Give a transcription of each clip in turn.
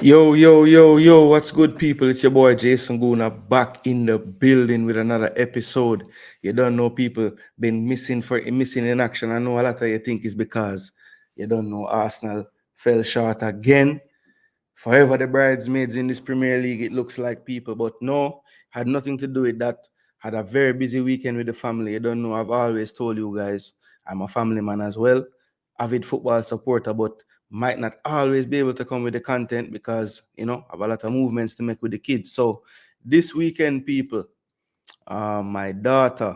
Yo, what's good, people? It's your boy Jason Gooner back in the building with another episode. You don't know, people been missing in action. I know a lot of you think it's because you don't know Arsenal fell short again. Forever the bridesmaids in this Premier League, it looks like, people, but no, had nothing to do with that. Had a very busy weekend with the family. You don't know, I've always told you guys, I'm a family man as well, avid football supporter, but might not always be able to come with the content because, I have a lot of movements to make with the kids. So this weekend, people, my daughter,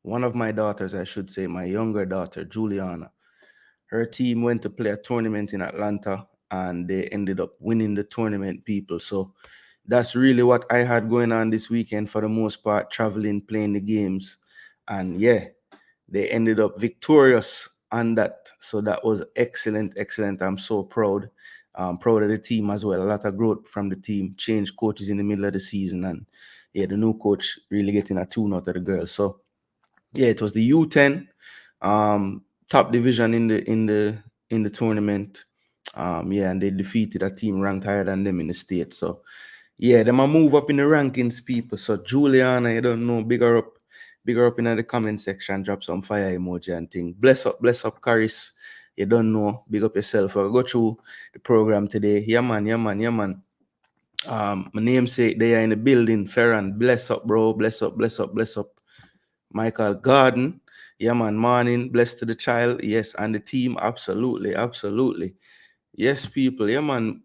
one of my daughters, I should say, my younger daughter, Juliana, her team went to play a tournament in Atlanta and they ended up winning the tournament, people. So that's really what I had going on this weekend for the most part, traveling, playing the games. And yeah, they ended up victorious on that. So that was excellent. I'm so proud. Proud of the team as well. A lot of growth from the team. Changed coaches in the middle of the season, and yeah, the new coach really getting a tune out of the girls. So yeah, it was the U10, top division in the tournament. Yeah, and they defeated a team ranked higher than them in the state. So yeah, them a move up in the rankings, people. So Juliana, you don't know, bigger up in the comment section, drop some fire emoji and thing. Bless up, Caris. You don't know, big up yourself. I'll go through the program today. Yeah, man. My namesake, they are in the building. Ferran, bless up, bro. Bless up. Michael Garden, yeah, man. Morning, blessed to the child. Yes, and the team, absolutely. Yes, people, yeah, man.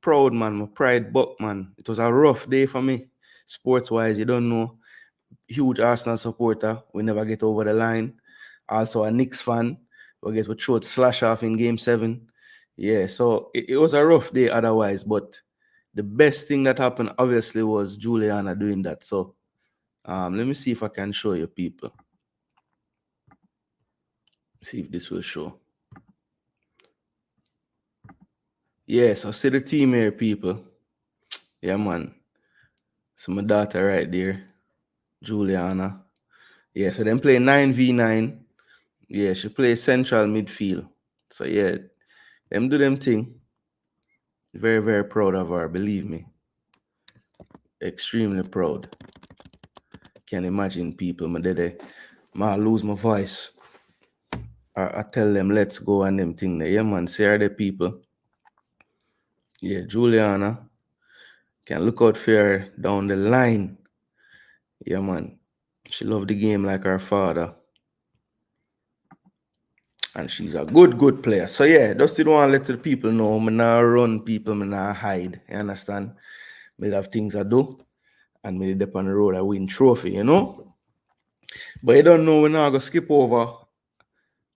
Proud, man. My pride buck, man. It was a rough day for me, sports wise. You don't know, huge Arsenal supporter. We never get over the line. Also a Knicks fan. We throat slash off in game 7. Yeah, so it was a rough day otherwise, but the best thing that happened obviously was Juliana doing that. So let me see if I can show you, people. See if this will show. Yeah, so see the team here, people. Yeah, man. So my daughter right there, Juliana. Yeah, so them play 9v9. Yeah, she plays central midfield. So yeah, them do them thing. Very proud of her, believe me. Extremely proud. Can't imagine, people. My daddy, I lose my voice. I tell them let's go and them thing there. Yeah, man. See her the people. Yeah, Juliana. Can look out for her down the line. Yeah, man. She loved the game like her father. And she's a good player. So yeah, just didn't want to let the people know. Me not run people, me not hide. You understand? Me have things I do. And me dip on the road I win trophy, you know? But you don't know, we're not gonna skip over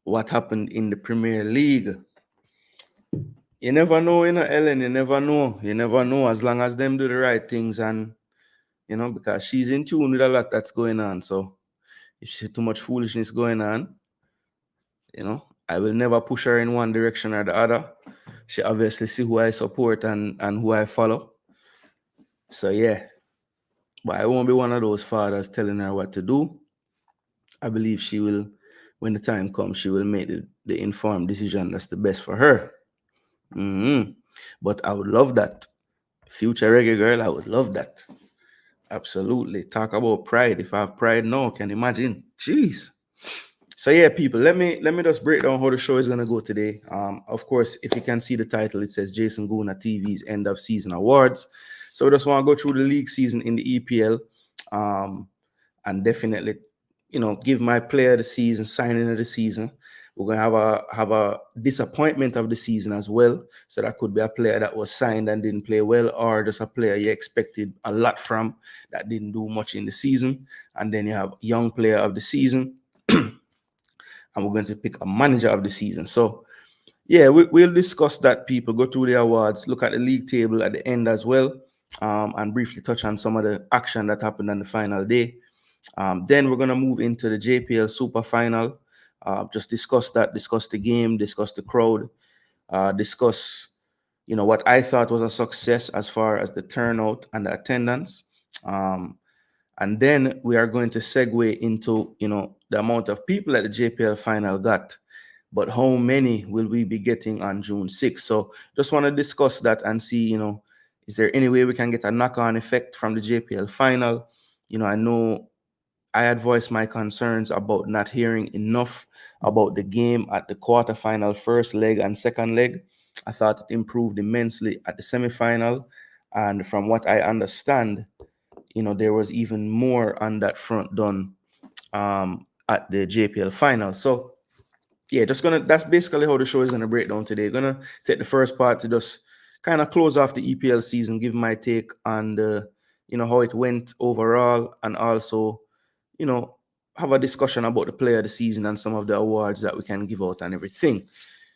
what happened in the Premier League. You never know, Ellen, you never know. You never know as long as them do the right things and because she's in tune with a lot that's going on. So if she see too much foolishness going on, I will never push her in one direction or the other. She obviously see who I support and who I follow. So yeah. But I won't be one of those fathers telling her what to do. I believe she will, when the time comes, she will make the informed decision that's the best for her. But I would love that. Future reggae girl, I would love that. Absolutely. Talk about pride. If I have pride now, can you imagine? Jeez. So yeah, people, let me just break down how the show is gonna go today. Of course, if you can see the title, it says Jason Gooner TV's End of Season Awards. So we just want to go through the league season in the EPL, and definitely, give my player of the season, signing of the season. We're gonna have a disappointment of the season as well. So that could be a player that was signed and didn't play well, or just a player you expected a lot from that didn't do much in the season. And then you have young player of the season. And we're going to pick a manager of the season. So, yeah, we'll discuss that, people. Go through the awards, look at the league table at the end as well, and briefly touch on some of the action that happened on the final day. Then we're going to move into the JPL Super Final. Just discuss the game, discuss the crowd, discuss, what I thought was a success as far as the turnout and the attendance. And then we are going to segue into, the amount of people that the JPL final got. but how many will we be getting on June 6th? So just want to discuss that and see, is there any way we can get a knock-on effect from the JPL final? I know I had voiced my concerns about not hearing enough about the game at the quarterfinal first leg and second leg. I thought it improved immensely at the semifinal. And from what I understand, there was even more on that front done at the JPL final. So yeah, that's basically how the show is gonna break down today. Gonna take the first part to just kind of close off the EPL season, give my take on how it went overall, and also, have a discussion about the player of the season and some of the awards that we can give out and everything.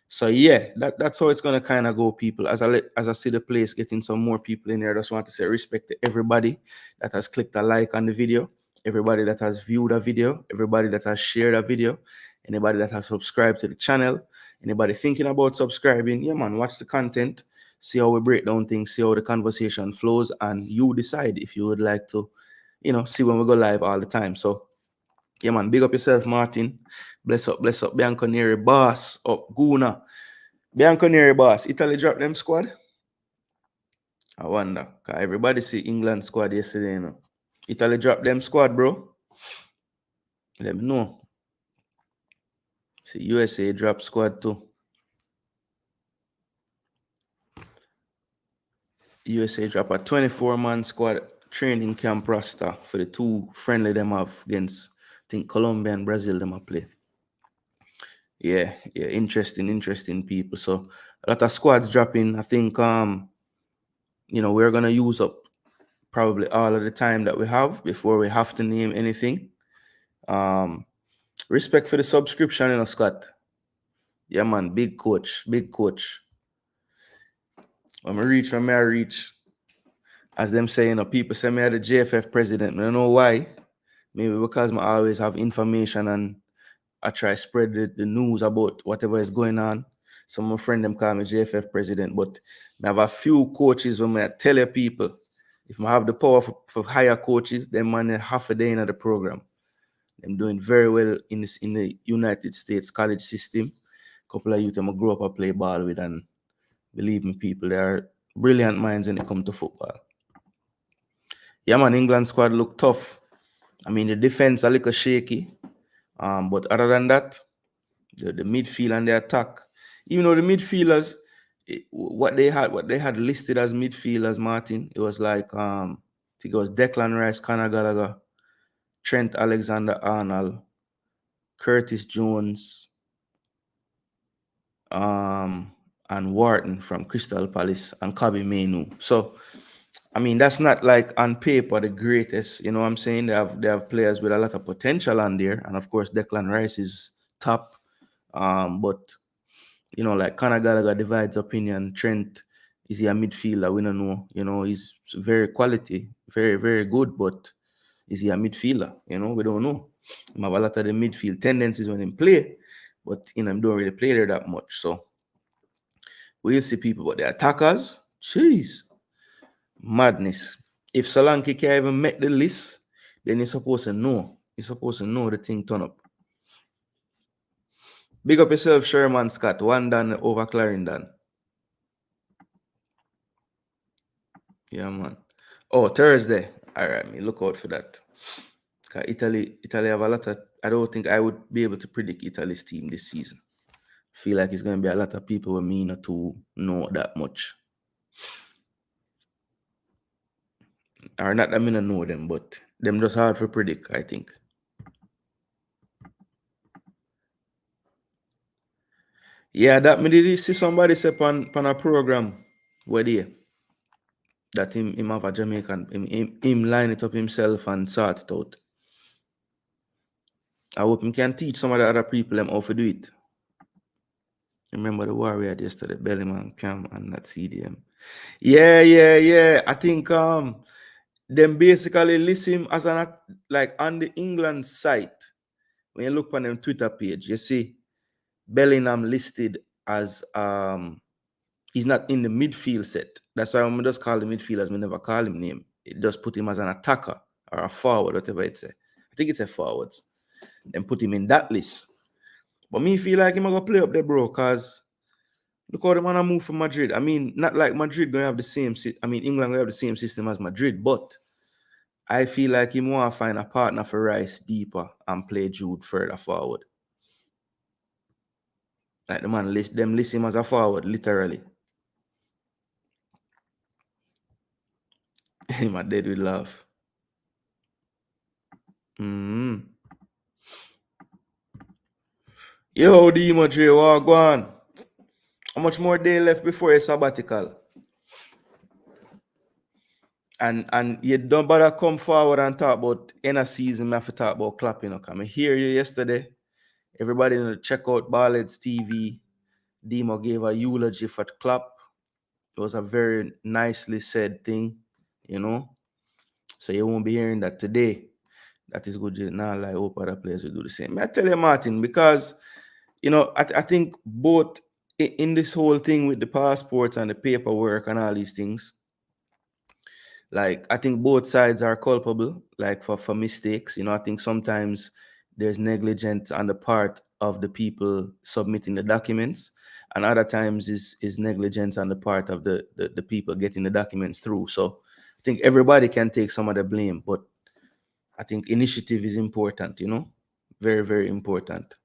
So yeah, that's how it's gonna kind of go, people. As I see the place getting some more people in there, I just want to say respect to everybody that has clicked a like on the video, everybody that has viewed a video, everybody that has shared a video, anybody that has subscribed to the channel, anybody thinking about subscribing. Yeah, man, watch the content, see how we break down things, see how the conversation flows, and you decide if you would like to, see when we go live all the time. So yeah, man, big up yourself, Martin. Bless up, Bianconeri boss, up Gooner. Bianconeri boss, Italy dropped them squad? I wonder, because everybody see England squad yesterday, Italy dropped them squad, bro. Let me know. See, USA dropped squad too. USA drop a 24-man squad training camp roster for the two friendly them have against, I think, Colombia and Brazil them a play. Yeah, interesting people. So a lot of squads dropping. I think we're gonna use up probably all of the time that we have before we have to name anything. Respect for the subscription, Scott. Yeah, man, big coach. When I reach, as them saying, people say me are the JFF president. I don't know why. Maybe because I always have information and I try spread the news about whatever is going on. Some of my friends them call me JFF president, but I have a few coaches when I tell you people, if I have the power for higher coaches, then man half a day in the program. I'm doing very well in the United States college system. A couple of youth I grow up and play ball with, and believe me, people, they are brilliant minds when it comes to football. Yeah, man, England squad look tough. I mean, the defense a little shaky. But other than that, the midfield and the attack, even though the midfielders, what they had listed as midfielders, Martin, it was like I think it was Declan Rice, Conor Gallagher, Trent Alexander-Arnold, Curtis Jones, and Wharton from Crystal Palace, and Kobe Mainoo. So I mean, that's not like on paper the greatest, you know what I'm saying? They have players with a lot of potential on there, and of course Declan Rice is top. But like Conor Gallagher divides opinion. Trent, is he a midfielder? We don't know. He's very quality, very, very good, but is he a midfielder? We don't know. He have a lot of the midfield tendencies when he play, but he don't really play there that much. So we'll see people, but the attackers, jeez, madness. If Solanke can't even make the list, then he's supposed to know. He's supposed to know the thing turn up. Big up yourself, Sherman Scott. One done over Clarendon. Yeah, man. Oh, Thursday. All right, me look out for that. Italy have a lot of. I don't think I would be able to predict Italy's team this season. Feel like it's going to be a lot of people with me not to know that much. Or not that I mean I know them, but them just hard to predict, I think. Yeah, that me did see somebody say on a program where they that him have a Jamaican, him line it up himself and sort it out. I hope him can teach some of the other people them how to do it. Remember the war we had yesterday, Bellyman, Cam, and that CDM. Yeah. I think them basically list him as an like on the England site. When you look on them Twitter page, you see Bellingham listed as he's not in the midfield set. That's why I'm just call the midfielders. We never call him name. It just put him as an attacker or a forward, whatever it's a. I think it's a forwards. Then put him in that list. But me feel like him gonna play up there, bro, cause look how the man a move from Madrid. I mean, not like Madrid gonna have the same. I mean, England gonna have the same system as Madrid, but I feel like him want to find a partner for Rice deeper and play Jude further forward. Like the man list him as a forward, literally. Him a dead with love. Mm-hmm. Yo, D Madrid, what go on? How much more day left before your sabbatical? And you don't bother come forward and talk about end of season. I have to talk about clapping. Okay, I hear you yesterday. Everybody check out Ballets TV. Demo gave a eulogy for Clap. It was a very nicely said thing, you know. So you won't be hearing that today. That is good. Now, like, hope other players will do the same. I tell you, Martin, because you know, I think both in this whole thing with the passports and the paperwork and all these things, like I think both sides are culpable, like for mistakes. You know, I think sometimes there's negligence on the part of the people submitting the documents, and other times is negligence on the part of the people getting the documents through. So I think everybody can take some of the blame, but I think initiative is important, you know, very, very important.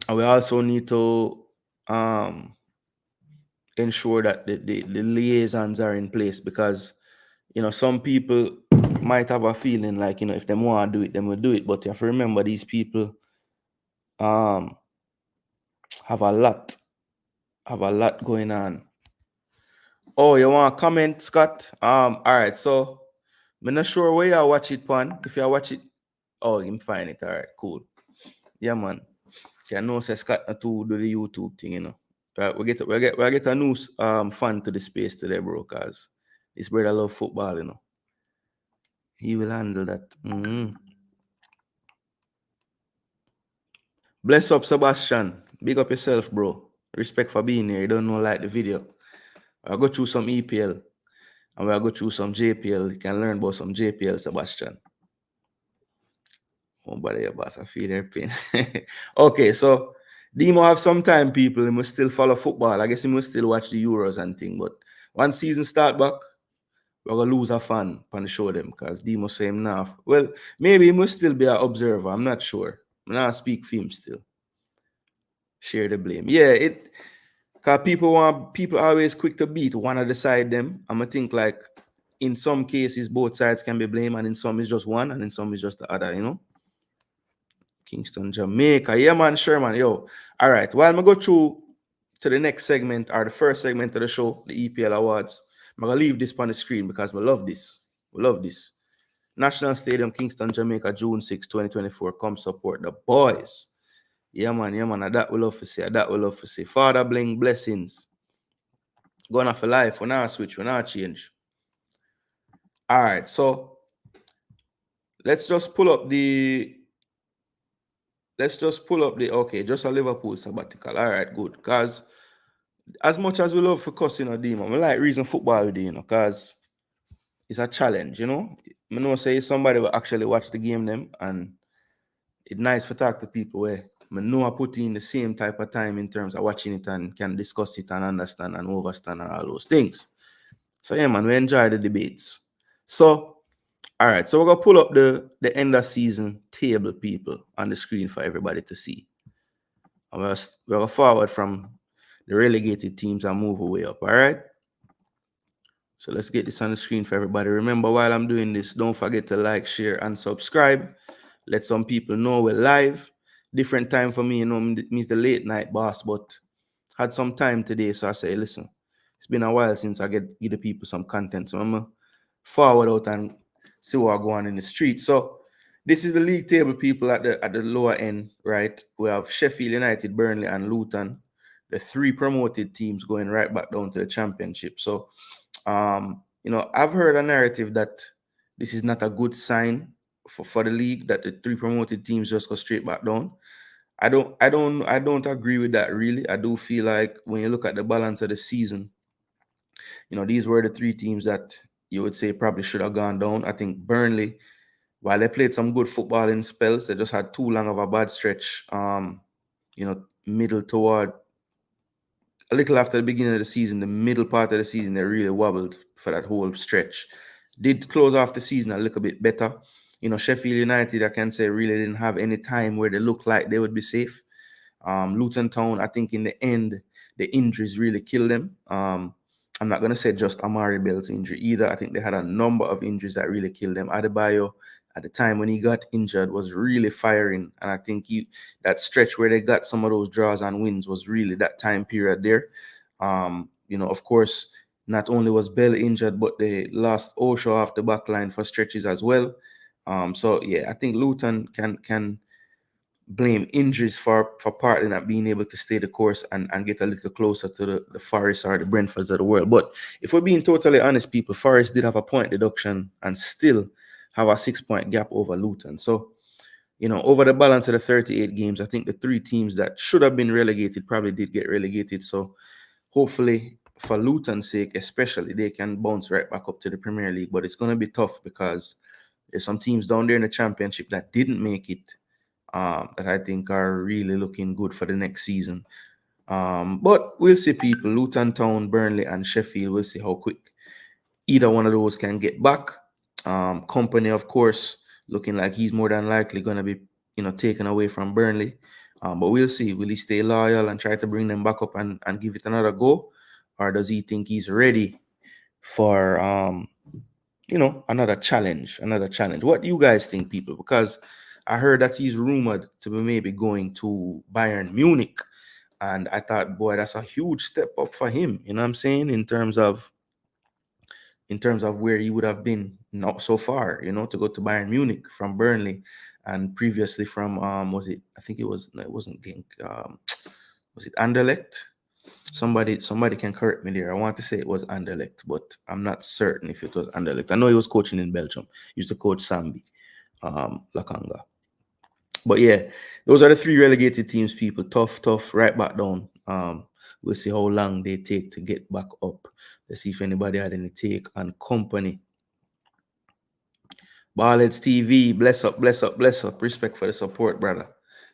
And we also need to ensure that the liaisons are in place, because you know some people might have a feeling like, you know, if they want to do it, then we'll do it. But you have to remember these people um have a lot going on. Oh, you want to comment, Scott? All right, so I'm not sure where you watch it, Pan. If you watch it, oh, you find it. All right, cool. Yeah, man. See, I know say Scott to do the YouTube thing, you know. Right, we get a new fan to the space today, bro, cause this brother love football, you know. He will handle that. Bless up, Sebastian. Big up yourself, bro. Respect for being here. You don't know like the video. I'll go through some EPL and we'll go through some JPL. You can learn about some JPL, Sebastian. Oh, bother your boss. I feel their pain. Okay, so Demo have some time, people. He must still follow football. I guess he must still watch the Euros and thing. But once season start back, we're gonna lose a fan on the show them, because Demo say him now. Well, maybe he must still be an observer. I'm not sure. I'm not speak for him still. Share the blame. Yeah, it because people always quick to beat one of the side them. I'ma think like in some cases both sides can be blamed, and in some it's just one, and in some it's just the other, you know. Kingston, Jamaica. Yeah, man, sure, man. Yo. All right. While I go through to the next segment, or the first segment of the show, the EPL Awards, I'm gonna leave this on the screen because we love this. We love this. National Stadium, Kingston, Jamaica, June 6, 2024. Come support the boys. Yeah, man. Yeah, man. That we love to see. That we love to see. Father Bling, blessings. Gonna for life. We're not switch. We're not change. All right. So let's just pull up the. Okay, just a Liverpool sabbatical. All right, good. Because as much as we love for cussing a demon, we like reason football with you know, because it's a challenge, you know. I know say somebody will actually watch the game them, and it's nice to talk to people where I know I put in the same type of time in terms of watching it and can discuss it and understand and overstand and all those things. So yeah, man, we enjoy the debates. So all right, so we're gonna pull up the end of season table, people, on the screen for everybody to see. And we're gonna forward from the relegated teams and move away up. All right. So let's get this on the screen for everybody. Remember, while I'm doing this, don't forget to like, share, and subscribe. Let some people know we're live. Different time for me, you know, means the late night boss, but had some time today, so I say, listen, it's been a while since I give the people some content, so I'm gonna forward out and see what going on in the street. So this is the league table, people, at the lower end, right? We have Sheffield United, Burnley, and Luton, the three promoted teams going right back down to the championship. So you know, I've heard a narrative that this is not a good sign for the league, that the three promoted teams just go straight back down. I don't agree with that, really. I do feel like when you look at the balance of the season, you know, these were the three teams that you would say probably should have gone down. I think Burnley while they played some good football in spells, they just had too long of a bad stretch. Middle toward a little after the beginning of the season, the middle part of the season, they really wobbled for that whole stretch. Did close off the season a little bit better. Sheffield United, I can say, really didn't have any time where they looked like they would be safe. Luton Town, I think in the end, the injuries really killed them. I'm not going to say just Amari Bell's injury either. I think they had a number of injuries that really killed them. Adebayo, at the time when he got injured, was really firing. And I think that stretch where they got some of those draws and wins was really that time period there. Of course, not only was Bell injured, but they lost Osho off the back line for stretches as well. So yeah, I think Luton can blame injuries for partly not being able to stay the course and get a little closer to the Forest or the Brentfords of the world. But if we're being totally honest, people, Forest did have a point deduction and still have a 6-point gap over Luton. So, over the balance of the 38 games, I think the three teams that should have been relegated probably did get relegated. So hopefully, for Luton's sake, especially, they can bounce right back up to the Premier League. But it's going to be tough because there's some teams down there in the Championship that didn't make it, that I think are really looking good for the next season. But we'll see, people. Luton Town, Burnley, and Sheffield, we'll see how quick either one of those can get back. Company, of course, looking like he's more than likely going to be, taken away from Burnley. But we'll see. Will he stay loyal and try to bring them back up and give it another go? Or does he think he's ready for, another challenge? What do you guys think, people? Because I heard that he's rumored to be maybe going to Bayern Munich. And I thought, boy, that's a huge step up for him. You know what I'm saying? In terms of where he would have been not so far, to go to Bayern Munich from Burnley, and previously from was it? I think it was. No, it wasn't Genk. Was it Anderlecht? Somebody can correct me there. I want to say it was Anderlecht, but I'm not certain if it was Anderlecht. I know he was coaching in Belgium. He used to coach Sambi, Lakanga. But yeah, those are the three relegated teams, people. Tough, right back down. We'll see how long they take to get back up. Let's see if anybody had any take on Company. Ballheads TV, bless up. Respect for the support, brother.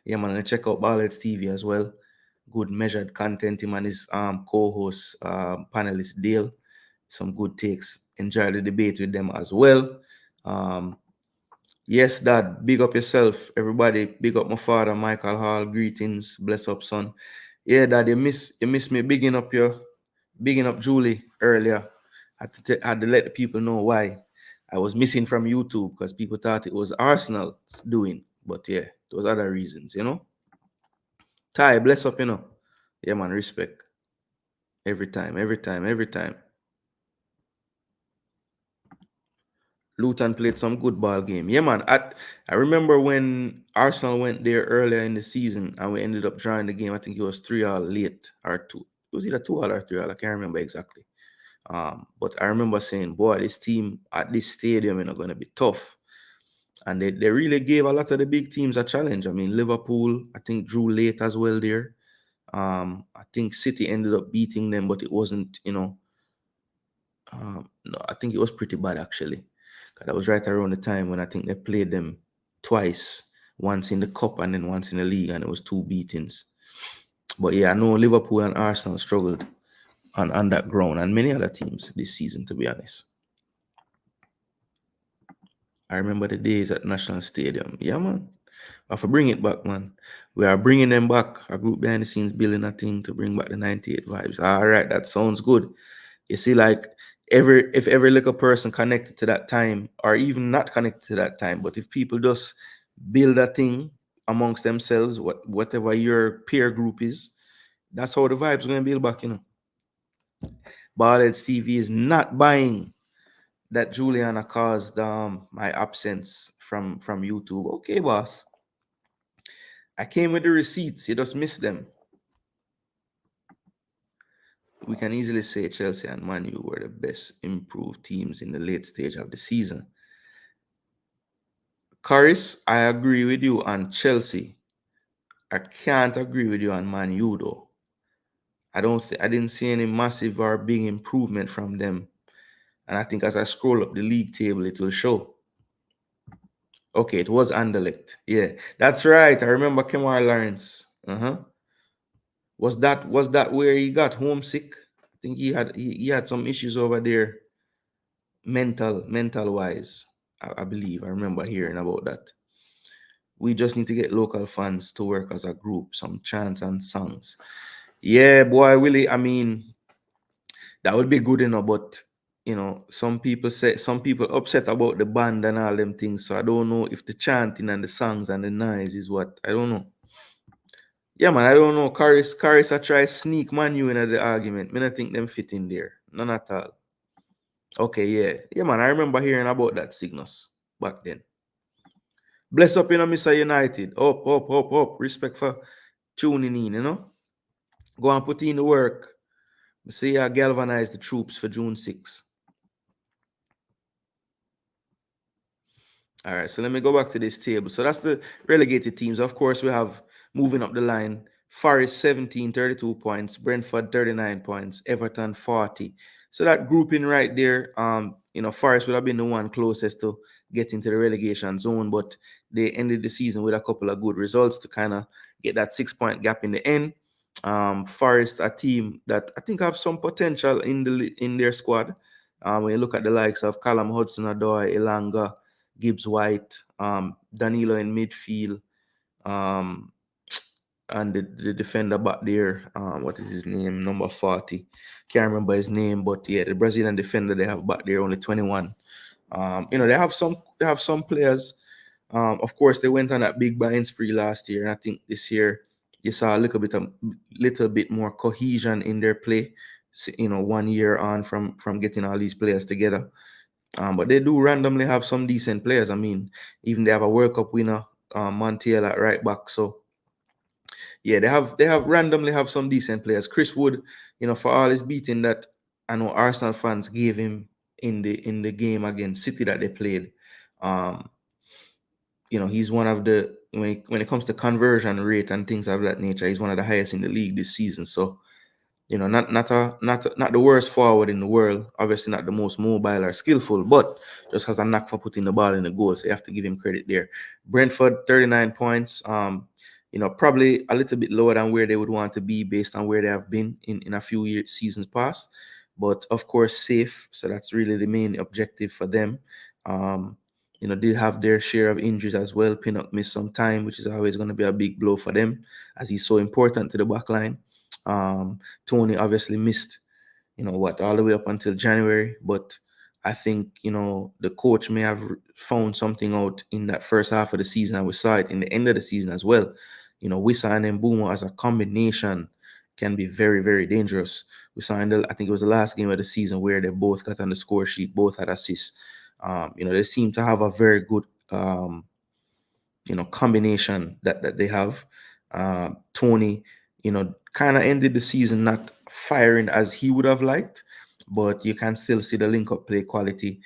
Yeah, man, and check out Ballheads TV as well. Good measured content. Him and his co-host, panelist Dale. Some good takes. Enjoy the debate with them as well. Yes, Dad, big up yourself. Everybody, big up my father, Michael Hall. Greetings. Bless up, son. Yeah, Dad, you miss me bigging up Julie earlier. Had to let the people know why I was missing from YouTube, because people thought it was Arsenal doing. But yeah, there was other reasons, Ty, bless up, Yeah, man, respect. Every time. Luton played some good ball game. Yeah, man. I remember when Arsenal went there earlier in the season and we ended up drawing the game. I think it was 3-all late or 2. It was either 2-all or 3-all. I can't remember exactly. But I remember saying, boy, this team at this stadium is going to be tough. And they really gave a lot of the big teams a challenge. I mean, Liverpool, I think, drew late as well there. I think City ended up beating them, but it wasn't, no, I think it was pretty bad, actually. That was right around the time when I think they played them twice, once in the cup and then once in the league, and it was 2 beatings. But yeah, I know Liverpool and Arsenal struggled on that ground, and many other teams this season, to be honest. I remember the days at National Stadium. Yeah, man. I have to bring it back, man. We are bringing them back. A group behind the scenes building a thing to bring back the 98 vibes. All right, that sounds good. You see, like, if every little person connected to that time, or even not connected to that time, but if people just build a thing amongst themselves, whatever your peer group is, that's how the vibes are going to build back, Ballheads TV is not buying that Juliana caused my absence from YouTube. Okay, boss. I came with the receipts. You just missed them. We can easily say Chelsea and Man U were the best improved teams in the late stage of the season. Caris, I agree with you on Chelsea. I can't agree with you on Man U though. I didn't see any massive or big improvement from them. And I think as I scroll up the league table, it will show. Okay, it was Anderlecht. Yeah, that's right. I remember Kemar Lawrence. Uh-huh. Was that where he got homesick? I think he had some issues over there, mental wise. I believe I remember hearing about that. We just need to get local fans to work as a group, some chants and songs. Yeah, boy, Willie. I mean, that would be good enough, but some people upset about the band and all them things. So I don't know if the chanting and the songs and the noise is what I don't know. Yeah, man, I don't know. Caris, I try sneak Manu in the argument. Me not think them fit in there. None at all. Okay, yeah. Yeah, man, I remember hearing about that Cygnus back then. Bless up, Mr. United. Up. Respect for tuning in. Go and put in the work. See, I galvanize the troops for June 6th. All right, so let me go back to this table. So that's the relegated teams. Of course, we have moving up the line Forest 17, 32 points, Brentford 39 points, Everton 40. So that grouping right there, Forest would have been the one closest to getting to the relegation zone, but they ended the season with a couple of good results to kind of get that 6 point gap in the end. Forest, a team that I think have some potential in their squad. When you look at the likes of Callum Hudson-Odoi, Elanga, Gibbs White, Danilo in midfield, um, and the defender back there, what is his name? Number 40. Can't remember his name, but yeah, the Brazilian defender they have back there, only 21. They have some players. Of course, they went on that big buying spree last year, and I think this year you saw a little bit more cohesion in their play. 1 year on from getting all these players together. But they do randomly have some decent players. I mean, even they have a World Cup winner, Montiel at right back. So yeah, they have randomly have some decent players. Chris Wood, for all his beating that I know Arsenal fans gave him in the game against City that they played. Um, he's one of the when it comes to conversion rate and things of that nature, he's one of the highest in the league this season. So not the worst forward in the world. Obviously, not the most mobile or skillful, but just has a knack for putting the ball in the goal. So you have to give him credit there. Brentford, 39 points. Probably a little bit lower than where they would want to be based on where they have been in a few seasons past. But of course, safe. So that's really the main objective for them. They have their share of injuries as well. Pinnock missed some time, which is always going to be a big blow for them, as he's so important to the back line. Tony obviously missed, all the way up until January. But I think, the coach may have found something out in that first half of the season. And we saw it in the end of the season as well. Wissa and Mbeumo as a combination can be very, very dangerous. We saw I think it was the last game of the season where they both got on the score sheet, both had assists. They seem to have a very good, combination that they have. Tony, kind of ended the season not firing as he would have liked, but you can still see the link up play quality.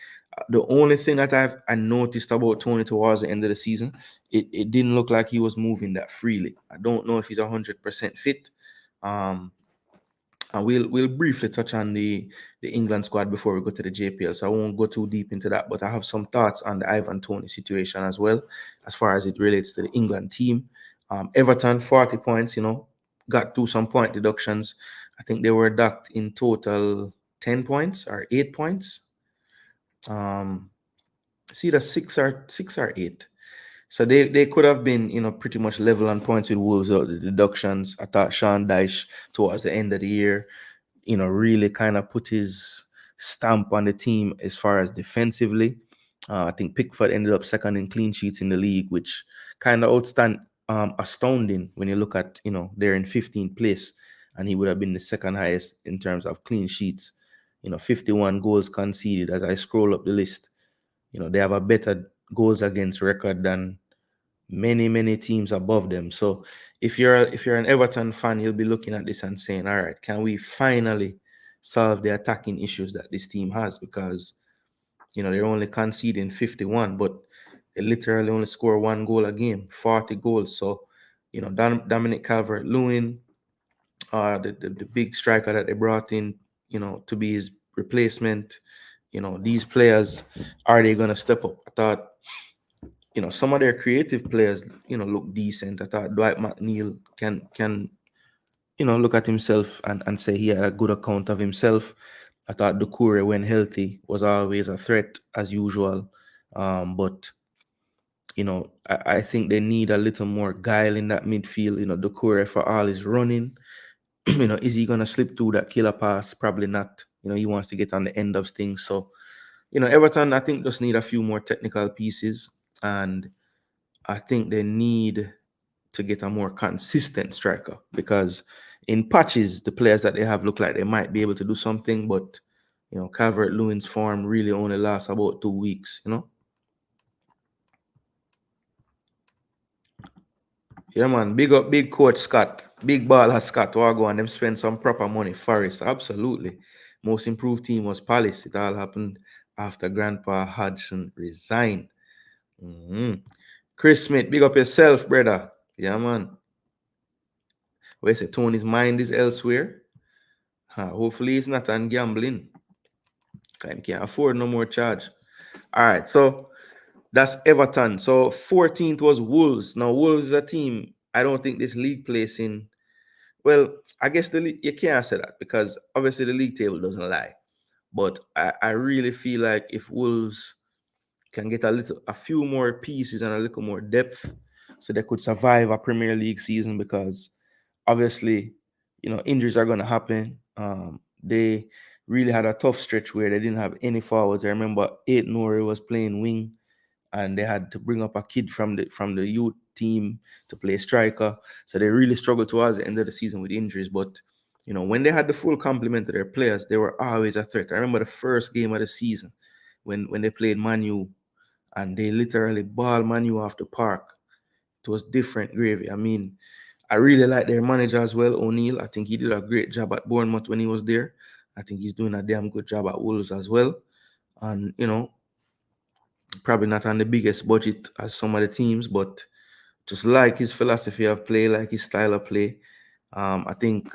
The only thing that I noticed about Tony towards the end of the season, it didn't look like he was moving that freely. I don't know if he's 100% fit. And we'll briefly touch on the England squad before we go to the JPL. So I won't go too deep into that, but I have some thoughts on the Ivan Toney situation as well, as far as it relates to the England team. Everton, 40 points, got through some point deductions. I think they were docked in total 10 points or 8 points. See the six or eight. So they could have been, pretty much level on points with Wolves without the deductions. I thought Sean Dyche towards the end of the year, really kind of put his stamp on the team as far as defensively. I think Pickford ended up second in clean sheets in the league, which kind of astounding when you look at, they're in 15th place, and he would have been the second highest in terms of clean sheets. 51 goals conceded. As I scroll up the list, they have a better goals against record than many teams above them. So if you're an Everton fan, you'll be looking at this and saying, all right, can we finally solve the attacking issues that this team has? Because they're only conceding 51, but they literally only score one goal a game, 40 goals. So Dominic Calvert-Lewin, the big striker that they brought in, to be his replacement, these players, are they going to step up? I thought some of their creative players, look decent. I thought Dwight McNeil can look at himself and say he had a good account of himself. I thought Doucouré, when healthy, was always a threat as usual. But I think they need a little more guile in that midfield. Doucouré, for all his running, is he gonna slip through that killer pass? Probably not. He wants to get on the end of things. So, Everton, I think, just need a few more technical pieces, and I think they need to get a more consistent striker, because in patches, the players that they have look like they might be able to do something, but Calvert-Lewin's form really only lasts about 2 weeks. Yeah, man. Big up, big coach Scott. Big baller Scott. Wago, and them spend some proper money. Forest, absolutely. Most improved team was Palace. It all happened after Grandpa Hodgson resigned. Mhm. Chris Smith, big up yourself, brother. Yeah, man. Where say Tony's mind is elsewhere. Hopefully, it's not on gambling. Can't afford no more charge. All right, so that's Everton. So 14th was Wolves. Now, Wolves is a team I don't think this league placing. Well, I guess you can't say that, because obviously the league table doesn't lie. But I really feel like if Wolves can get a few more pieces and a little more depth, so they could survive a Premier League season, because obviously, injuries are going to happen. They really had a tough stretch where they didn't have any forwards. I remember Eight Nori was playing wing, and they had to bring up a kid from the youth team to play striker. So they really struggled towards the end of the season with injuries. But when they had the full complement of their players, they were always a threat. I remember the first game of the season when they played Manu, and they literally balled Manu off the park. It was different gravy. I mean, I really like their manager as well, O'Neill. I think he did a great job at Bournemouth when he was there. I think he's doing a damn good job at Wolves as well. And probably not on the biggest budget as some of the teams, but just like his philosophy of play, like his style of play. I think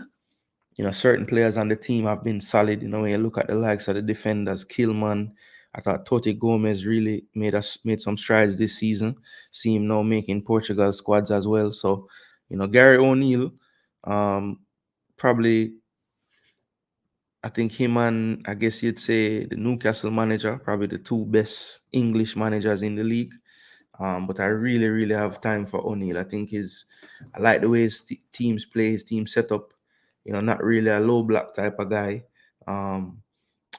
certain players on the team have been solid. When you look at the likes of the defenders, Killman, I thought Totti Gomez really made some strides this season. See him now making Portugal squads as well. So, Gary O'Neill, probably, I think him and, I guess you'd say, the Newcastle manager, probably the two best English managers in the league. But I really, really have time for O'Neill. I like the way his teams play, his team setup. Not really a low block type of guy.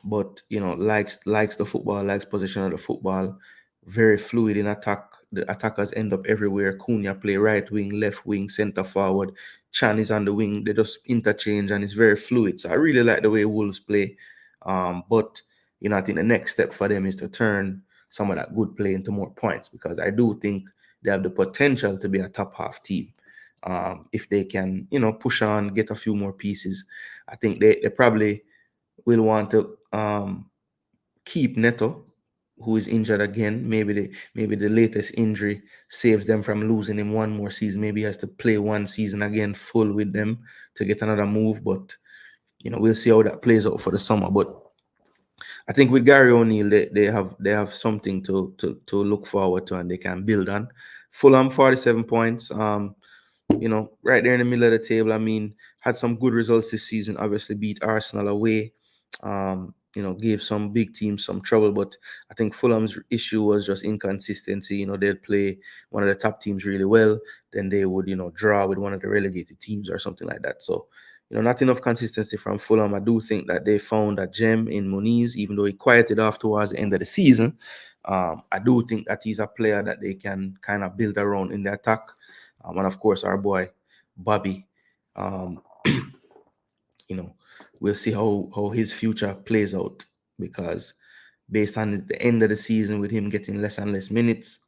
But likes the football, likes possession of the football. Very fluid in attack. The attackers end up everywhere. Cunha play right wing, left wing, center forward. Chan is on the wing. They just interchange, and it's very fluid. So I really like the way Wolves play. But I think the next step for them is to turn some of that good play into more points, because I do think they have the potential to be a top half team. If they can, push on, get a few more pieces. I think they probably will want to keep Neto, who is injured again. Maybe the latest injury saves them from losing him one more season. Maybe he has to play one season again full with them to get another move. But we'll see how that plays out for the summer. But I think with Gary O'Neill, they have something to look forward to, and they can build on. Fulham 47 points. Right there in the middle of the table. I mean, had some good results this season. Obviously, beat Arsenal away. Gave some big teams some trouble, but I think Fulham's issue was just inconsistency. They'd play one of the top teams really well, then they would, draw with one of the relegated teams or something like that. So, not enough consistency from Fulham. I do think that they found a gem in Muniz, even though he quieted off towards the end of the season. I do think that he's a player that they can kind of build around in the attack. And of course, our boy Bobby. Um, we'll see how his future plays out, because based on the end of the season with him getting less and less minutes,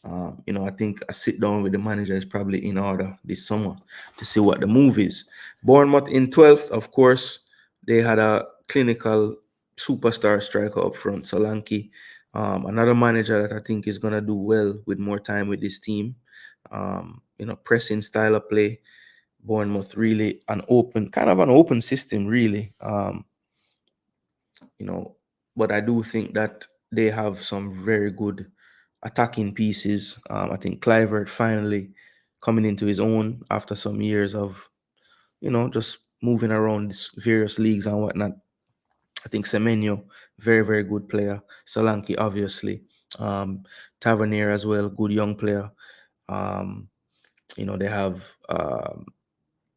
I think a sit down with the manager is probably in order this summer to see what the move is. Bournemouth in 12th, of course, they had a clinical superstar striker up front, Solanke. Another manager that I think is going to do well with more time with this team. Pressing style of play. Bournemouth really kind of an open system, really. But I do think that they have some very good attacking pieces. I think Clivert finally coming into his own after some years of, just moving around these various leagues and whatnot. I think Semenyo, very, very good player. Solanke, obviously. Tavernier as well, good young player. They have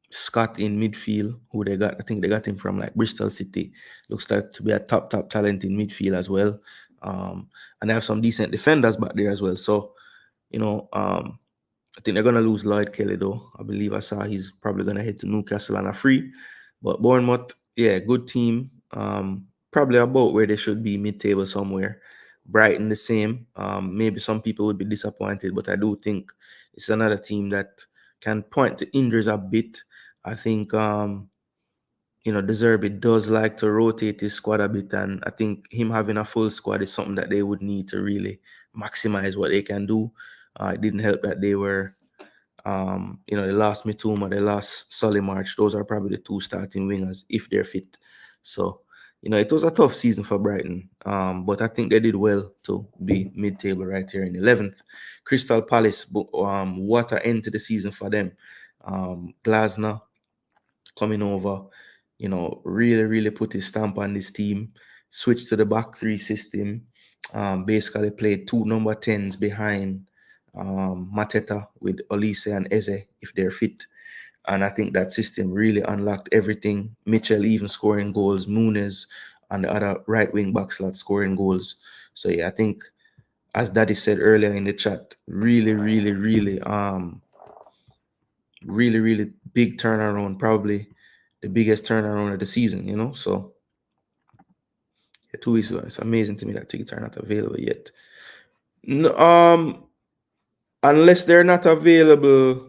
Scott in midfield, who they got. I think they got him from like Bristol City. Looks like to be a top talent in midfield as well. And they have some decent defenders back there as well. So, I think they're gonna lose Lloyd Kelly though. I believe I saw he's probably gonna head to Newcastle on a free. But Bournemouth, yeah, good team. Probably about where they should be, mid-table somewhere. Brighton the same. Maybe some people would be disappointed, but I do think it's another team that can point to injuries a bit. I think De Zerbi does like to rotate his squad a bit, and I think him having a full squad is something that they would need to really maximize what they can do. It didn't help that they were, they lost Mitoma, they lost Solly March. Those are probably the two starting wingers if they're fit. So, it was a tough season for Brighton, but I think they did well to be mid-table right here in 11th. Crystal Palace, what an end to the season for them. Glasner coming over, really, really put his stamp on this team, switched to the back three system, basically played two number 10s behind Mateta with Olise and Eze if they're fit. And I think that system really unlocked everything. Mitchell even scoring goals, Muniz and the other right wing back slot scoring goals. So yeah, I think as Daddy said earlier in the chat, really, really, really, really, really big turnaround, probably the biggest turnaround of the season, So yeah, 2 weeks ago, it's amazing to me that tickets are not available yet. No, unless they're not available.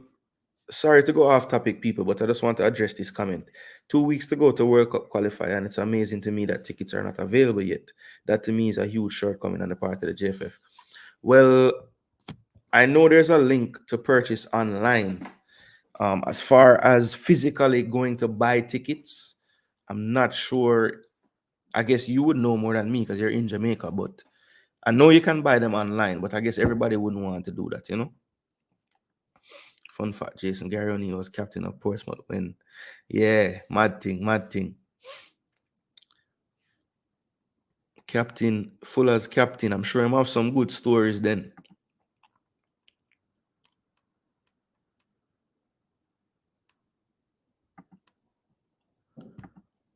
Sorry to go off topic, people, but I just want to address this comment. 2 weeks to go to World Cup qualifier, and it's amazing to me that tickets are not available yet. That to me is a huge shortcoming on the part of the JFF. Well, I know there's a link to purchase online. As far as physically going to buy tickets, I'm not sure. I guess you would know more than me because you're in Jamaica, but I know you can buy them online, but I guess everybody wouldn't want to do that. Fun fact, Jason Gary O'Neill was captain of Portsmouth when, yeah, mad thing. Captain, Fuller's captain. I'm sure him have some good stories then.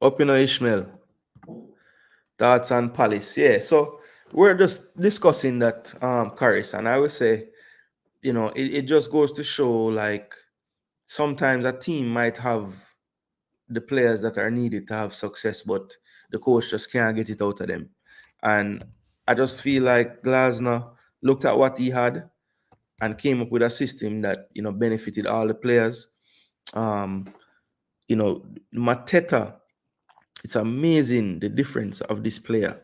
Up in Ishmael. Thoughts on Palace. Yeah, so we're just discussing that, Caris, and I would say, it just goes to show like sometimes a team might have the players that are needed to have success, but the coach just can't get it out of them. And I just feel like Glasner looked at what he had and came up with a system that benefited all the players. Mateta, it's amazing the difference of this player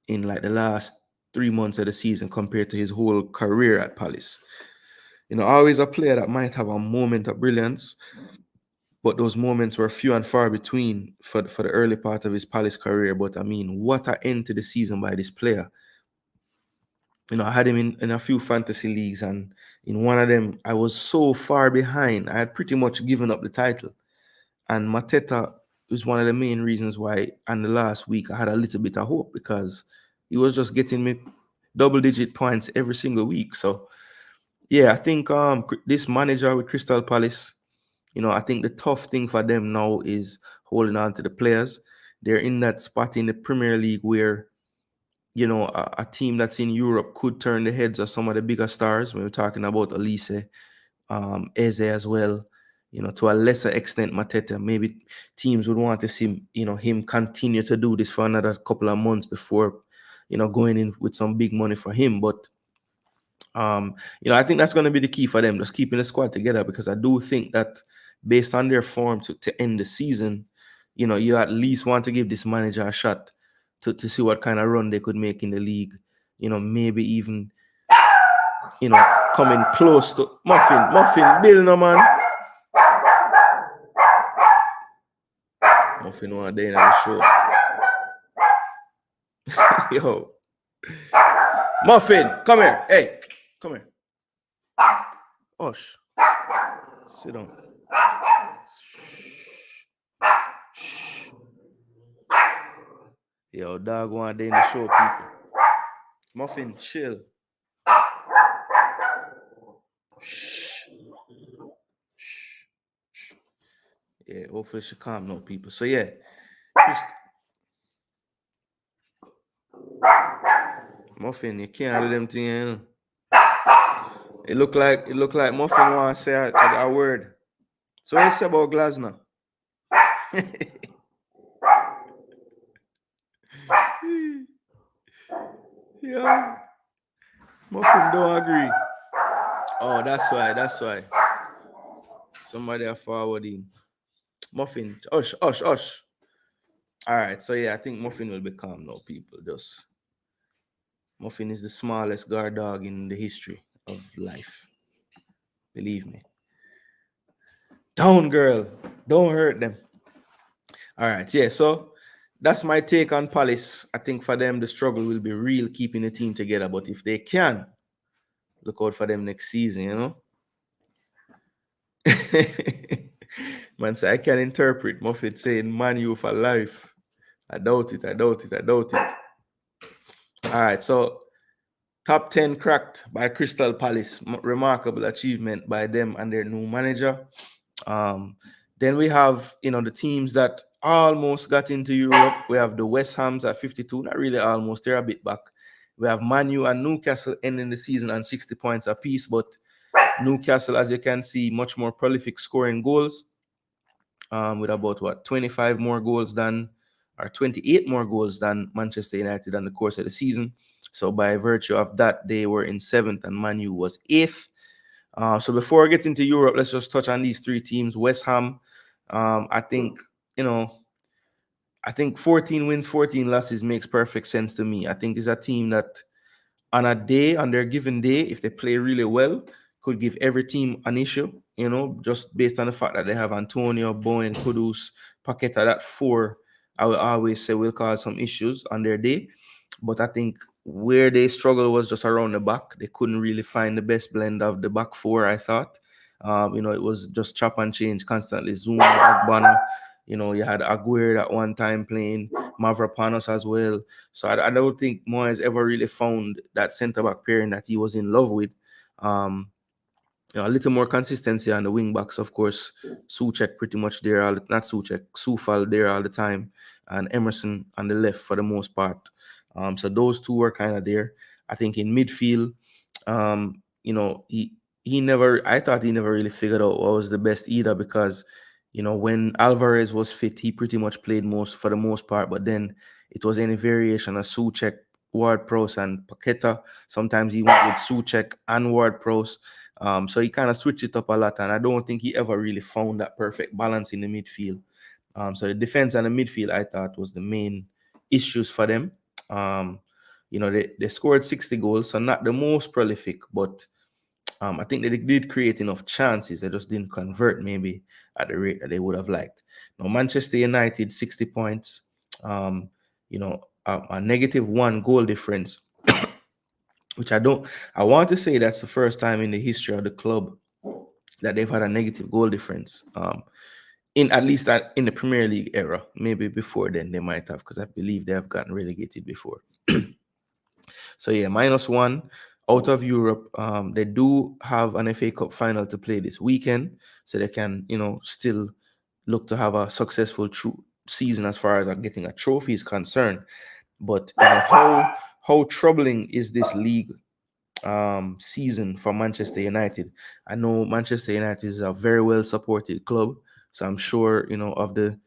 in like the last 3 months of the season compared to his whole career at Palace. Always a player that might have a moment of brilliance, but those moments were few and far between for the early part of his Palace career. But I mean, what an end to the season by this player. I had him in a few fantasy leagues, and in one of them, I was so far behind. I had pretty much given up the title. And Mateta was one of the main reasons why, in the last week, I had a little bit of hope because he was just getting me double-digit points every single week. So, yeah, I think this manager with Crystal Palace, I think the tough thing for them now is holding on to the players. They're in that spot in the Premier League where, a team that's in Europe could turn the heads of some of the bigger stars. When we're talking about Olise, Eze as well, to a lesser extent Mateta. Maybe teams would want to see, him continue to do this for another couple of months before, going in with some big money for him. But I think that's going to be the key for them, just keeping the squad together, because I do think that based on their form to end the season, you at least want to give this manager a shot to see what kind of run they could make in the league. Maybe even, coming close to Muffin, Bill, no man. Muffin one day in the show. Yo. Muffin, come here. Hey. Come here. Hush. Sit down. Shh. Yo, dog one day in the show, people. Muffin, chill. Shh. Shh. Yeah, hopefully she calm now, people. So yeah, Christ- Muffin, you can't do them things, you know. It look like Muffin want to say a word. So what you say about Glasner? Yeah, Muffin don't agree. Oh, that's why. That's why. Somebody are forwarding. Muffin, hush, hush, hush. All right. So yeah, I think Muffin will be calm now, people. Just Muffin is the smallest guard dog in the history of life. Believe me. Don't, girl. Don't hurt them. All right. Yeah. So that's my take on Palace. I think for them, the struggle will be real keeping the team together. But if they can, look out for them next season, you know? Man, say I can interpret Muffet saying Man U for life. I doubt it. I doubt it. I doubt it. All right. So top 10 cracked by Crystal Palace. Remarkable achievement by them and their new manager. Then we have, the teams that almost got into Europe. We have the West Hams at 52, not really almost, they're a bit back. We have Man U and Newcastle ending the season on 60 points apiece, but Newcastle, as you can see, much more prolific scoring goals, with about 25 more goals than, or 28 more goals than Manchester United on the course of the season. So by virtue of that, they were in seventh and Man U was eighth. So before I get into Europe, let's just touch on these three teams. West Ham, I think, 14 wins, 14 losses makes perfect sense to me. I think it's a team that on their given day, if they play really well, could give every team an issue, just based on the fact that they have Antonio, Bowen, Kudus, Paqueta, that four, I will always say will cause some issues on their day. But I think where they struggled was just around the back. They couldn't really find the best blend of the back four, I thought. It was just chop and change constantly. Zuma, Agbana, you had Aguirre at one time playing, Mavropanos as well. So I don't think Moyes ever really found that centre back pairing that he was in love with. A little more consistency on the wing backs, of course. Soucek pretty much there, not Soucek, Soufal there all the time, and Emerson on the left for the most part. So those two were kind of there. I think in midfield, he never. I thought he never really figured out what was the best either, because when Alvarez was fit, he pretty much played for the most part. But then it was any variation of Soucek, Ward-Prowse, and Paqueta. Sometimes he went with Soucek and Ward-Prowse. So he kind of switched it up a lot, and I don't think he ever really found that perfect balance in the midfield. So the defense and the midfield, I thought, was the main issues for them. They scored 60 goals, so not the most prolific, but I think they did create enough chances. They just didn't convert maybe at the rate that they would have liked. Now, Manchester United, 60 points, a -1 goal difference, which I want to say that's the first time in the history of the club that they've had a negative goal difference. In at least in the Premier League era. Maybe before then they might have, because I believe they have gotten relegated before. So yeah, -1 out of Europe. They do have an FA Cup final to play this weekend, so they can, still look to have a successful season as far as getting a trophy is concerned. But how troubling is this league season for Manchester United? I know Manchester United is a very well supported club, so I'm sure of the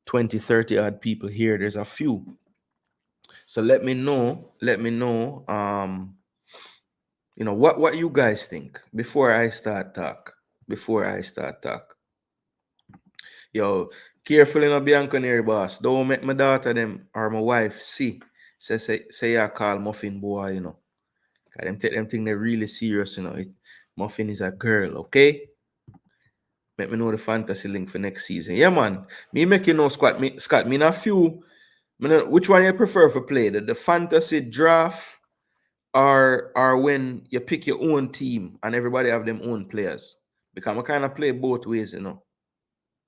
20, 30 odd people here, there's a few. So let me know what you guys think before I start talk. Yo, careful in a Bianconeri, boss. Don't make my daughter them or my wife see say I call Muffin boy, Cause them take them thing they really serious, Muffin is a girl, okay? Make me know the fantasy link for next season. Yeah, man. Me make you know, Scott. Me in a few. Which one you prefer for play? The fantasy draft are when you pick your own team and everybody have them own players. Because I kind of play both ways, you know.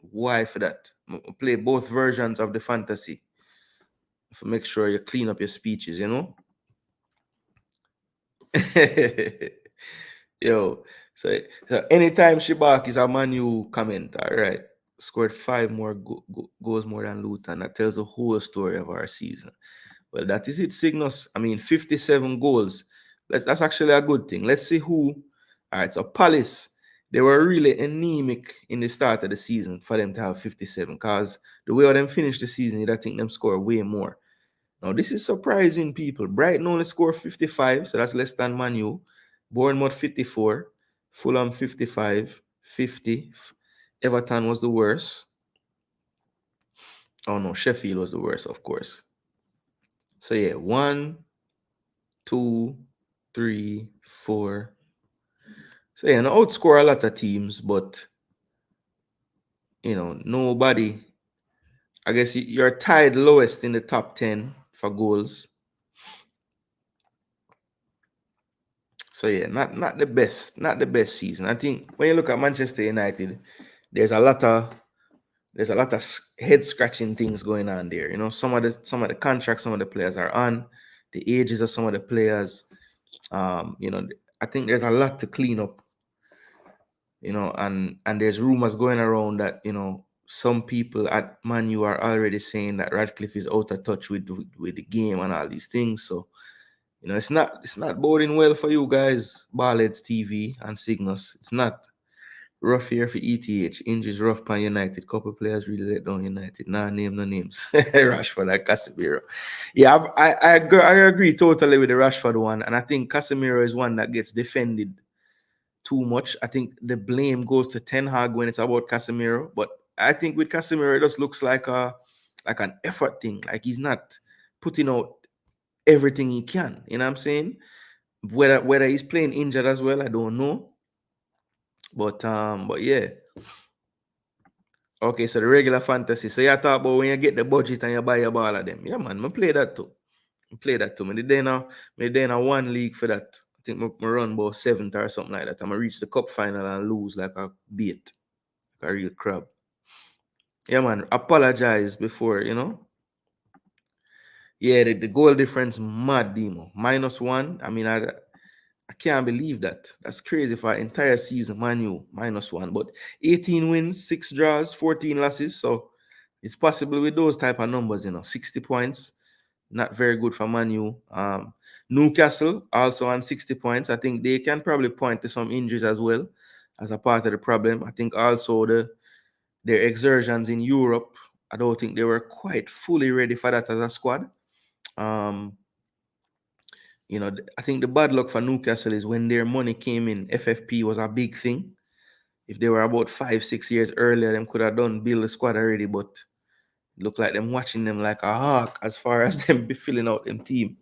Why for that? Play both versions of the fantasy. To make sure you clean up your speeches, you know. Yo, so anytime Shibak is a Man U comment, all right, scored 5 more goals more than Luton. That tells the whole story of our season. Well, that is it, Cygnus. I mean, 57 goals. That's actually a good thing. Let's see who. All right, so Palace, they were really anemic in the start of the season for them to have 57 because the way them finished the season, I think them score way more. Now, this is surprising, people. Brighton only scored 55, so that's less than Man U. Bournemouth 54, Fulham 55, 50. Everton was the worst. Oh no, Sheffield was the worst, of course. So yeah, 1, 2, 3, 4. So yeah, no outscore a lot of teams, but nobody. I guess you're tied lowest in the top 10 for goals. So yeah, not the best, not the best season. I think when you look at Manchester United, there's a lot of head scratching things going on there. Some of the contracts some of the players are on, the ages of some of the players. I think there's a lot to clean up. And there's rumors going around that some people at Man U are already saying that Radcliffe is out of touch with the game and all these things. So it's not boding well for you guys, Ballheads TV and Cygnus. It's not. Rough here for ETH. Injuries rough pan United. Couple players really let down United. Nah, name no names. Rashford and Casemiro. Yeah, I agree totally with the Rashford one. And I think Casemiro is one that gets defended too much. I think the blame goes to Ten Hag when it's about Casemiro. But I think with Casemiro, it just looks like an effort thing. Like he's not putting out everything he can. You know what I'm saying? Whether he's playing injured as well, I don't know. But yeah. Okay, so the regular fantasy. So you talk about when you get the budget and you buy a ball of them. Yeah, man, I play that too. I play that too. Me then a one league for that. I think I run about 7th or something like that. I'm gonna reach the cup final and lose like a bait, like a real crab. Yeah, man. Apologize before. Yeah, the goal difference mad, Demo. -1. I mean, I can't believe that. That's crazy for an entire season. Man U -1, but 18 wins, 6 draws, 14 losses. So it's possible with those type of numbers. 60 points, not very good for Man U. Newcastle also on 60 points. I think they can probably point to some injuries as well as a part of the problem. I think also their exertions in Europe. I don't think they were quite fully ready for that as a squad. Um, I think the bad luck for Newcastle is when their money came in, FFP was a big thing. If they were about 5, 6 years earlier, them could have done build the squad already, but look like them watching them like a hawk as far as them be filling out them team.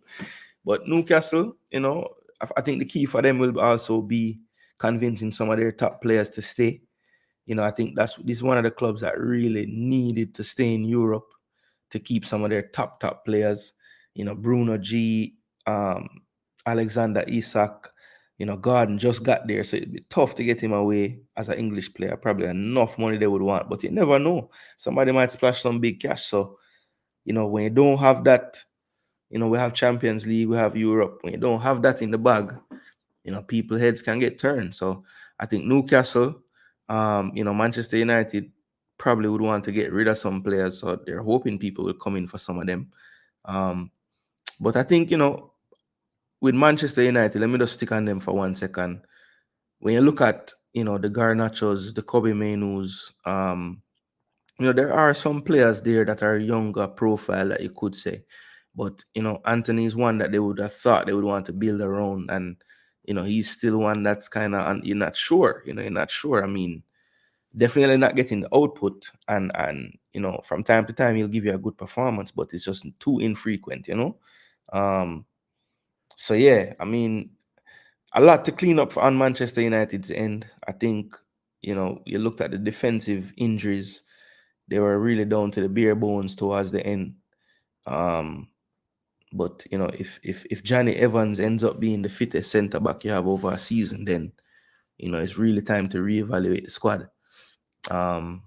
But Newcastle, I think the key for them will also be convincing some of their top players to stay. I think this is one of the clubs that really needed to stay in Europe to keep some of their top players. Bruno G, um, Alexander Isak, Gordon just got there, so it'd be tough to get him away as an English player. Probably enough money they would want, but you never know. Somebody might splash some big cash. So, when you don't have that, we have Champions League, we have Europe. When you don't have that in the bag, people heads can get turned. So I think Newcastle, Manchester United probably would want to get rid of some players. So they're hoping people will come in for some of them. But I think, with Manchester United, let me just stick on them for 1 second. When you look at, the Garnachos, the Kobe Mainus, there are some players there that are younger profile that you could say. But, Anthony is one that they would have thought they would want to build around. And, he's still one that's kind of, you're not sure. You're not sure. I mean, definitely not getting the output. And from time to time, he'll give you a good performance, but it's just too infrequent. So, yeah, I mean, a lot to clean up on Manchester United's end. I think, you looked at the defensive injuries, they were really down to the bare bones towards the end. Um, But if Johnny Evans ends up being the fittest centre back you have over a season, then it's really time to reevaluate the squad. Um,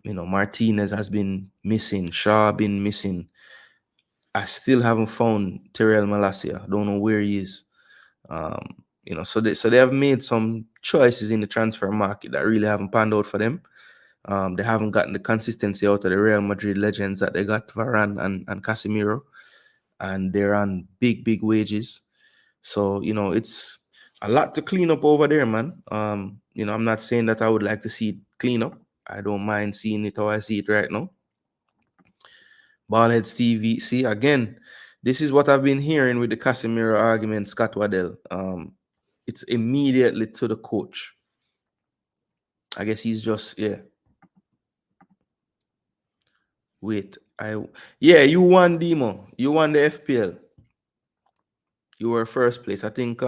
Martinez has been missing, Shaw been missing. I still haven't found Terrell Malacia. I don't know where he is. So they have made some choices in the transfer market that really haven't panned out for them. They haven't gotten the consistency out of the Real Madrid legends that they got, Varane and Casemiro, and they're on big wages. So it's a lot to clean up over there, man. I'm not saying that I would like to see it clean up. I don't mind seeing it how I see it right now. Ballheads TV. See, again, this is what I've been hearing with the Casemiro argument, Scott Waddell. It's immediately to the coach. I guess he's just, yeah. Wait, you won, Demo. You won the FPL. You were first place. I think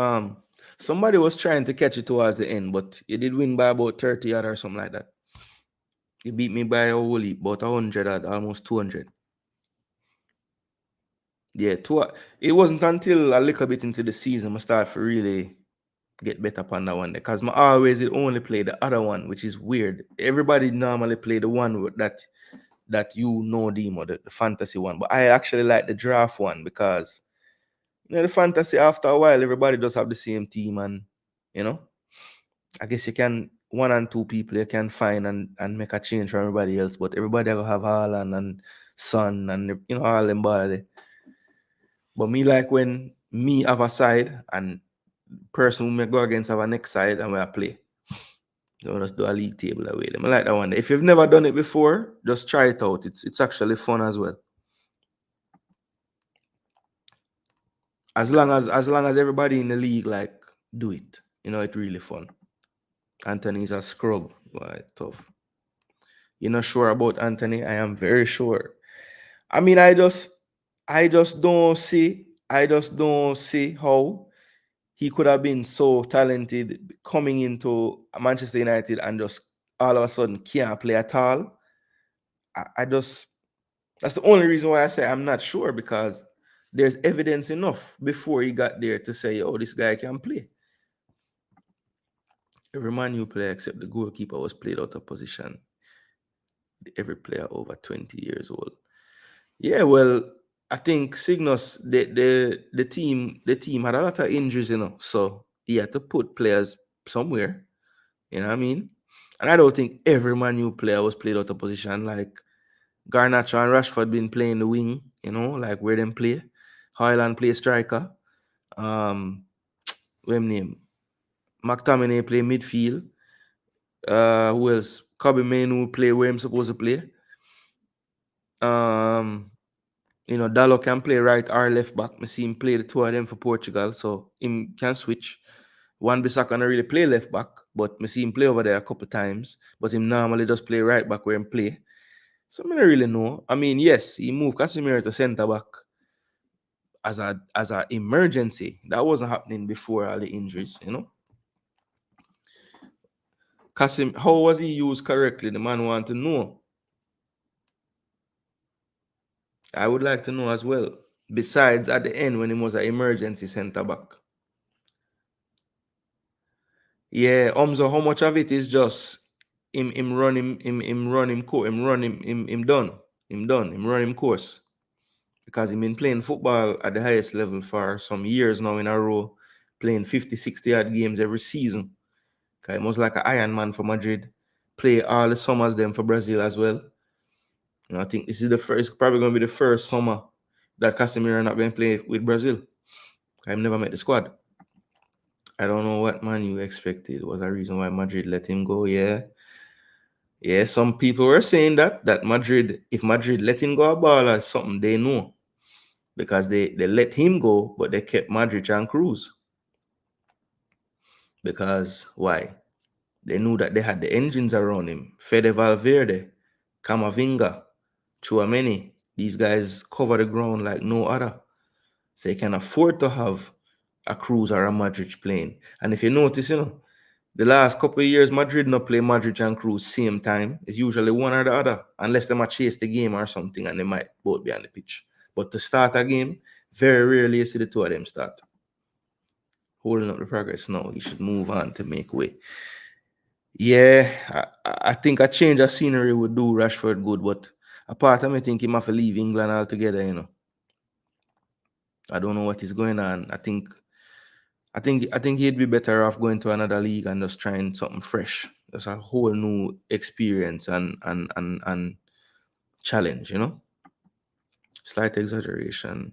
somebody was trying to catch it towards the end, but you did win by about 30 odd or something like that. You beat me by a whole heap, about 100 odd, almost 200. Yeah, it wasn't until a little bit into the season I started to really get better upon that one, because I always only play the other one, which is weird. Everybody normally play the one that Demo, the fantasy one, but I actually like the draft one, because the fantasy, after a while everybody does have the same team, and I guess you can, one and two people you can find and make a change for everybody else, but everybody will have Haaland and Son and all them body. But me like when me have a side and person who may go against have a next side and we play. Don't just do a league table that way. I like that one. If you've never done it before, just try it out. It's actually fun as well. As long as everybody in the league like do it, it's really fun. Anthony's a scrub. Boy, tough. You're not sure about Anthony? I am very sure. I mean, I just don't see how he could have been so talented coming into Manchester United and just all of a sudden can't play at all. That's the only reason why I say I'm not sure, because there's evidence enough before he got there to say, oh, this guy can play. Every Man U player except the goalkeeper was played out of position. Every player over 20 years old. Yeah, well, I think Cygnus, the team had a lot of injuries, so he had to put players somewhere. You know what I mean? And I don't think every Man U player was played out of position. Like Garnacho and Rashford been playing the wing, like where them play. Highland play striker. What name? McTominay play midfield. Who else? Kobe Mainoo play where I'm supposed to play. Dallo can play right or left back. I see him play the two of them for Portugal, so him can switch. Wan-Bissaka can really play left back, but I see him play over there a couple times. But him normally does play right back where him play. So I don't really know. I mean, yes, he moved Casemiro to centre back as a emergency. That wasn't happening before all the injuries, how was he used correctly? The man want to know. I would like to know as well. Besides at the end when he was an emergency centre back. Yeah, so how much of it is just him run him course. Because he's been playing football at the highest level for some years now in a row, playing 50, 60 odd games every season. Because he was like an Iron Man for Madrid, play all the summers them for Brazil as well. I think this is probably going to be the first summer that Casemiro not going to play with Brazil. I've never met the squad. I don't know what Man you expected was a reason why Madrid let him go. Yeah, some people were saying that Madrid, if Madrid let him go a ball as something they know, because they let him go, but they kept Madrid and Cruz. Because why? They knew that they had the engines around him. Fede Valverde, Camavinga, Chouameni. These guys cover the ground like no other. So they can afford to have a Cruz or a Madrid playing. And if you notice, the last couple of years, Madrid not play Madrid and Cruz same time. It's usually one or the other, unless they might chase the game or something, and they might both be on the pitch. But to start a game, Very rarely you see the two of them start. Holding up the progress now. He should move on to make way. Yeah, I think a change of scenery would do Rashford good, but apart of me think he might have to leave England altogether. I don't know what is going on. I think he'd be better off going to another league and just trying something fresh. Just a whole new experience and challenge. Slight exaggeration,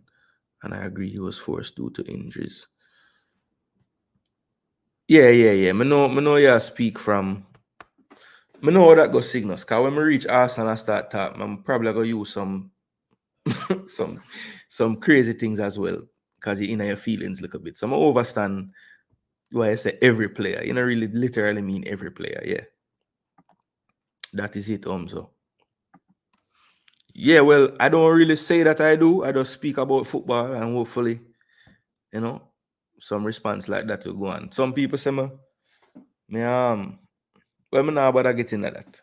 and I agree he was forced due to injuries. Yeah. Me know you speak from. Me know how that go signals. Cause when we reach Arsenal and start talking, I'm probably gonna use some some some crazy things as well. Cause you in your feelings a little bit. So I overstand why I say every player. You know, really literally mean every player. Yeah. That is it, so. Yeah, well, I don't really say that I do. I just speak about football and hopefully, you know, some response like that will go on. Some people say me well, me not about getting at that.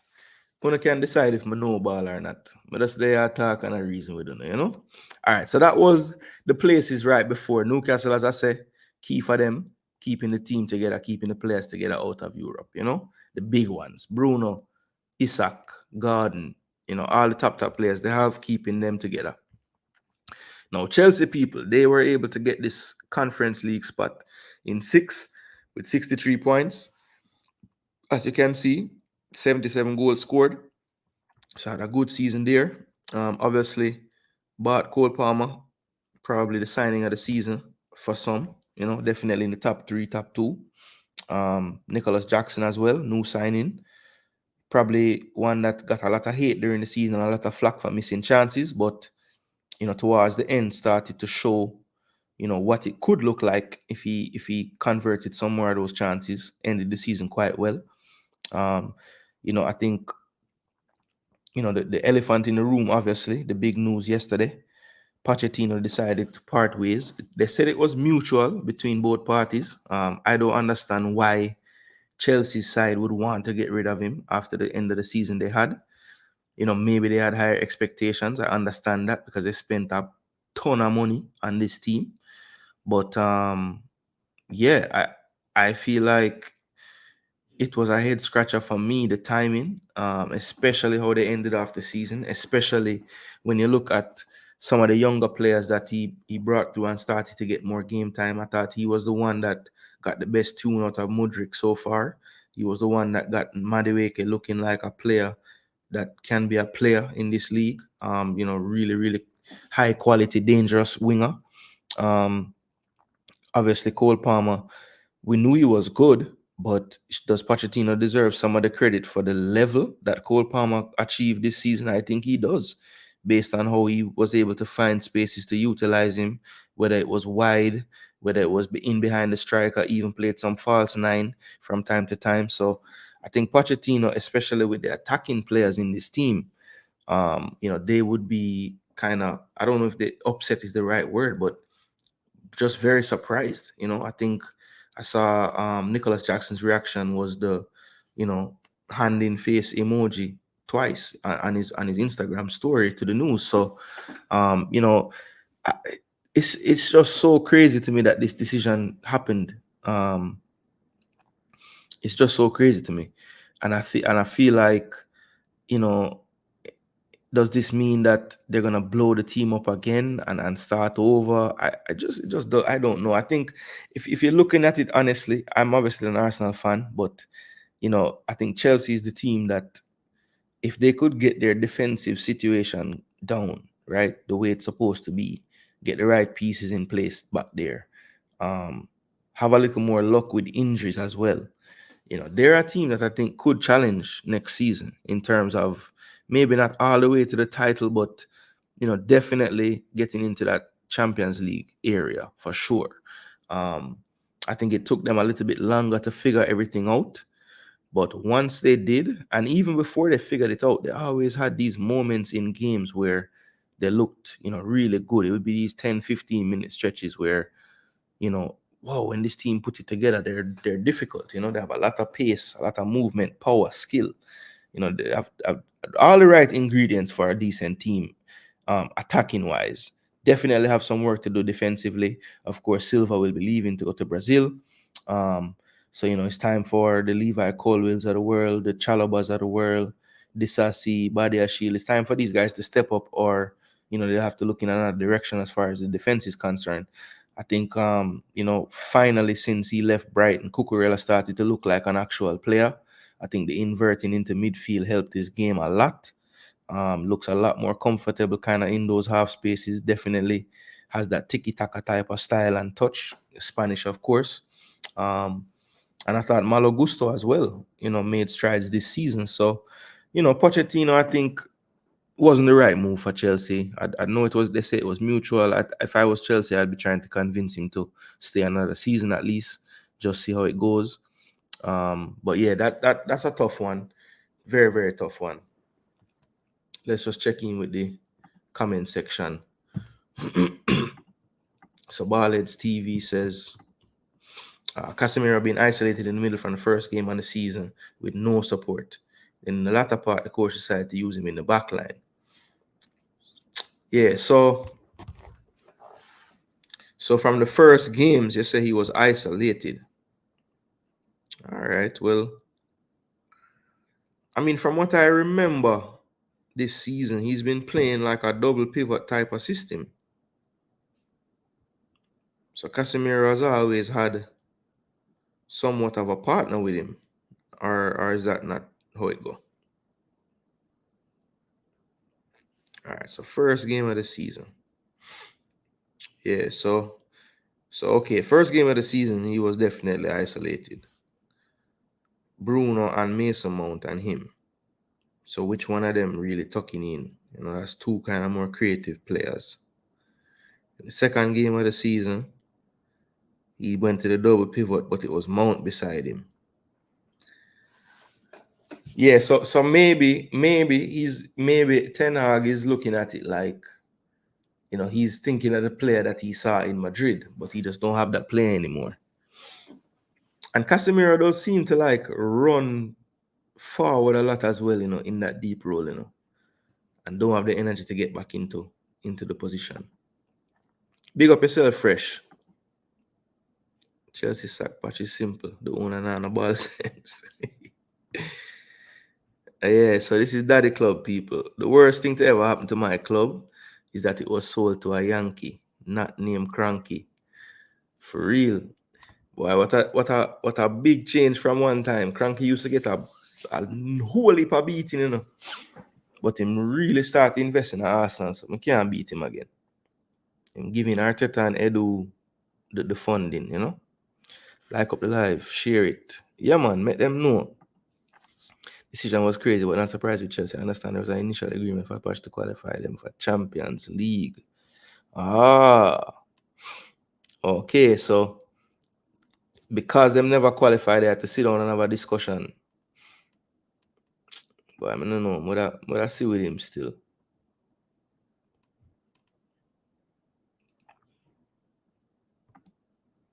One can decide if me know ball or not. But that's there talk and a reason we don't know. All right, so that was the places right before Newcastle, as I say, key for them, keeping the team together, keeping the players together out of Europe. The big ones, Bruno, Isak, Garden, all the top players, they have keeping them together. Now, Chelsea people, they were able to get this Conference League spot in 6 with 63 points. As you can see, 77 goals scored. So had a good season there. Obviously, bought Cole Palmer, probably the signing of the season for some. Definitely in the top 3, top 2. Nicholas Jackson as well, new signing. Probably one that got a lot of hate during the season, a lot of flack for missing chances, but towards the end started to show, what it could look like if he converted some more of those chances, ended the season quite well. I think the elephant in the room, obviously, the big news yesterday, Pochettino decided to part ways. They said it was mutual between both parties. I don't understand why Chelsea's side would want to get rid of him after the end of the season they had. Maybe they had higher expectations. I understand that because they spent a ton of money on this team. But yeah, I feel like it was a head scratcher for me, the timing, especially how they ended off the season, especially when you look at some of the younger players that he brought through and started to get more game time. I thought he was the one that got the best tune out of Mudryk so far. He was the one that got Madueke looking like a player that can be a player in this league. Really, really high quality, dangerous winger. Um, Obviously, Cole Palmer, we knew he was good, but does Pochettino deserve some of the credit for the level that Cole Palmer achieved this season? I think he does, based on how he was able to find spaces to utilize him, whether it was wide, whether it was in behind the striker, even played some false nine from time to time. So I think Pochettino, especially with the attacking players in this team, they would be kind of, I don't know if the upset is the right word, but just very surprised. I think I saw Nicholas Jackson's reaction was the, hand in face emoji twice on his Instagram story to the news. So, I, it's just so crazy to me that this decision happened. It's just so crazy to me, and I feel like, you know, does this mean that they're gonna blow the team up again and start over? I don't know. I think if you're looking at it honestly, I'm obviously an Arsenal fan, but I think Chelsea is the team that, if they could get their defensive situation down, right, the way it's supposed to be, get the right pieces in place back there, have a little more luck with injuries as well. They're a team that I think could challenge next season in terms of maybe not all the way to the title, but definitely getting into that Champions League area for sure. I think it took them a little bit longer to figure everything out. But once they did, and even before they figured it out, they always had these moments in games where they looked, really good. It would be these 10, 15-minute stretches where, wow, when this team put it together, they're difficult. They have a lot of pace, a lot of movement, power, skill. They have all the right ingredients for a decent team, attacking wise. definitely have some work to do defensively. Of course, Silva will be leaving to go to Brazil. So, it's time for the Levi Colwills of the world, the Chalobas of the world, Disasi, Badia Shield. It's time for these guys to step up, or, they have to look in another direction as far as the defense is concerned. I think, finally, since he left Brighton, Cucurella started to look like an actual player. I think the inverting into midfield helped his game a lot. Looks a lot more comfortable kind of in those half spaces. Definitely has that tiki-taka type of style and touch. Spanish, of course. And I thought Malo Gusto as well, made strides this season. So, Pochettino, I think, wasn't the right move for Chelsea. I know they say it was mutual. If I was Chelsea, I'd be trying to convince him to stay another season at least, just see how it goes. But yeah, that's a tough one. Very, very tough one. Let's just check in with the comment section. So Barlett's TV says Casemiro being isolated in the middle from the first game on the season with no support. In the latter part, the coach decided to use him in the back line. Yeah, so from the first games, you say he was isolated. All right, well, I mean, from what I remember this season, he's been playing like a double pivot type of system. So Casemiro has always had somewhat of a partner with him, or is that not how it go? All right, so first game of the season. Yeah, so okay, first game of the season, he was definitely isolated. Bruno and Mason Mount and him. So which one of them really tucking in? That's two kind of more creative players. In the second game of the season, he went to the double pivot, but it was Mount beside him. Yeah, so maybe Ten Hag is looking at it like, he's thinking of the player that he saw in Madrid, but he just don't have that player anymore. And Casemiro does seem to like run forward a lot as well, in that deep role, and don't have the energy to get back into the position. Big up yourself, Fresh. Chelsea sack patch is simple. The owner and a ball sense. Yeah, so this is Daddy Club, people. The worst thing to ever happen to my club is that it was sold to a Yankee, not named Cranky. For real. Boy, what a big change from one time. Cranky used to get a whole heap of beating, But him really start investing in Arsenal, so I can't beat him again. I'm giving Arteta and Edu the funding, Like up the live, share it. Yeah, man, make them know. Decision was crazy, but not surprised with Chelsea. I understand there was an initial agreement for Poch to qualify them for Champions League. Okay, so because them never qualified, they had to sit down and have a discussion. But I mean, no, what I see with him still.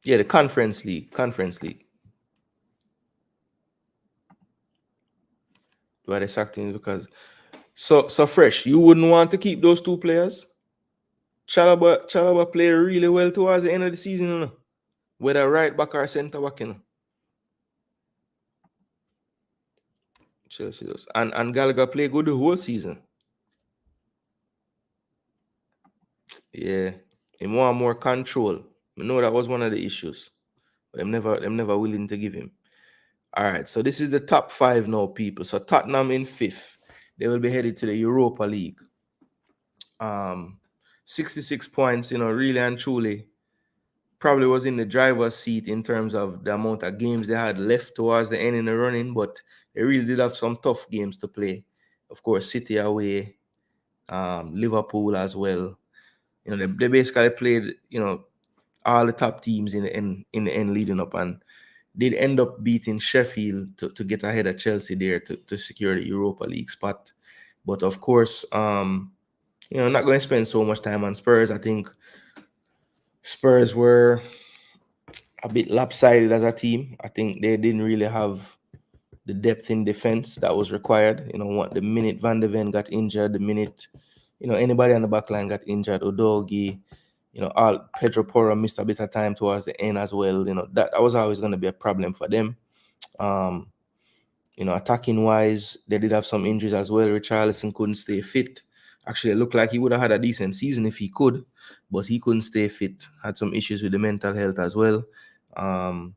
Yeah, the Conference League. Why they sacked him because so Fresh, you wouldn't want to keep those two players? Chalaba played really well towards the end of the season, whether right back or centre back, Chelsea does. And Gallagher played good the whole season. Yeah. He want more control. I know that was one of the issues. But them never willing to give him. All right, so this is the top 5 now, people. So Tottenham in 5th. They will be headed to the Europa League. 66 points, really and truly probably was in the driver's seat in terms of the amount of games they had left towards the end in the running, but they really did have some tough games to play. Of course, City away, Liverpool as well. They basically played, all the top teams in the end leading up, and did end up beating Sheffield to get ahead of Chelsea there to secure the Europa League spot. But of course, not going to spend so much time on Spurs. I think Spurs were a bit lopsided as a team. I think they didn't really have the depth in defense that was required. The minute Van de Ven got injured, the minute anybody on the back line got injured. Udogi, all Pedro Porro missed a bit of time towards the end as well. That was always going to be a problem for them. Um, attacking wise, they did have some injuries as well. Richarlison couldn't stay fit. Actually, it looked like he would have had a decent season if he could, but he couldn't stay fit. Had some issues with the mental health as well. I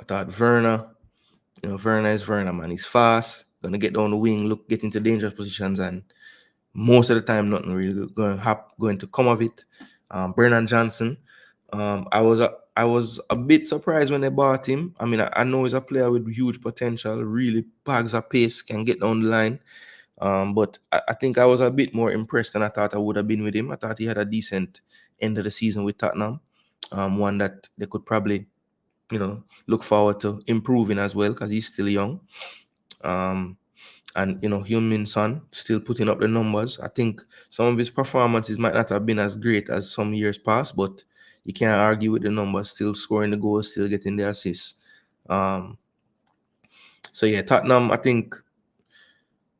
thought Werner, Werner is Werner, man. He's fast, gonna get down the wing, get into dangerous positions, and most of the time, nothing really going to come of it. Brennan Johnson, I was a bit surprised when they bought him. I mean, I know he's a player with huge potential, really bags of pace, can get down the line. But I think I was a bit more impressed than I thought I would have been with him. I thought he had a decent end of the season with Tottenham, one that they could probably, look forward to improving as well because he's still young. And Heung-min Son still putting up the numbers. I think some of his performances might not have been as great as some years past, but you can't argue with the numbers. Still scoring the goals, still getting the assists. So yeah, Tottenham, I think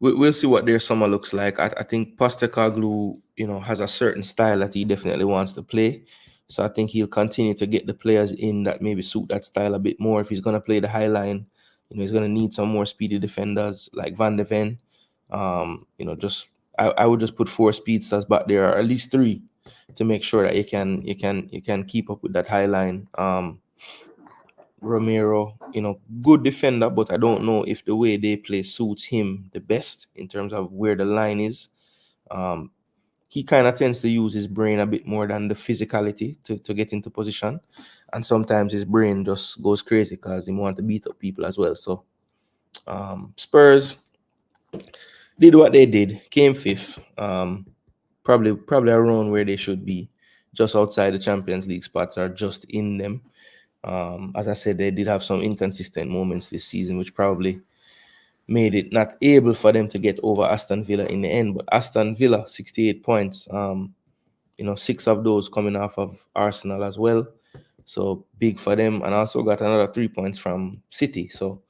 we'll see what their summer looks like. I think Postecoglou, has a certain style that he definitely wants to play. So I think he'll continue to get the players in that maybe suit that style a bit more. If he's going to play the high line, he's going to need some more speedy defenders like Van de Ven. I would just put 4 speedsters back there, or at least 3, to make sure that you can keep up with that high line. Romero, good defender, but I don't know if the way they play suits him the best in terms of where the line is. He kind of tends to use his brain a bit more than the physicality to get into position. And sometimes his brain just goes crazy because he wants to beat up people as well. So Spurs did what they did, came 5th, probably around where they should be, just outside the Champions League spots or just in them. As I said, they did have some inconsistent moments this season, which probably made it not able for them to get over Aston Villa in the end. But Aston Villa, 68 points, 6 of those coming off of Arsenal as well. So big for them, and also got another 3 points from City. So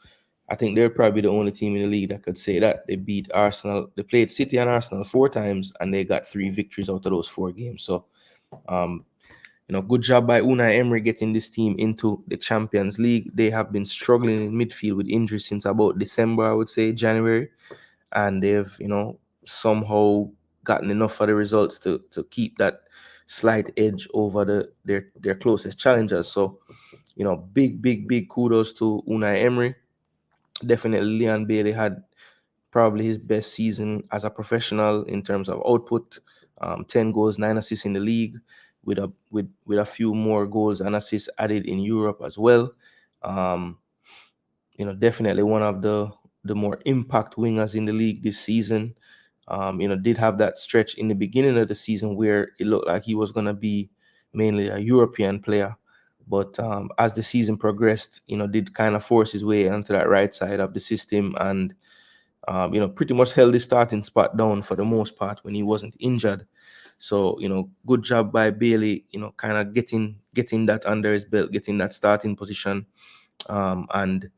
I think they're probably the only team in the league that could say that. They beat Arsenal. They played City and Arsenal 4 times, and they got 3 victories out of those 4 games. So, good job by Unai Emery getting this team into the Champions League. They have been struggling in midfield with injuries since about December, I would say, January. And they've, somehow gotten enough of the results to keep that slight edge over their closest challengers. So, big kudos to Unai Emery. Definitely Leon Bailey had probably his best season as a professional in terms of output. 10 goals, 9 assists in the league, with a few more goals and assists added in Europe as well. Definitely one of the more impact wingers in the league this season. Did have that stretch in the beginning of the season where it looked like he was going to be mainly a European player. But as the season progressed, did kind of force his way onto that right side of the system and, pretty much held his starting spot down for the most part when he wasn't injured. So, good job by Bailey, kind of getting that under his belt, getting that starting position, and,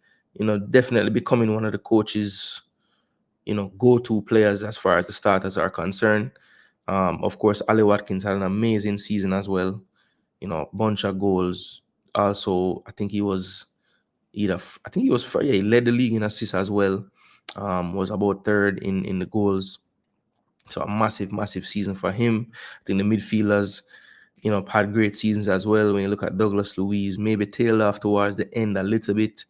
definitely becoming one of the coach's, go-to players as far as the starters are concerned. Of course, Ali Watkins had an amazing season as well. Bunch of goals. Also, I think he led the league in assists as well. Was about 3rd in the goals. So a massive season for him. I think the midfielders, had great seasons as well. When you look at Douglas Luiz, maybe tailed off towards the end a little bit.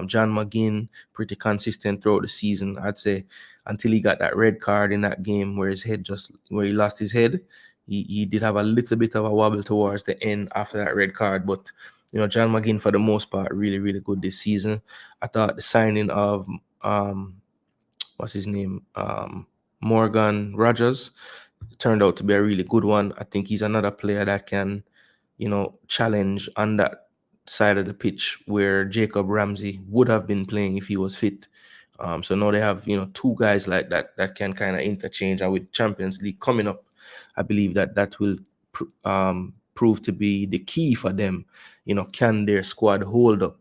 John McGinn, pretty consistent throughout the season, I'd say, until he got that red card in that game where he lost his head. He did have a little bit of a wobble towards the end after that red card, but John McGinn for the most part really, really good this season. I thought the signing of what's his name, Morgan Rogers, turned out to be a really good one. I think he's another player that can, challenge on that side of the pitch where Jacob Ramsey would have been playing if he was fit. So now they have, 2 guys like that can kind of interchange. And with Champions League coming up, I believe that will prove to be the key for them. Can their squad hold up,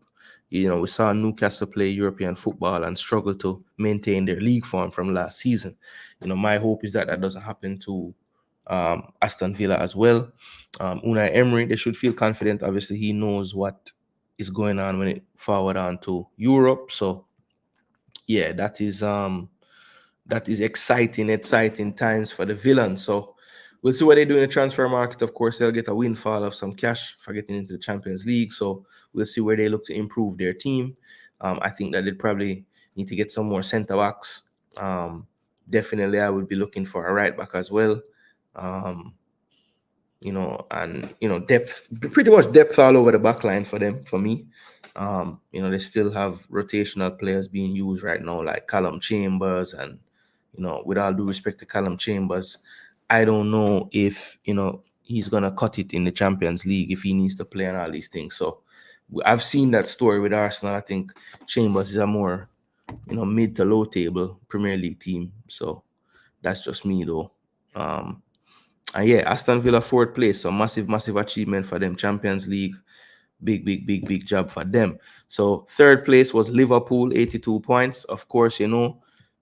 We saw Newcastle play European football and struggle to maintain their league form from last season. My hope is that that doesn't happen to Aston Villa as well. Unai Emery, they should feel confident. Obviously, he knows what is going on when it forward on to Europe. So yeah, that is exciting times for the villains. So we'll see what they do in the transfer market. Of course, they'll get a windfall of some cash for getting into the Champions League. So we'll see where they look to improve their team. I think that they probably need to get some more centre backs. Definitely, I would be looking for a right back as well. Um, and depth, pretty much depth all over the back line for them, for me. They still have rotational players being used right now, like Callum Chambers, and with all due respect to Callum Chambers, I don't know if he's gonna cut it in the Champions League if he needs to play and all these things. So I've seen that story with Arsenal. I think Chambers is a more mid to low table Premier League team. So that's just me though. And yeah, Aston Villa fourth place, so massive achievement for them. Champions League, big job for them. So third place was Liverpool, 82 points. Of course,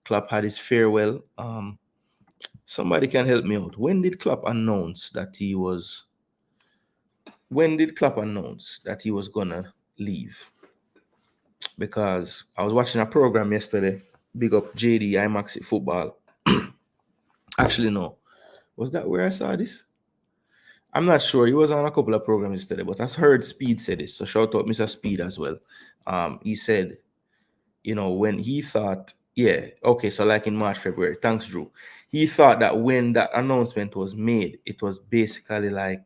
Klopp had his farewell. Somebody can help me out. When did Klopp announce that he was? When did Klopp announce that he was gonna leave? Because I was watching a program yesterday. Big up JD IMAX Football. Actually, no. Was that where I saw this? I'm not sure. He was on a couple of programs yesterday, but I heard Speed say this. So shout out Mr. Speed as well. He said, when he thought, yeah, okay, so like in March, February, thanks, Drew. He thought that when that announcement was made, it was basically like,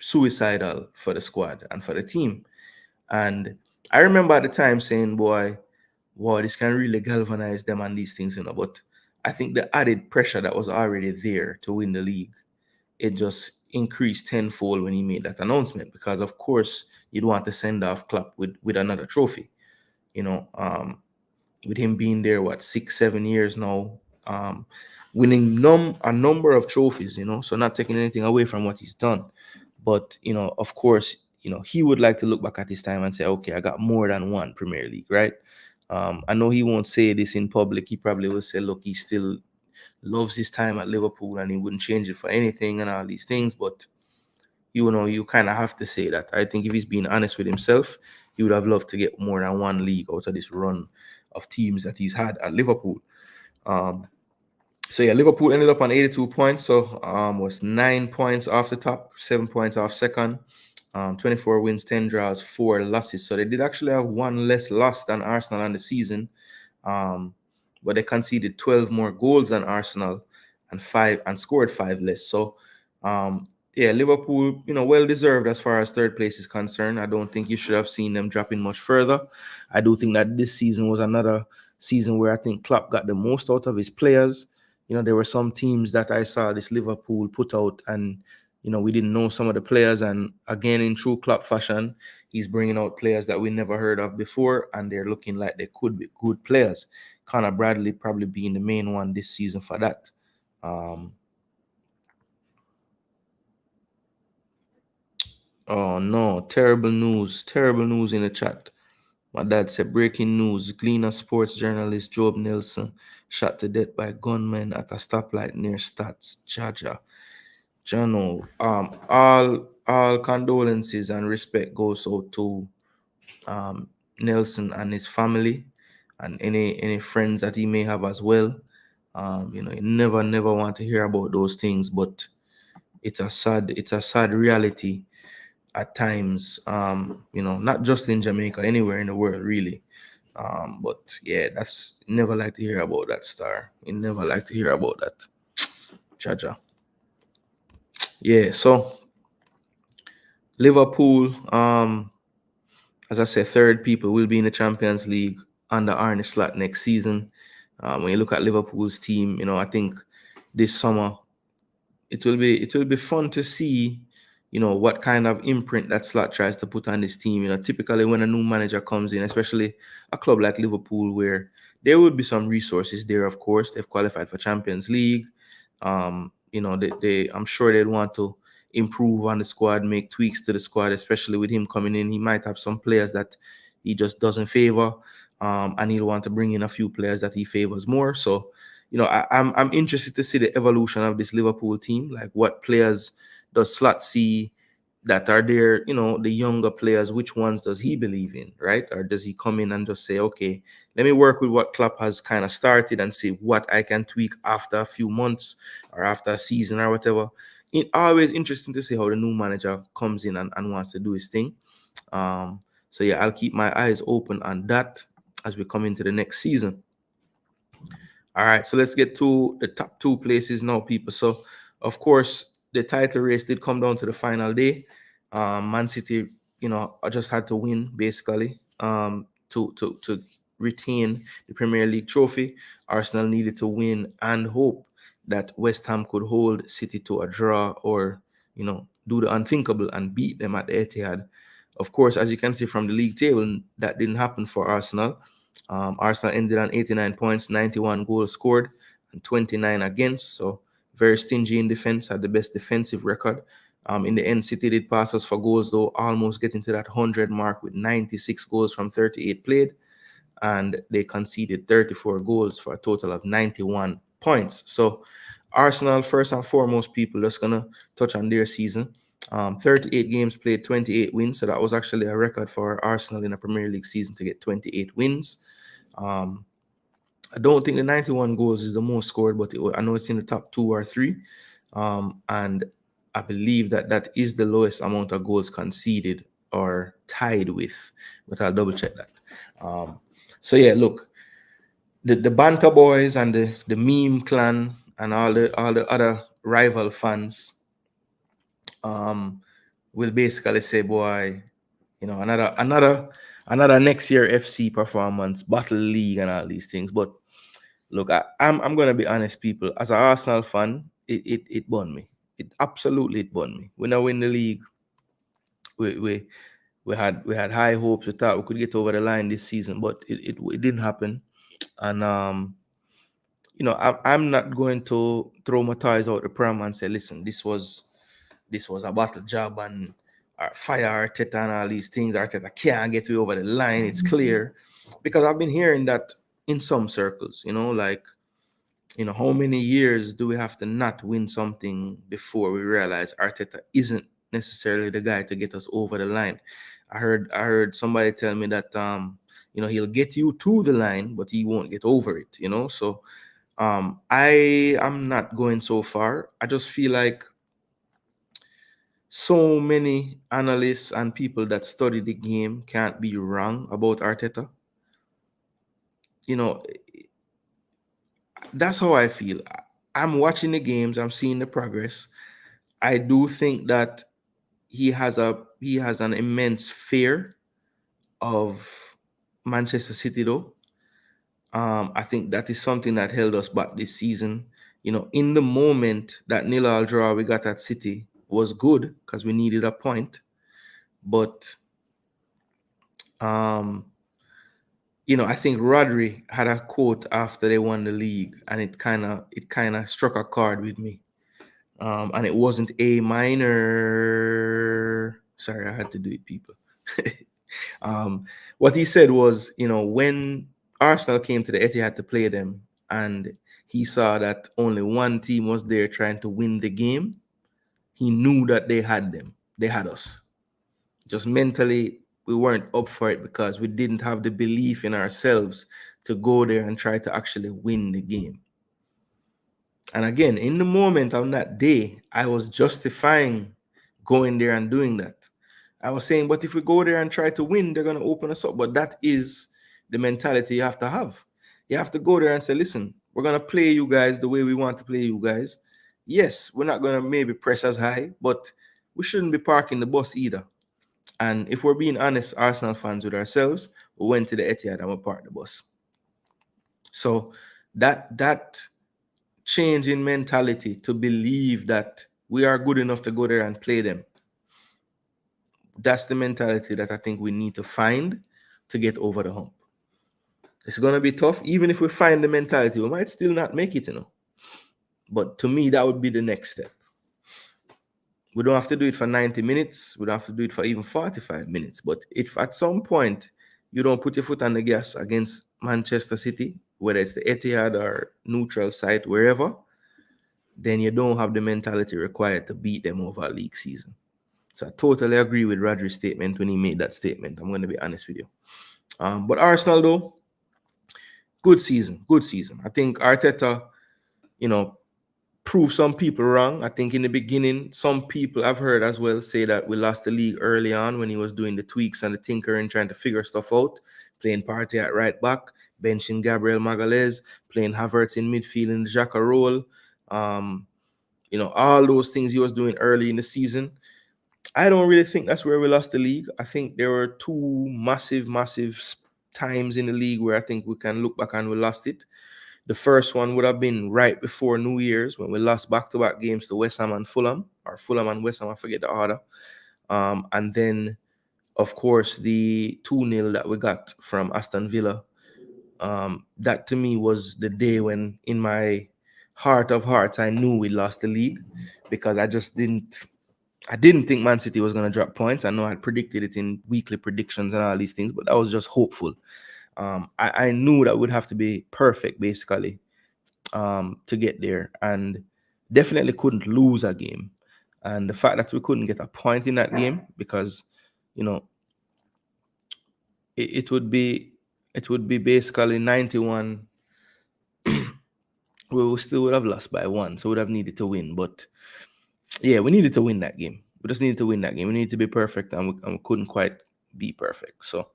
suicidal for the squad and for the team. And I remember at the time saying, boy, wow, this can really galvanize them and these things, But I think the added pressure that was already there to win the league, it just increased tenfold when he made that announcement, because of course you'd want to send off Klopp with another trophy, with him being there 6-7 years now, winning a number of trophies, so not taking anything away from what he's done, but of course, he would like to look back at his time and say, okay, I got more than one Premier League, right? I know he won't say this in public. He probably will say, look, he still loves his time at Liverpool and he wouldn't change it for anything and all these things. But, you kind of have to say that. I think if he's being honest with himself, he would have loved to get more than one league out of this run of teams that he's had at Liverpool. So yeah, Liverpool ended up on 82 points. So was 9 points off the top, 7 points off second. 24 wins, 10 draws, 4 losses. So they did actually have one less loss than Arsenal on the season. But they conceded 12 more goals than Arsenal and scored 5 less. So yeah, Liverpool, well deserved as far as third place is concerned. I don't think you should have seen them dropping much further. I do think that this season was another season where I think Klopp got the most out of his players. There were some teams that I saw this Liverpool put out, and we didn't know some of the players. And again, in true Klopp fashion, he's bringing out players that we never heard of before, and they're looking like they could be good players. Connor Bradley probably being the main one this season for that. Oh no, terrible news in the chat. My dad said, breaking news, Gleaner sports journalist Job Nelson shot to death by gunmen at a stoplight near Stats, Georgia. Jono, all condolences and respect goes out to Nelson and his family and any friends that he may have as well. You never want to hear about those things, but it's a sad reality at times, not just in Jamaica, anywhere in the world, really. But yeah, that's never like to hear about that star. You never like to hear about that. Chaja. Yeah, so Liverpool, as I said, third people will be in the Champions League under Arne Slot next season. When you look at Liverpool's team, I think this summer it will be fun to see, what kind of imprint that Slot tries to put on this team. Typically when a new manager comes in, especially a club like Liverpool, where there would be some resources there, of course. They've qualified for Champions League. I'm sure they'd want to improve on the squad, make tweaks to the squad, especially with him coming in. He might have some players that, he just doesn't favor, and he'll want to bring in a few players that he favors more. So, I'm interested to see the evolution of this Liverpool team. Like, what players does Slot see that are there? The younger players, which ones does he believe in, right? Or does he come in and just say, okay, let me work with what Klopp has kind of started and see what I can tweak after a few months or after a season or whatever. It's always interesting to see how the new manager comes in and wants to do his thing. So yeah, I'll keep my eyes open on that as we come into the next season. All right, so let's get to the top two places now, people. So, of course, the title race did come down to the final day. Man City, I just had to win basically to retain the Premier League trophy. Arsenal needed to win and hope that West Ham could hold City to a draw or do the unthinkable and beat them at the Etihad. Of course, as you can see from the league table, that didn't happen for Arsenal. Arsenal ended on 89 points, 91 goals scored, and 29 against. So very stingy in defense, had the best defensive record. In the end, City did pass us for goals, though, almost getting to that 100 mark with 96 goals from 38 played. And they conceded 34 goals for a total of 91 points. So Arsenal, first and foremost, people, just going to touch on their season. 38 games played, 28 wins. So that was actually a record for Arsenal in a Premier League season to get 28 wins. I don't think the 91 goals is the most scored, but I know it's in the top 2 or 3. And I believe that is the lowest amount of goals conceded or tied with, but I'll double check that. So yeah, look, the banter boys and the meme clan and all the other rival fans will basically say, boy, another next year FC performance, battle league and all these things. But look, I'm gonna be honest, people. As an Arsenal fan, it burned me. It absolutely burned me. When I win the league, we had high hopes. We thought we could get over the line this season, but it didn't happen. And I'm not going to throw my toys out the pram and say, listen, this was a battle job and fire Arteta and all these things. Arteta can't get me over the line. It's clear, because I've been hearing that in some circles. Like, how many years do we have to not win something before we realize Arteta isn't necessarily the guy to get us over the line? I heard somebody tell me that he'll get you to the line, but he won't get over it. So I am not going so far. I just feel like so many analysts and people that study the game can't be wrong about Arteta. That's how I feel. I'm watching the games, I'm seeing the progress. I do think that he has an immense fear of Manchester City, though. I think that is something that held us back this season. In the moment, that 0-0 draw we got at City was good because we needed a point. But I think Rodri had a quote after they won the league, and it kind of struck a chord with me. And it wasn't A minor. Sorry, I had to do it, people. What he said was, when Arsenal came to the Etihad to play them, and he saw that only one team was there trying to win the game, he knew that they had them. They had us. Just mentally, we weren't up for it because we didn't have the belief in ourselves to go there and try to actually win the game. And again, in the moment on that day, I was justifying going there and doing that. I was saying, but if we go there and try to win, they're going to open us up. But that is the mentality you have to have. You have to go there and say, listen, we're going to play you guys the way we want to play you guys. Yes, we're not going to maybe press as high, but we shouldn't be parking the bus either. And if we're being honest, Arsenal fans, with ourselves, we went to the Etihad and we parked the bus. So that change in mentality to believe that we are good enough to go there and play them, that's the mentality that I think we need to find to get over the hump. It's going to be tough. Even if we find the mentality, we might still not make it, But to me, that would be the next step. We don't have to do it for 90 minutes. We don't have to do it for even 45 minutes. But if at some point you don't put your foot on the gas against Manchester City, whether it's the Etihad or neutral site, wherever, then you don't have the mentality required to beat them over a league season. So I totally agree with Rodri's statement when he made that statement. I'm going to be honest with you. But Arsenal, though, good season, good season. I think Arteta, you know, prove some people wrong. I think in the beginning, some people I've heard as well say that we lost the league early on when he was doing the tweaks and the tinkering, trying to figure stuff out, playing Partey at right back, benching Gabriel Magalhaes, playing Havertz in midfield in the Xhaka role. All those things he was doing early in the season. I don't really think that's where we lost the league. I think there were two massive times in the league where I think we can look back and we lost it. The first one would have been right before New Year's when we lost back-to-back games to West Ham and Fulham, or Fulham and West Ham, I forget the order. And then, of course, the 2-0 that we got from Aston Villa. That to me was the day when, in my heart of hearts, I knew we lost the league, because I didn't think Man City was going to drop points. I know I had predicted it in weekly predictions and all these things, but I was just hopeful. I knew that would have to be perfect, basically, to get there, and definitely couldn't lose a game. And the fact that we couldn't get a point in that game, because it would be basically 91 we still would have lost by 1, so we would have needed to win. But yeah, we needed to win that game. We just needed to win that game. We needed to be perfect, and we couldn't quite be perfect. So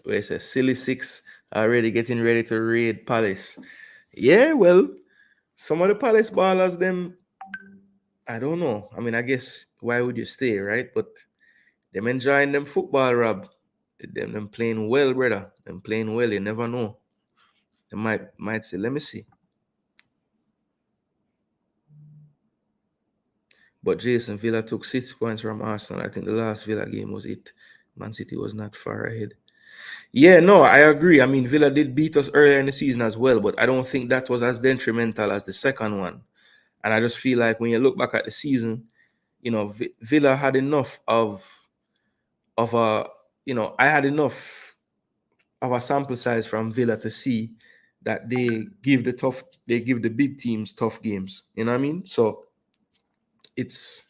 where it says silly 6 already getting ready to raid Palace. Yeah, well, some of the Palace ballers, them, I don't know. I mean, I guess why would you stay, right? But them enjoying them football, Rob. Them playing well, brother. Them playing well. You never know. They might say, let me see. But Jason, Villa took 6 points from Arsenal. I think the last Villa game was it. Man City was not far ahead. Yeah, no, I agree. I mean, Villa did beat us earlier in the season as well, but I don't think that was as detrimental as the second one. And I just feel like when you look back at the season, Villa had enough of a, I had enough of a sample size from Villa to see that they give the big teams tough games. You know what I mean? So it's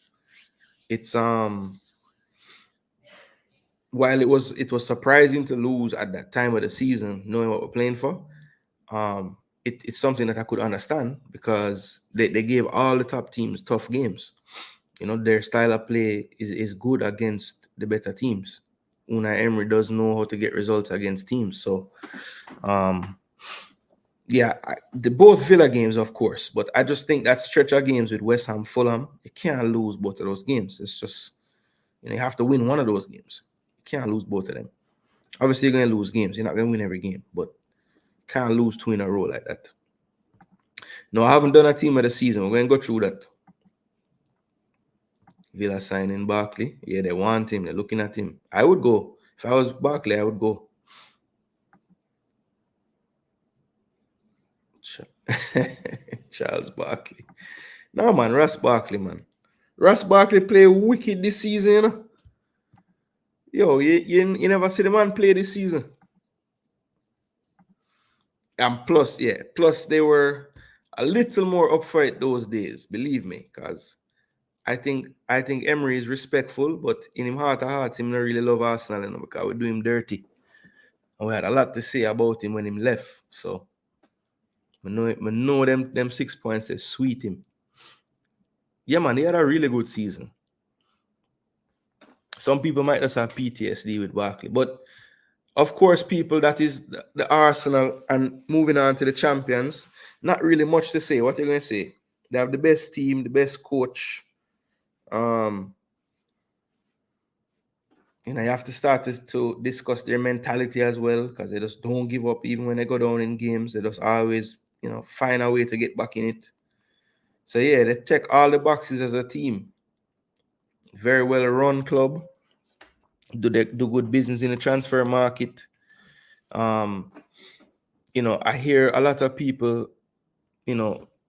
while it was surprising to lose at that time of the season, knowing what we're playing for, it's something that I could understand, because they gave all the top teams tough games. Their style of play is good against the better teams. Unai Emery does know how to get results against teams. So, both Villa games, of course, but I just think that stretch of games with West Ham, Fulham, you can't lose both of those games. It's just, you have to win one of those games. You can't lose both of them. Obviously, you're going to lose games. You're not going to win every game, but can't lose 2 in a row like that. No, I haven't done a team of the season. We're going to go through that. Villa signing Barkley. Yeah, they want him. They're looking at him. I would go. If I was Barkley, I would go. Charles Barkley. No, man. Ross Barkley, man. Ross Barkley play wicked this season, Yo, you never see the man play this season. And plus they were a little more up for it those days, believe me, because I think Emery is respectful, but in him heart of hearts, him not really love Arsenal, because we do him dirty. And we had a lot to say about him when him left. So I know them 6 points, they sweet him. Yeah, man, he had a really good season. Some people might just have PTSD with Barkley, but of course, people, that is the Arsenal, and moving on to the champions, not really much to say. What are you going to say? They have the best team, the best coach. You have to start to discuss their mentality as well, because they just don't give up even when they go down in games. They just always, find a way to get back in it. So yeah, they check all the boxes as a team. Very well run club. Do good business in the transfer market. I hear a lot of people,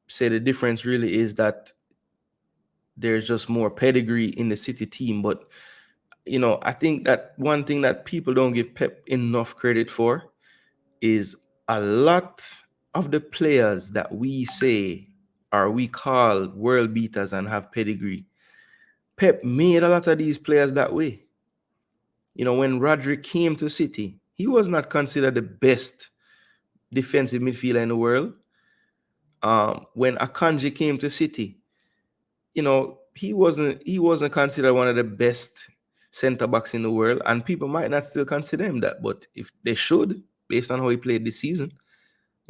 say the difference really is that there's just more pedigree in the City team. But I think that one thing that people don't give Pep enough credit for is a lot of the players that we say or we call world beaters and have pedigree. Pep made a lot of these players that way. When Rodri came to City, he was not considered the best defensive midfielder in the world. When Akanji came to City, he wasn't considered one of the best center backs in the world, and people might not still consider him that, but if they should, based on how he played this season,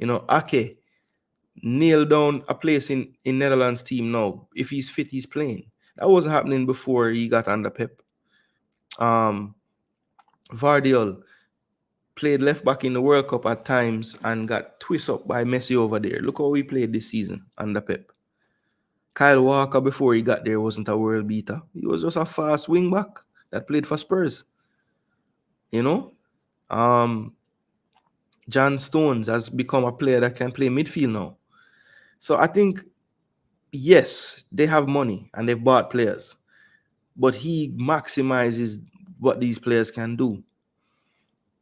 Ake nailed down a place in Netherlands team now. If he's fit, he's playing. That wasn't happening before he got under Pep. Vardiol played left back in the World Cup at times and got twisted up by Messi over there. Look how he played this season under Pep. Kyle Walker, before he got there, wasn't a world beater. He was just a fast wing back that played for Spurs. John Stones has become a player that can play midfield now. So I think, yes, they have money and they've bought players, but he maximizes what these players can do.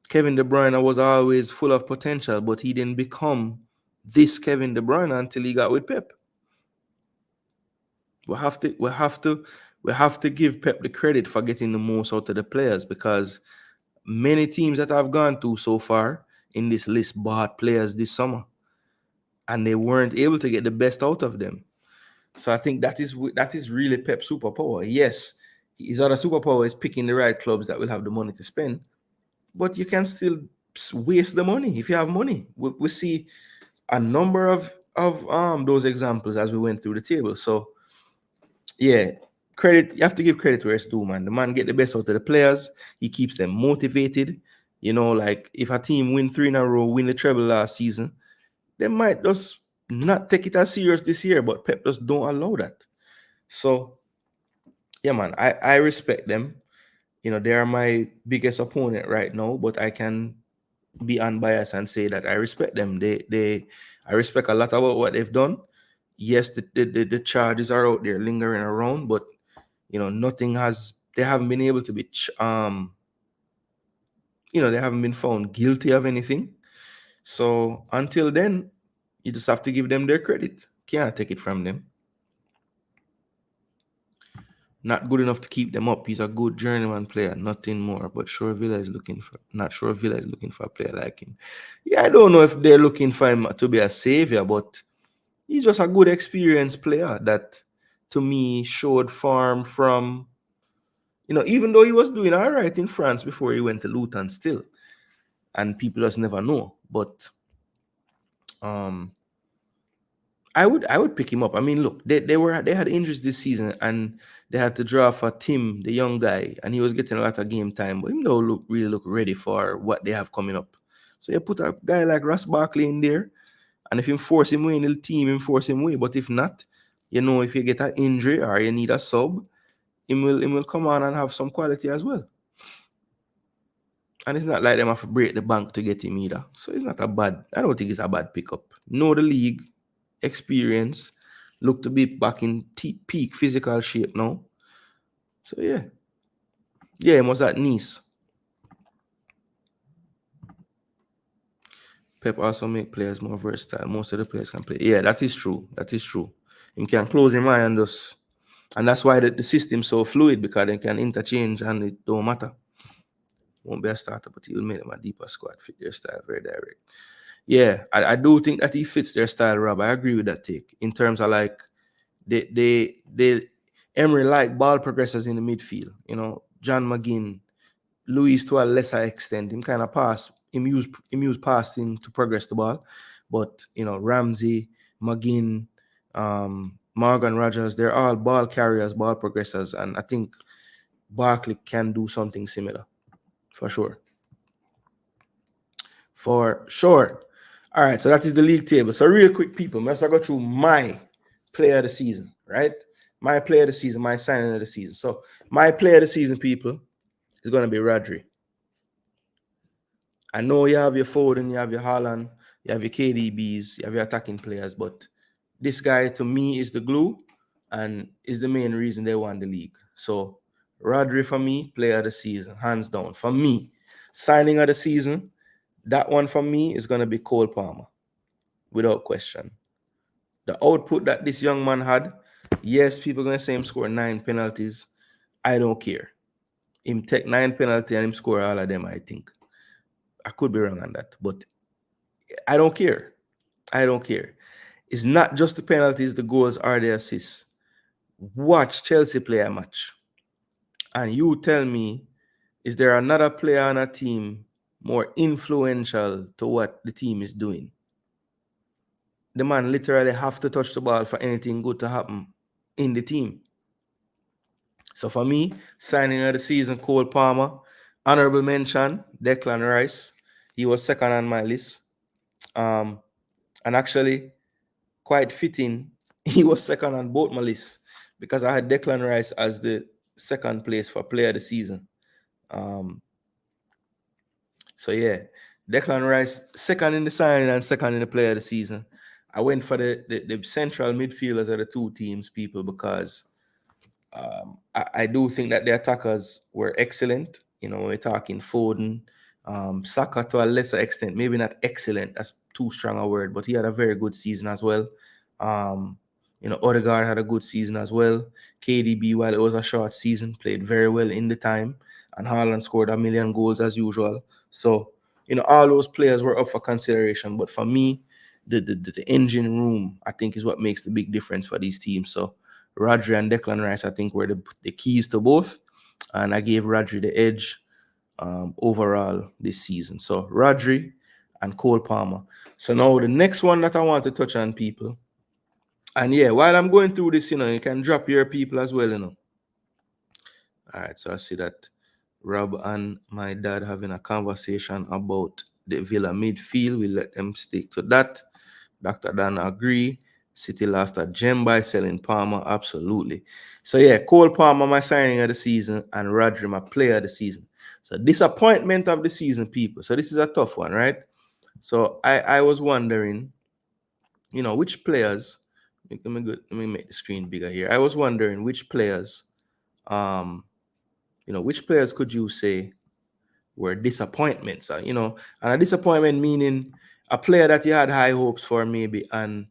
Kevin De Bruyne was always full of potential, but he didn't become this Kevin De Bruyne until he got with Pep. We have to give Pep the credit for getting the most out of the players, because many teams that I've gone to so far in this list bought players this summer and they weren't able to get the best out of them. So I think that is really Pep's superpower. Yes, his other superpower is picking the right clubs that will have the money to spend, but you can still waste the money if you have money. We see a number of those examples as we went through the table. So yeah, you have to give credit where it's due, man. The man get the best out of the players. He keeps them motivated. Like if a team win 3 in a row, win the treble last season, they might just not take it as serious this year, but Pep just don't allow that. So yeah, man, I respect them. They are my biggest opponent right now, but I can be unbiased and say that I respect them. I respect a lot about what they've done. Yes, the charges are out there lingering around, but they haven't been able to be they haven't been found guilty of anything. So until then, you just have to give them their credit. Can't take it from them. Not good enough to keep them up. He's a good journeyman player, nothing more. But Villa is looking for a player like him. Yeah, I don't know if they're looking for him to be a savior, but he's just a good experienced player that, to me, showed form from, even though he was doing all right in France before he went to Luton still. And people just never know. But I would pick him up. I mean, look, they had injuries this season and they had to draw for Tim, the young guy, and he was getting a lot of game time, but him don't really look ready for what they have coming up. So you put a guy like Ross Barkley in there, and if you force him away in the team, him force him away. But if not, if you get an injury or you need a sub, him will come on and have some quality as well. And it's not like them have to break the bank to get him either. So it's not I don't think it's a bad pickup. Know the league, experience, look to be back in peak physical shape now. So yeah, he was at Nice. Pep also make players more versatile. Most of the players can play. Yeah, that is true. He can close him eye and that's why the system is so fluid, because they can interchange and it don't matter. Won't be a starter, but he will make them a deeper squad, fit their style, very direct. Yeah, I do think that he fits their style, Rob. I agree with that take. In terms of like they Emery like ball progressors in the midfield. John McGinn, Luis to a lesser extent. Him kind of pass. Him use passing to progress the ball. But Ramsey, McGinn, Morgan Rogers, they're all ball carriers, ball progressors, and I think Barkley can do something similar. For sure. All right, so that is the league table. So real quick, people, let's go through my player of the season, right? My player of the season, my signing of the season. So my player of the season, people, is going to be Rodri. I know you have your Foden, you have your Haaland, you have your KDBs, you have your attacking players, but this guy, to me, is the glue. and is the main reason they won the league. So Rodri for me, player of the season, hands down. For me, signing of the season, that one for me is gonna be Cole Palmer, without question. The output that this young man had, yes, people gonna say him score 9 penalties. I don't care. Him take 9 penalties and him score all of them, I think. I could be wrong on that, but I don't care. I don't care. It's not just the penalties, the goals, or the assists. Watch Chelsea play a match, and you tell me, is there another player on a team more influential to what the team is doing? The man literally have to touch the ball for anything good to happen in the team. So for me, signing of the season, Cole Palmer. Honorable mention, Declan Rice. He was second on my list. And actually, quite fitting, he was second on both my lists because I had Declan Rice as the second place for player of the season. So yeah, Declan Rice second in the signing and second in the player of the season. I went for the central midfielders of the two teams, people, because I do think that the attackers were excellent. You know, we're talking Foden, Saka to a lesser extent, maybe not excellent, that's too strong a word, but he had a very good season as well. Odegaard had a good season as well. KDB, while it was a short season, played very well in the time, and Haaland scored 1,000,000 goals as usual. So, all those players were up for consideration. But for me, the engine room, I think, is what makes the big difference for these teams. So Rodri and Declan Rice, I think, were the keys to both. And I gave Rodri the edge overall this season. So Rodri and Cole Palmer. So now the next one that I want to touch on, people. And yeah, while I'm going through this, you can drop your people as well, All right, so I see that Rob and my dad having a conversation about the Villa midfield. We'll let them stick to that. Dr. Dan agree. City lost a gem by selling Palmer. Absolutely. So yeah, Cole Palmer, my signing of the season, and Rodri, my player of the season. So disappointment of the season, people. So this is a tough one, right? So I was wondering, which players. Let me make the screen bigger here. I was wondering which players, which players could you say were disappointments? And a disappointment meaning a player that you had high hopes for, maybe, and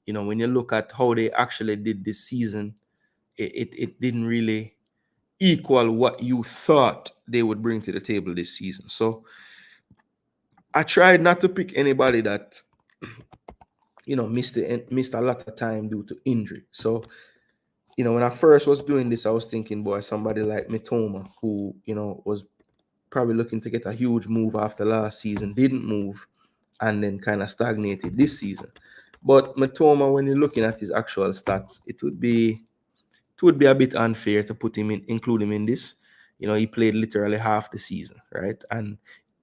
when you look at how they actually did this season, it didn't really equal what you thought they would bring to the table this season. So I tried not to pick anybody that missed a lot of time due to injury. So when I first was doing this, I was thinking, boy, somebody like Mitoma, who was probably looking to get a huge move after last season, didn't move, and then kind of stagnated this season. But Matoma, when you're looking at his actual stats, it would be a bit unfair to include him in this. He played literally half the season, right? And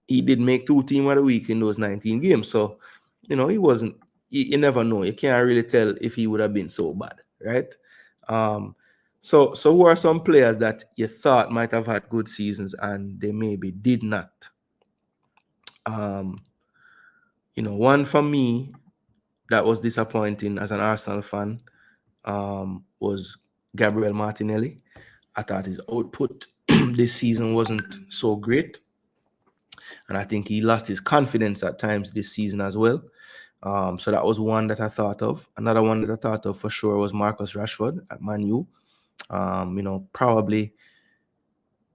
he did make 2 team of the week in those 19 games. So, he wasn't. You never know. You can't really tell if he would have been so bad, right? So who are some players that you thought might have had good seasons and they maybe did not? One for me that was disappointing as an Arsenal fan was Gabriel Martinelli. I thought his output this season wasn't so great, and I think he lost his confidence at times this season as well. So that was one that I thought of. Another one that I thought of for sure was Marcus Rashford at Man U. Probably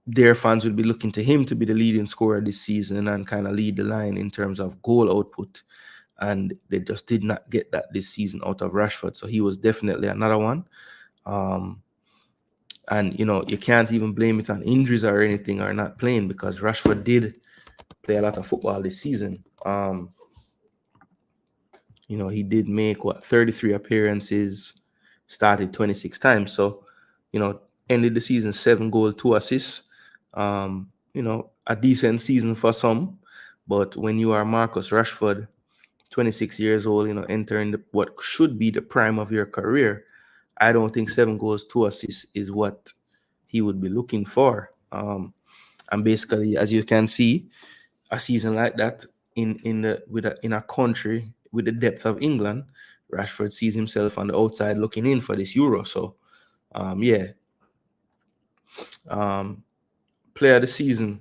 their fans will be looking to him to be the leading scorer this season and kind of lead the line in terms of goal output. And they just did not get that this season out of Rashford. So he was definitely another one. And, you can't even blame it on injuries or anything or not playing, because Rashford did play a lot of football this season. He did make 33 appearances, started 26 times. So, ended the season 7 goals, 2 assists. A decent season for some. But when you are Marcus Rashford, 26 years old, entering what should be the prime of your career, I don't think 7 goals, 2 assists is what he would be looking for. And basically, as you can see, a season like that in a country with the depth of England, Rashford sees himself on the outside looking in for this Euro. So, yeah. Player of the season,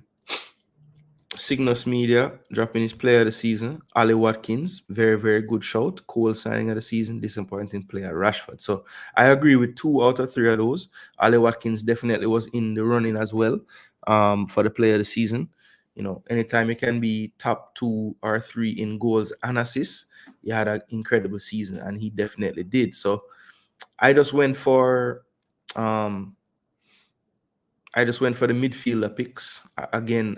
Cygnus Media dropping his player of the season. Ali Watkins, very, very good shout. Cole signing of the season, disappointing player, Rashford. So I agree with 2 out of 3 of those. Ali Watkins definitely was in the running as well for the player of the season. Anytime you can be top 2 or 3 in goals and assists, he had an incredible season, and he definitely did. So I just went for um the midfielder picks. Again,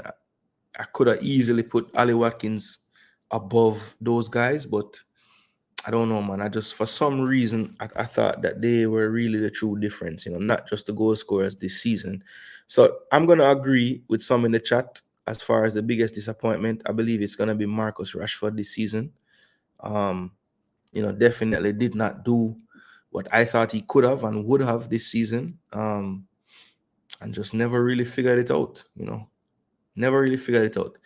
I could have easily put Ali Watkins above those guys, but I don't know, man. For some reason, I thought that they were really the true difference, not just the goal scorers this season. So I'm going to agree with some in the chat as far as the biggest disappointment. I believe it's going to be Marcus Rashford this season. Definitely did not do what I thought he could have and would have this season, and just never really figured it out, Never really figured it out.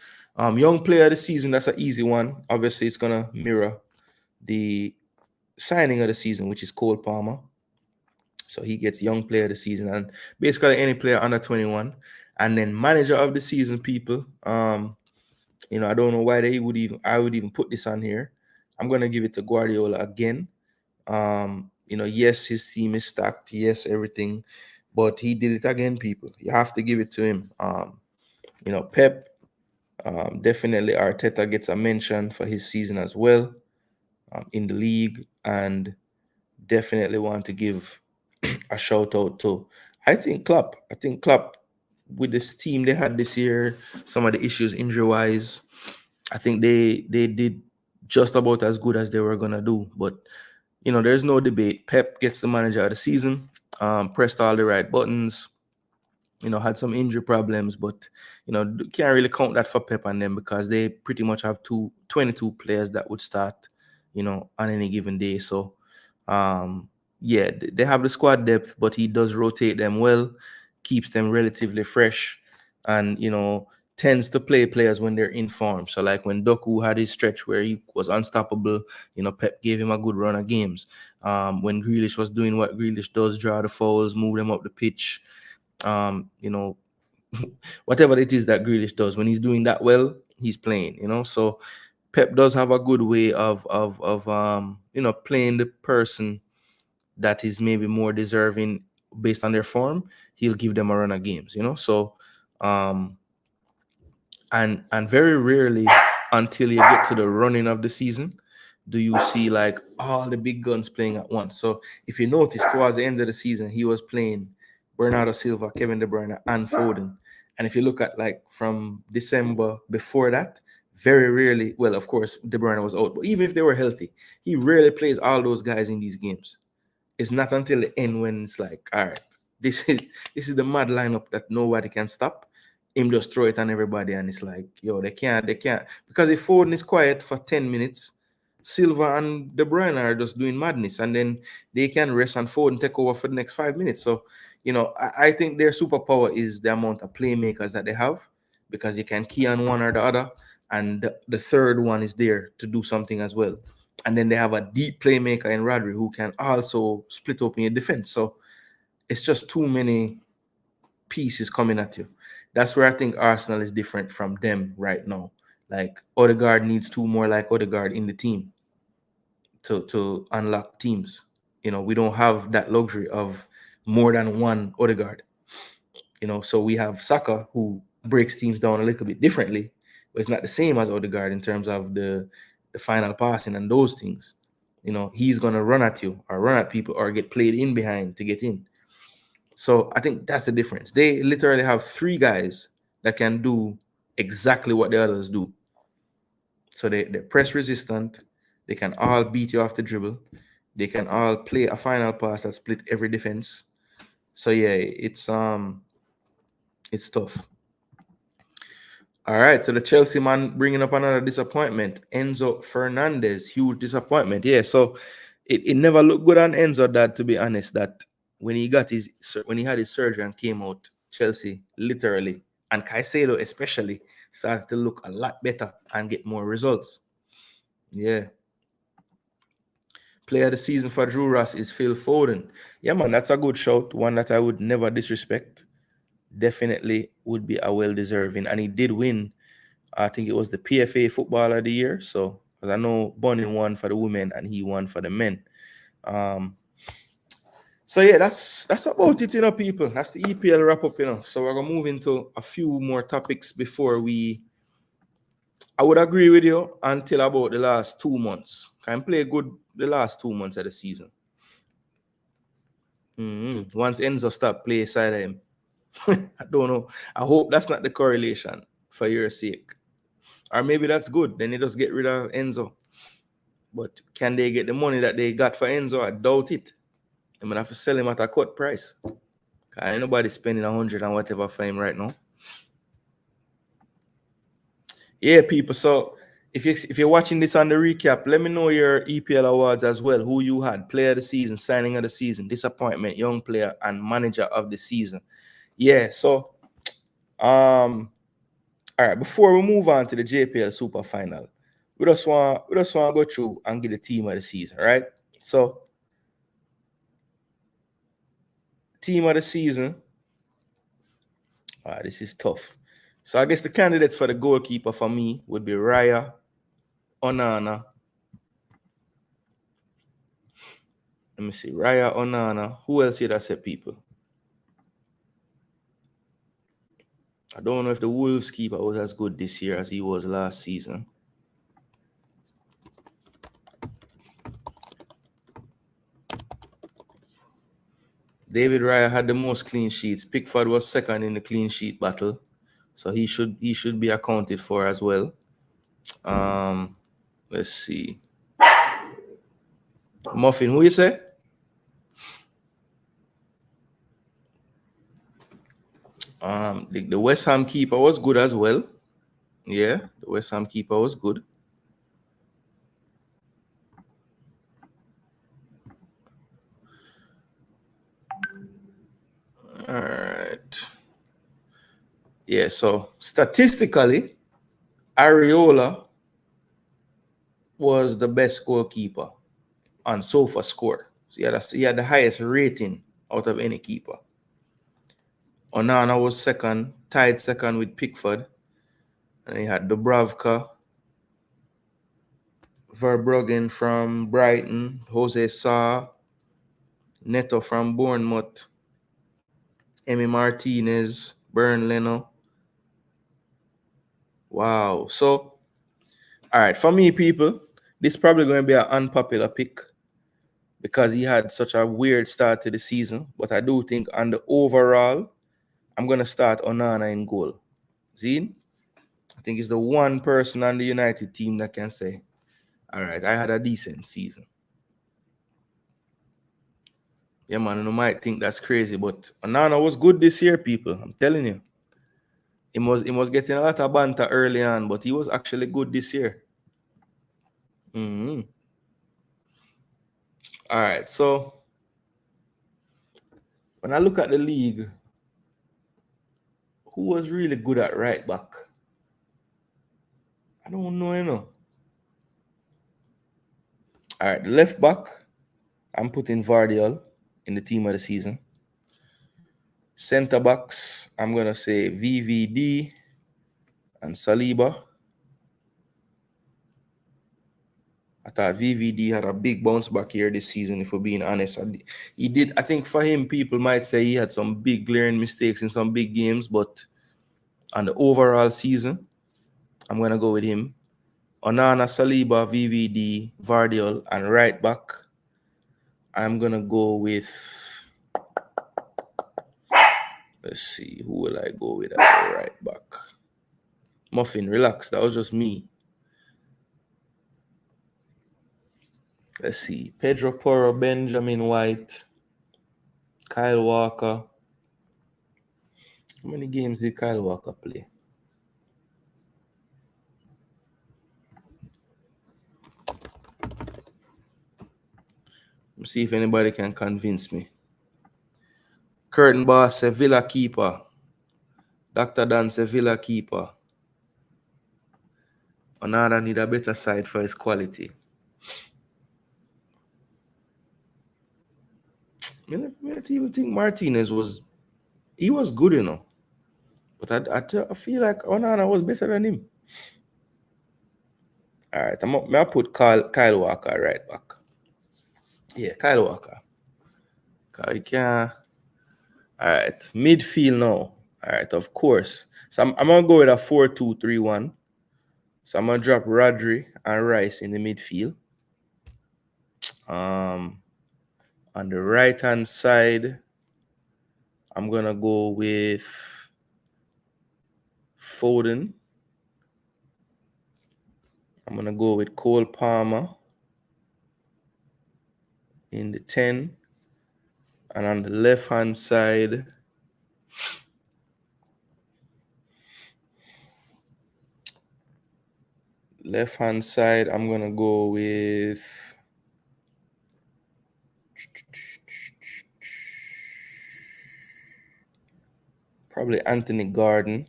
Young player of the season, that's an easy one. Obviously, it's going to mirror the signing of the season, which is Cole Palmer. So he gets young player of the season and basically any player under 21. And then manager of the season, people. I don't know why I would even put this on here. I'm going to give it to Guardiola again. Yes, his team is stacked. Yes, everything. But he did it again, people. You have to give it to him. Pep, definitely Arteta gets a mention for his season as well in the league, and definitely want to give a shout out to I think Klopp. With this team they had this year, some of the issues injury wise, I think they did just about as good as they were gonna do. But there's no debate. Pep gets the manager of the season. Pressed all the right buttons, had some injury problems, but can't really count that for Pep and them because they pretty much have 22 players that would start, on any given day. So, yeah, they have the squad depth, but he does rotate them well, keeps them relatively fresh, and tends to play players when they're in form. So, like when Doku had his stretch where he was unstoppable, Pep gave him a good run of games. When Grealish was doing what Grealish does, draw the fouls, move them up the pitch. Whatever it is that Grealish does, when he's doing that well, he's playing, So Pep does have a good way of playing the person that is maybe more deserving based on their form. He'll give them a run of games, So and very rarely until you get to the running of the season do you see like all the big guns playing at once. So if you notice, towards the end of the season, he was playing Bernardo Silva, Kevin De Bruyne, and Foden. And if you look at like from December before that, very rarely, well, of course, De Bruyne was out, but even if they were healthy, he rarely plays all those guys in these games. It's not until the end when it's like, all right, this is the mad lineup that nobody can stop. Him just throw it on everybody, and it's like, yo, they can't, because if Foden is quiet for 10 minutes, Silva and De Bruyne are just doing madness, and then they can rest and Foden take over for the next 5 minutes. So, I think their superpower is the amount of playmakers that they have, because you can key on one or the other, and the third one is there to do something as well. And then they have a deep playmaker in Rodri who can also split open your defense. So it's just too many pieces coming at you. That's where I think Arsenal is different from them right now. Like Odegaard needs 2 more like Odegaard in the team to unlock teams. We don't have that luxury of more than one Odegaard. So we have Saka, who breaks teams down a little bit differently, but it's not the same as Odegaard in terms of the final passing and those things. He's gonna run at you or run at people or get played in behind to get in. So I think that's the difference. They literally have 3 guys that can do exactly what the others do. So they're press resistant. They can all beat you off the dribble. They can all play a final pass that split every defense. So yeah, it's tough. All right, so the Chelsea man bringing up another disappointment. Enzo Fernandez, huge disappointment. Yeah, so it never looked good on Enzo, Dad, to be honest, that when he had his surgery and came out, Chelsea literally, and Caicedo especially, started to look a lot better and get more results. Yeah. Player of the season for Drew Ross is Phil Foden. Yeah, man, that's a good shout. One that I would never disrespect. Definitely would be a well deserving. And he did win. I think it was the PFA Footballer of the Year. So, because I know Bunny won for the women and he won for the men. So yeah, that's about it, people. That's the EPL wrap up. So we're gonna move into a few more topics before I would agree with you until about the last 2 months. Can play good the last 2 months of the season. Once Enzo stop play side of him. I don't know. I hope that's not the correlation for your sake. Or maybe that's good. Then they just get rid of Enzo. But can they get the money that they got for Enzo? I doubt it. I'm gonna have to sell him at a cut price. Ain't nobody spending 100 and whatever for him right now. Yeah, people. So if you're watching this on the recap, let me know your EPL awards as well. Who you had, player of the season, signing of the season, disappointment, young player, and manager of the season. Yeah. So all right. Before we move on to the JPL Super Final, we just want to go through and get the team of the season, right? So team of the season. This is tough. So I guess the candidates for the goalkeeper for me would be Raya, Onana. Let me see. Raya, Onana. Who else here that said people? I don't know if the Wolves keeper was as good this year as he was last season. David Raya had the most clean sheets. Pickford was second in the clean sheet battle. So he should be accounted for as well. Let's see. Muffin, who you say? The West Ham keeper was good as well. Yeah, the West Ham keeper was good. All right. Yeah, so statistically, Areola was the best goalkeeper on SofaScore. So he had the highest rating out of any keeper. Onana was second, tied second with Pickford. And he had Dubravka, Verbruggen from Brighton, Jose Sa, Neto from Bournemouth, Emi Martinez, Bern Leno. Wow. So, all right, for me, people, this is probably going to be an unpopular pick because he had such a weird start to the season. But I do think on the overall, I'm going to start Onana in goal. Zine, I think he's the one person on the United team that can say, all right, I had a decent season. Yeah, man, you might think that's crazy, but Onana was good this year, people. I'm telling you. He was getting a lot of banter early on, but he was actually good this year. All right, so when I look at the league, who was really good at right back? I don't know. All right, the left back, I'm putting Vardiol in the team of the season. Center backs, I'm going to say VVD and Saliba. I thought VVD had a big bounce back here this season, if we're being honest. He did, I think for him, people might say he had some big glaring mistakes in some big games, but on the overall season, I'm going to go with him. Onana, Saliba, VVD, Vardiol, and right back, I'm going to go with, let's see, who will I go with at the right back? Muffin, relax. That was just me. Let's see. Pedro Porro, Benjamin White, Kyle Walker. How many games did Kyle Walker play? Let's see if anybody can convince me. Curtain Boss, Sevilla keeper. Dr. Dan, Sevilla keeper. Onana need a better side for his quality. I even think Martinez was good, you know. But I feel like Onana was better than him. All right, I put Kyle Walker right back. Yeah, Kyle Walker. You can't. All right, midfield now. All right, of course. So I'm gonna go with a 4-2-3-1. So I'm gonna drop Rodri and Rice in the midfield. On the right hand side, I'm gonna go with Foden. I'm gonna go with Cole Palmer in the 10. And on the left hand side, I'm gonna go with probably Anthony Gordon.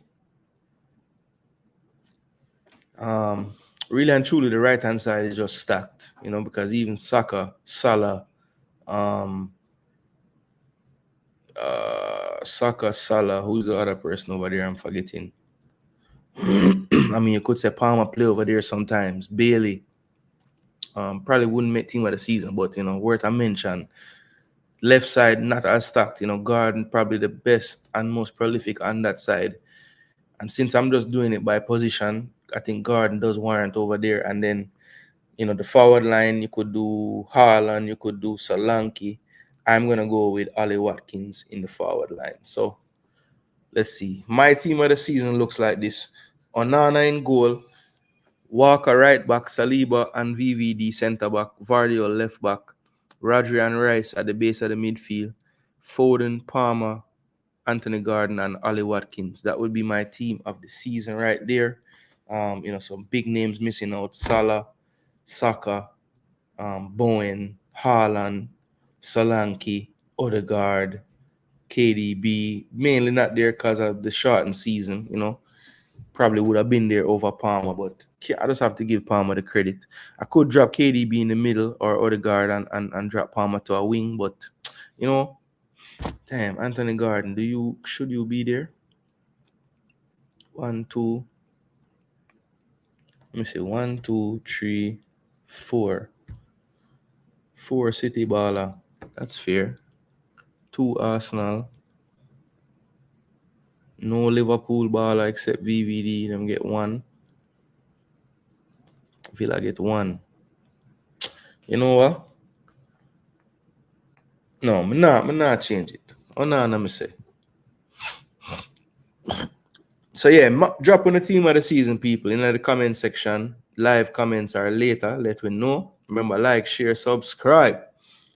Really and truly, the right hand side is just stacked, you know, because even Saka, Salah, Salah, who's the other person over there? I'm forgetting. I mean, you could say Palmer play over there sometimes. Bailey, probably wouldn't make team of the season, but you know, worth a mention. Left side not as stacked, you know. Gordon probably the best and most prolific on that side. And since I'm just doing it by position, I think Gordon does warrant over there. And then, you know, the forward line, you could do Haaland, you could do Solanke. I'm gonna go with Ollie Watkins in the forward line. So let's see. My team of the season looks like this: Onana in goal, Walker right back, Saliba and VVD centre back, Vardy left back, Rodri and Rice at the base of the midfield, Foden, Palmer, Anthony Gordon, and Ollie Watkins. That would be my team of the season right there. You know, some big names missing out: Salah, Saka, Bowen, Haaland, Solanke, Odegaard, KDB. Mainly not there because of the shortened season, you know. Probably would have been there over Palmer, but I just have to give Palmer the credit. I could drop KDB in the middle or Odegaard and drop Palmer to a wing, but you know, damn, Anthony Gordon, should you be there? 1, 2. Let me see. 1, 2, 3, 4. 4 City baller. That's fair. 2 Arsenal. No Liverpool baller except VVD. Them get 1. Villa get 1. You know what? No, I'm not change it. Oh no, let me say. So yeah, drop on the team of the season, people, in the comment section. Live comments are later. Let me know. Remember, like, share, subscribe.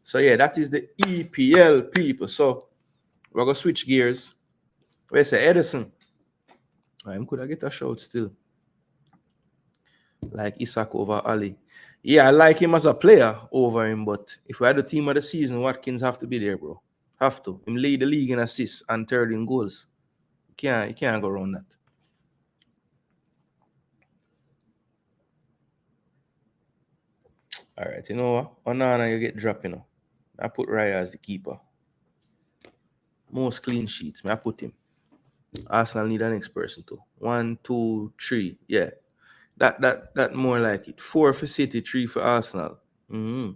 So yeah, that is the EPL, people. So we're gonna switch gears. Where's Edison? Could I get a shout still? Like Isak over Ali. Yeah, I like him as a player over him, but if we had the team of the season, Watkins have to be there, bro. Have to. Him lead the league in assists and third in goals. You can't go around that. All right, you know what? Onana, you get dropped, you know. I put Raya as the keeper. Most clean sheets, I put him. Arsenal need the next person too. 1, 2, 3. Yeah. That more like it. 4 for City, 3 for Arsenal. Mm-hmm.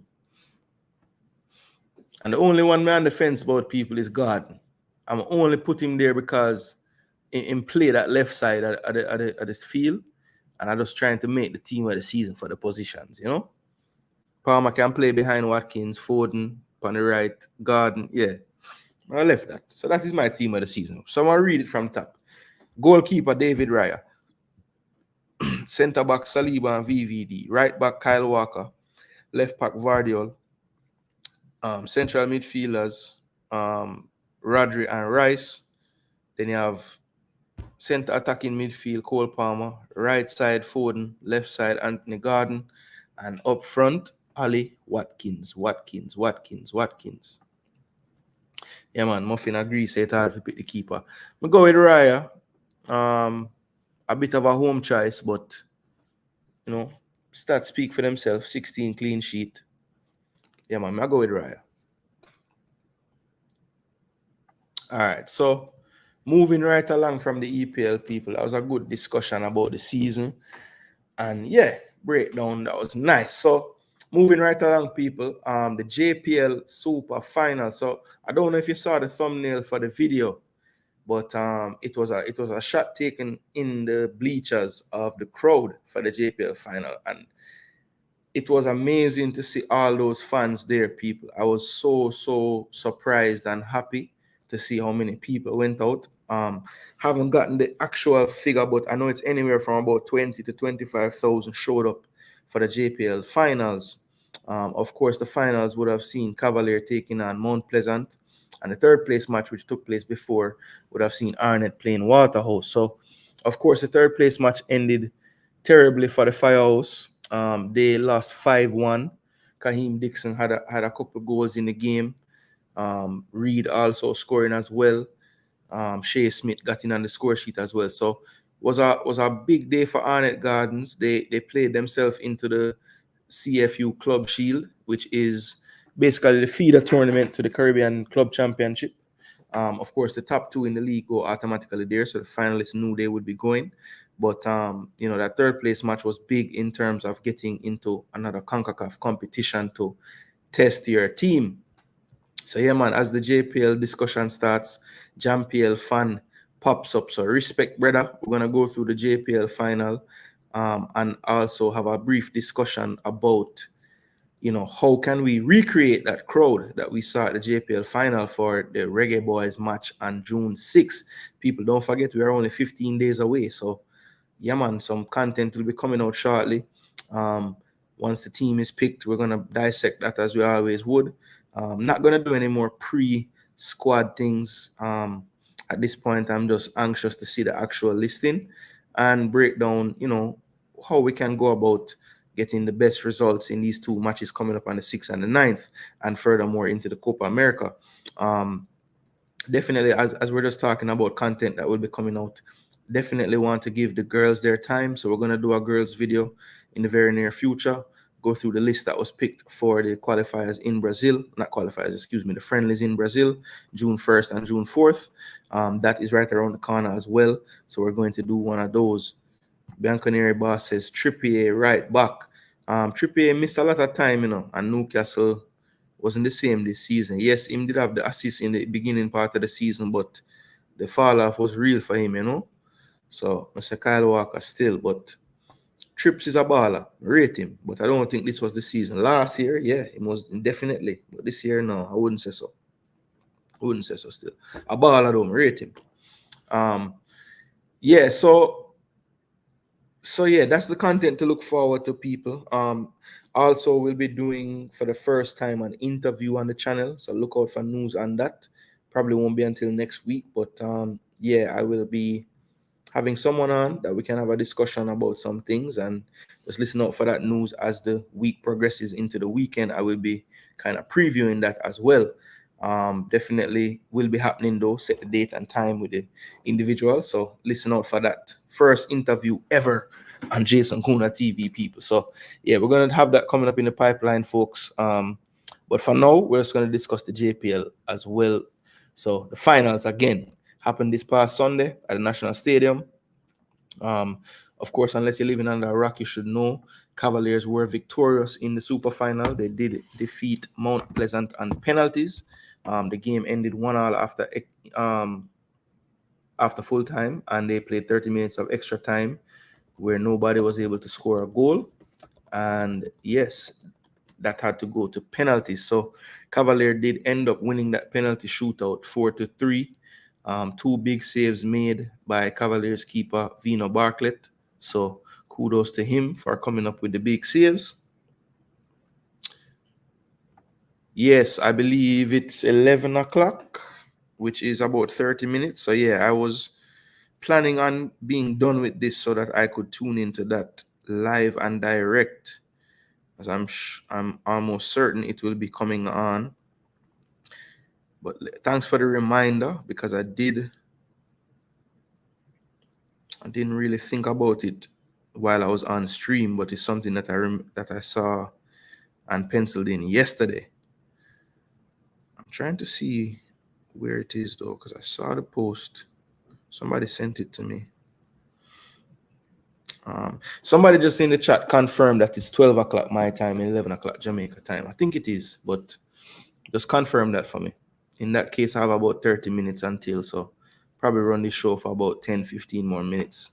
And the only one man on the fence about people is Gordon. I'm only put him there because in play that left side of this field, and I'm just trying to make the team of the season for the positions, you know. Palmer can play behind Watkins, Foden on the right, Gordon. Yeah, I left that. So that is my team of the season. Someone read it from top. Goalkeeper David Raya. Centre back Saliba and VVD. Right back Kyle Walker. Left back Vardiol. Central midfielders Rodri and Rice. Then you have center attacking midfield Cole Palmer. Right side Foden. Left side Anthony Gordon. And up front Ali Watkins. Yeah, man, Muffin agrees. It's hard to pick the keeper. We go with Raya. A bit of a home choice, but you know, stats speak for themselves. 16 clean sheet. Yeah, man, I go with Raya. All right, so moving right along from the EPL, people, that was a good discussion about the season. And yeah, breakdown, that was nice. So moving right along, people, the JPL Super Final. So I don't know if you saw the thumbnail for the video, but it was a shot taken in the bleachers of the crowd for the JPL final, and it was amazing to see all those fans there, people. I was so surprised and happy to see how many people went out. Haven't gotten the actual figure, but I know it's anywhere from about 20 to 25,000 showed up for the JPL finals. Of course, the finals would have seen Cavalier taking on Mount Pleasant, and the third place match, which took place before, would have seen Arnett playing Waterhouse. So, of course, the third place match ended terribly for the Firehouse. They lost 5-1. Kaheem Dixon had a couple goals in the game. Reed also scoring as well. Shea Smith got in on the score sheet as well. So was a big day for Arnett Gardens. They played themselves into the CFU Club Shield, which is basically the feeder tournament to the Caribbean Club Championship. Of course, the top two in the league go automatically there, so the finalists knew they would be going. But that third place match was big in terms of getting into another CONCACAF competition to test your team. So yeah, man, as the JPL discussion starts, JPL fan pops up. So respect, brother. We're gonna go through the JPL final, and also have a brief discussion about how can we recreate that crowd that we saw at the JPL final for the Reggae Boys match on June 6th. People, don't forget we are only 15 days away. So yeah, man, some content will be coming out shortly. Once the team is picked, we're gonna dissect that as we always would. Not gonna do any more pre-squad things. At this point, I'm just anxious to see the actual listing and break down, how we can go about getting the best results in these two matches coming up on the 6th and the 9th, and furthermore into the Copa America. Definitely, as we're just talking about content that will be coming out, definitely want to give the girls their time. So we're going to do a girls video in the very near future, go through the list that was picked for the qualifiers in Brazil, not qualifiers, excuse me, the friendlies in Brazil, June 1st and June 4th. That is right around the corner as well. So we're going to do one of those. Bianconeri boss says Trippier right back. Trippier missed a lot of time, and Newcastle wasn't the same this season. Yes, him did have the assist in the beginning part of the season, but the fall off was real for him. So Mr. Kyle Walker still, but Trips is a baller. Rate him, but I don't think this was the season. Last year, yeah, it was definitely, but this year, no, I wouldn't say so. Still. A baller though, rate him. Yeah, so yeah, that's the content to look forward to, people. Also, we'll be doing for the first time an interview on the channel, so look out for news on that. Probably won't be until next week, but yeah, I will be having someone on that we can have a discussion about some things, and just listen out for that news as the week progresses into the weekend. I will be kind of previewing that as well. Definitely will be happening though. Set the date and time with the individual, so listen out for that first interview ever on Jason Gooner TV, people. So yeah, we're gonna have that coming up in the pipeline, folks. But for now, we're just gonna discuss the JPL as well. So the finals again happened this past Sunday at the National Stadium. Of course, unless you're living under a rock, you should know Cavaliers were victorious in the super final. They did defeat Mount Pleasant on penalties. The game ended 1-1 after full time, and they played 30 minutes of extra time where nobody was able to score a goal. And yes, that had to go to penalties. So Cavalier did end up winning that penalty shootout 4-3. Two big saves made by Cavaliers keeper Vino Bartlett. So kudos to him for coming up with the big saves. Yes, I believe it's 11 o'clock, which is about 30 minutes. So yeah, I was planning on being done with this so that I could tune into that live and direct, as I'm almost certain it will be coming on. But thanks for the reminder, because I didn't really think about it while I was on stream, but it's something that I saw and penciled in yesterday. I'm trying to see where it is though, because I saw the post. Somebody sent it to me. Somebody just in the chat confirmed that it's 12 o'clock my time and 11 o'clock Jamaica time. I think it is, but just confirm that for me. In that case, I have about 30 minutes until, so probably run the show for about 10-15 more minutes.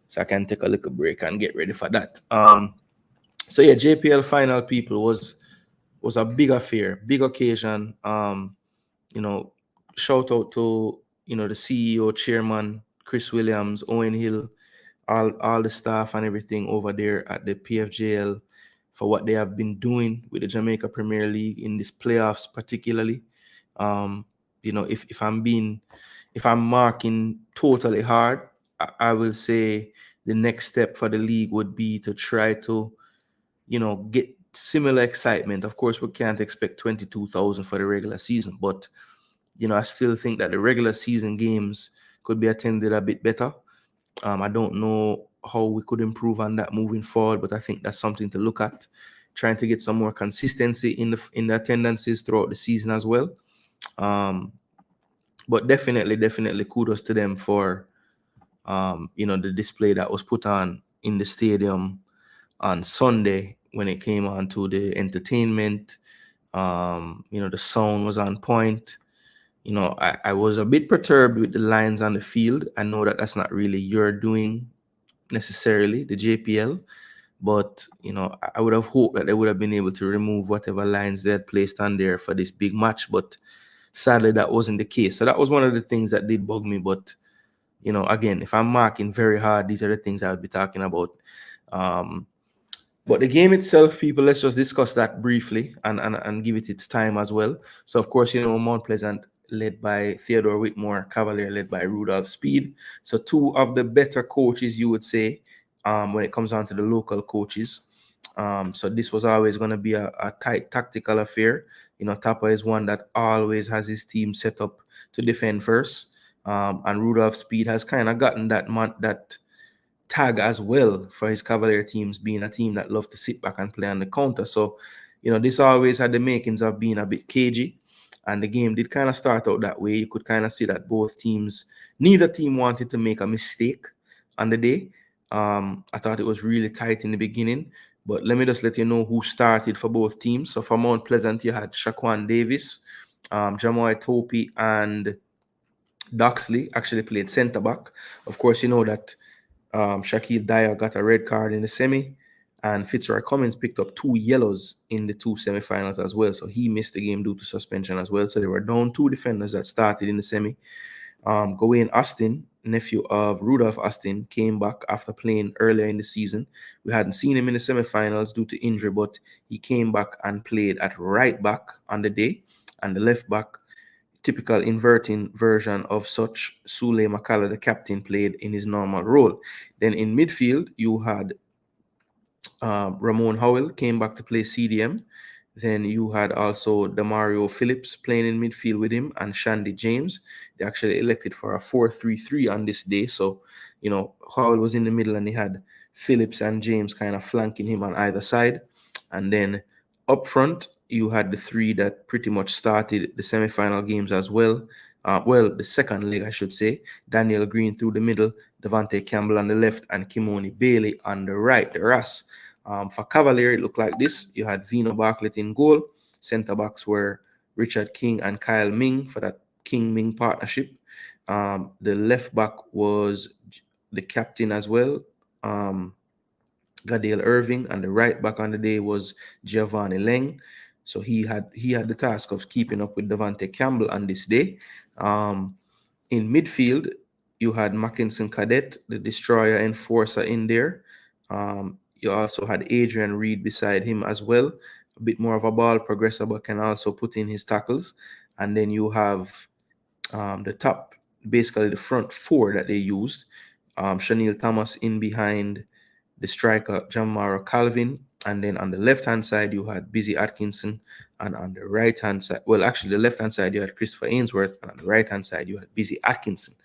So I can take a little break and get ready for that. So yeah, JPL final people was a big affair, big occasion. You know, shout out to the CEO, chairman, Chris Williams, Owen Hill, all the staff and everything over there at the PFJL for what they have been doing with the Jamaica Premier League in this playoffs, particularly. Um, if I'm marking totally hard, I will say the next step for the league would be to try to, get similar excitement. Of course, we can't expect 22,000 for the regular season, but I still think that the regular season games could be attended a bit better. I don't know how we could improve on that moving forward, but I think that's something to look at. Trying to get some more consistency in the attendances throughout the season as well. But definitely kudos to them for the display that was put on in the stadium on Sunday when it came on to the entertainment. The sound was on point. I was a bit perturbed with the lines on the field. I know that that's not really your doing necessarily, the JPL, but I would have hoped that they would have been able to remove whatever lines they had placed on there for this big match, but sadly that wasn't the case. So that was one of the things that did bug me. But again, if I'm marking very hard, these are the things I would be talking about. But the game itself, people, let's just discuss that briefly and give it its time as well. So, of course, Mount Pleasant led by Theodore Whitmore, Cavalier led by Rudolph Speed. So, two of the better coaches, you would say, when it comes down to the local coaches. So, this was always going to be a tight tactical affair. Tapa is one that always has his team set up to defend first. And Rudolph Speed has kind of gotten that tag as well for his Cavalier teams being a team that love to sit back and play on the counter. So, this always had the makings of being a bit cagey. And the game did kind of start out that way. You could kind of see that neither team wanted to make a mistake on the day. I thought it was really tight in the beginning. But let me just let you know who started for both teams. So for Mount Pleasant, you had Shaquan Davis, Jamoy Topi, and Doxley actually played centre back. Of course, you know that Shaquille Dyer got a red card in the semi, and Fitzroy Cummins picked up 2 yellows in the 2 semifinals as well. So he missed the game due to suspension as well. So they were down 2 defenders that started in the semi. Gawain Austin, nephew of Rudolph Austin, came back after playing earlier in the season. We hadn't seen him in the semifinals due to injury, but he came back and played at right back on the day, and the left back, typical inverting version of such, Sule Makala, the captain, played in his normal role. Then in midfield, you had Ramon Howell came back to play CDM. Then you had also Demario Phillips playing in midfield with him and Shandy James. They actually elected for a 4-3-3 on this day. So, Howell was in the middle and he had Phillips and James kind of flanking him on either side. And then up front, you had the 3 that pretty much started the semifinal games as well. The second leg, I should say. Daniel Green through the middle, Devante Campbell on the left, and Kimoni Bailey on the right, the Ras. For Cavalier, it looked like this. You had Vino Bartlett in goal. Center backs were Richard King and Kyle Ming for that King-Ming partnership. The left back was the captain as well, Gadale Irving, and the right back on the day was Giovanni Leng. So he had the task of keeping up with Devante Campbell on this day. In midfield, you had Mackinson Cadet, the destroyer enforcer, in there. You also had Adrian Reed beside him as well. A bit more of a ball progressor, but can also put in his tackles. And then you have the top, basically the front 4 that they used. Chanel Thomas in behind the striker, Jamara Calvin. And then on the left-hand side, you had Busy Atkinson. And on the right-hand side, well, actually, the left-hand side, you had Christopher Ainsworth. And on the right-hand side, you had Busy Atkinson.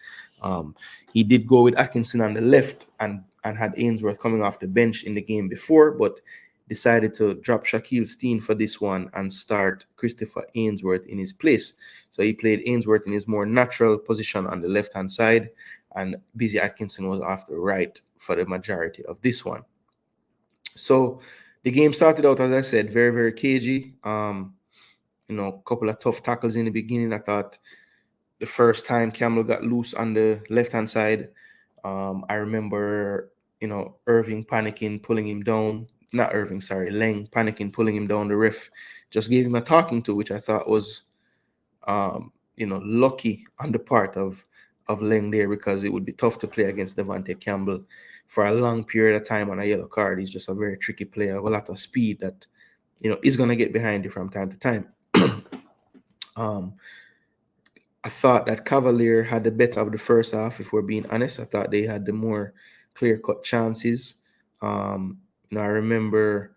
He did go with Atkinson on the left and had Ainsworth coming off the bench in the game before, but decided to drop Shaquille Steen for this one and start Christopher Ainsworth in his place. So he played Ainsworth in his more natural position on the left-hand side, and Busy Atkinson was off the right for the majority of this one. So the game started out, as I said, very, very cagey. A couple of tough tackles in the beginning. I thought the first time Campbell got loose on the left-hand side, I remember, Irving panicking, pulling him down. Not Irving, sorry, Leng panicking, pulling him down. The ref just gave him a talking to, which I thought was, lucky on the part of Leng there, because it would be tough to play against Devontae Campbell for a long period of time on a yellow card. He's just a very tricky player with a lot of speed that, is going to get behind you from time to time. I thought that Cavalier had the better of the first half, if we're being honest. I thought they had the more clear-cut chances. I remember,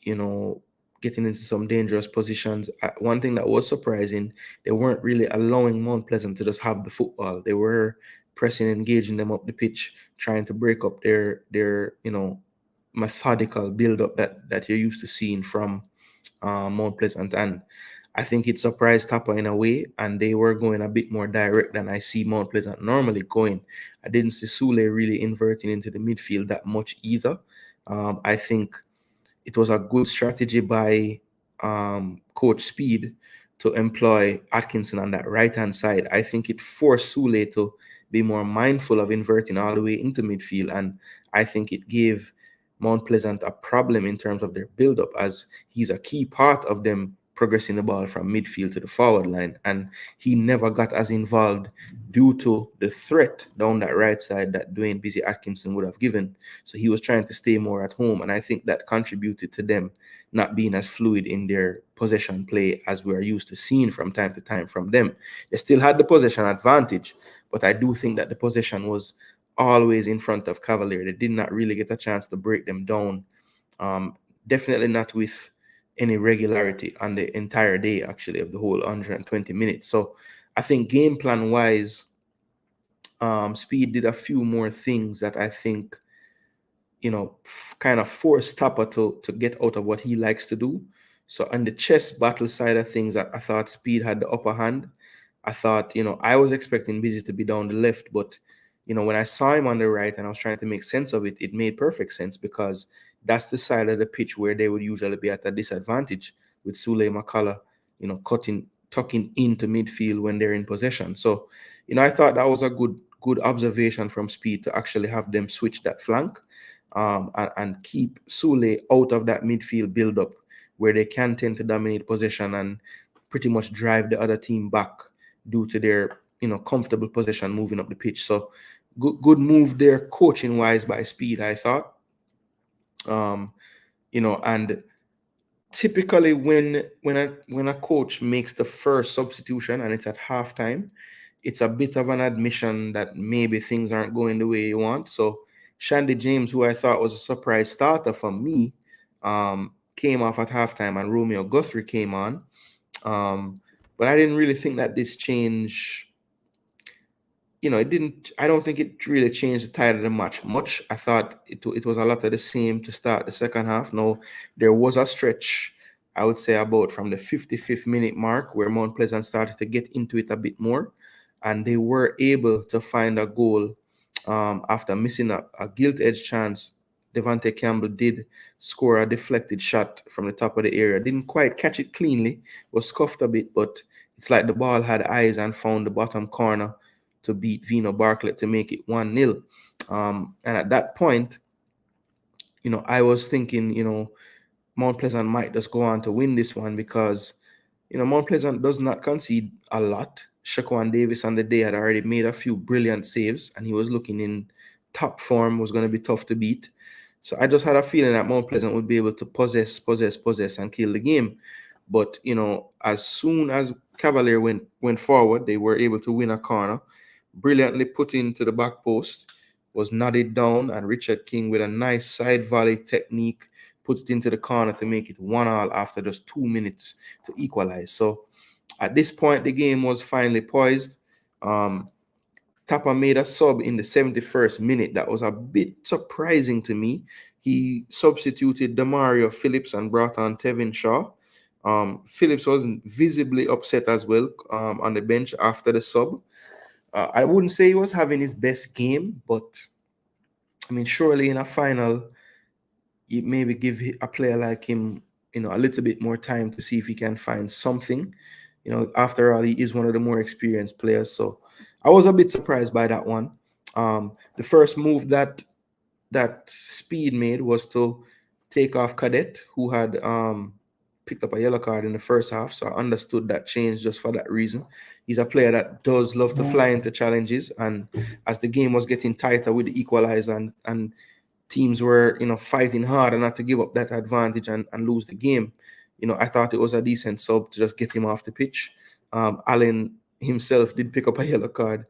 getting into some dangerous positions. One thing that was surprising, they weren't really allowing Mount Pleasant to just have the football. They were pressing, engaging them up the pitch, trying to break up their methodical build-up that you're used to seeing from Mount Pleasant. And I think it surprised Tapa in a way, and they were going a bit more direct than I see Mount Pleasant normally going. I didn't see Sule really inverting into the midfield that much either. I think it was a good strategy by Coach Speed to employ Atkinson on that right-hand side. I think it forced Sule to be more mindful of inverting all the way into midfield, and I think it gave Mount Pleasant a problem in terms of their build-up, as he's a key part of them progressing the ball from midfield to the forward line, and he never got as involved due to the threat down that right side that Dwayne Busy Atkinson would have given. So he was trying to stay more at home, and I think that contributed to them not being as fluid in their possession play as we are used to seeing from time to time from them. They still had the possession advantage, but I do think that the possession was always in front of Cavalier. They did not really get a chance to break them down. Definitely not with any regularity on the entire day, actually, of the whole 120 minutes. So I think game plan wise, Speed did a few more things that I think, kind of forced Tapa to get out of what he likes to do. So on the chess battle side of things, I thought Speed had the upper hand. I thought, I was expecting Busy to be down the left, but, when I saw him on the right and I was trying to make sense of it, it made perfect sense, because that's the side of the pitch where they would usually be at a disadvantage, with Sule McCullough, tucking into midfield when they're in possession. So, I thought that was a good observation from Speed to actually have them switch that flank, and keep Sule out of that midfield build-up where they can tend to dominate possession and pretty much drive the other team back due to their comfortable possession moving up the pitch. So good move there, coaching wise, by Speed, I thought. And typically when a coach makes the first substitution and it's at halftime, it's a bit of an admission that maybe things aren't going the way you want. So Shandy James, who I thought was a surprise starter for me, came off at halftime, and Romeo Guthrie came on. But I didn't really think that this change, I don't think it really changed the tide of the match much. I thought it was a lot of the same to start the second half. Now, there was a stretch, I would say, about from the 55th minute mark where Mount Pleasant started to get into it a bit more, and they were able to find a goal after missing a gilt-edged chance. Devontae Campbell did score a deflected shot from the top of the area. Didn't quite catch it cleanly, was scuffed a bit, but it's like the ball had eyes and found the bottom corner to beat Vino Bartlett to make it 1-0. And at that point, I was thinking, Mount Pleasant might just go on to win this one, because, Mount Pleasant does not concede a lot. Shaquan Davis on the day had already made a few brilliant saves, and he was looking in top form, was going to be tough to beat. So I just had a feeling that Mount Pleasant would be able to possess and kill the game. But, as soon as Cavalier went forward, they were able to win a corner, brilliantly put into the back post, was nodded down, and Richard King, with a nice side volley technique, put it into the corner to make it 1-1 after just 2 minutes to equalize. So at this point, the game was finally poised. Tapa made a sub in the 71st minute. That was a bit surprising to me. he substituted Demario Phillips and brought on Tevin Shaw. Phillips wasn't visibly upset as well on the bench after the sub. I wouldn't say he was having his best game, but I mean, surely in a final, you maybe give a player like him, a little bit more time to see if he can find something. After all, he is one of the more experienced players. So I was a bit surprised by that one. The first move that Speed made was to take off Cadet, who had picked up a yellow card in the first half. So I understood that change just for that reason. He's a player that does love to fly into challenges, and as the game was getting tighter with the equalizer and teams were fighting hard and not to give up that advantage and lose the game, I thought it was a decent sub to just get him off the pitch. Allen himself did pick up a yellow card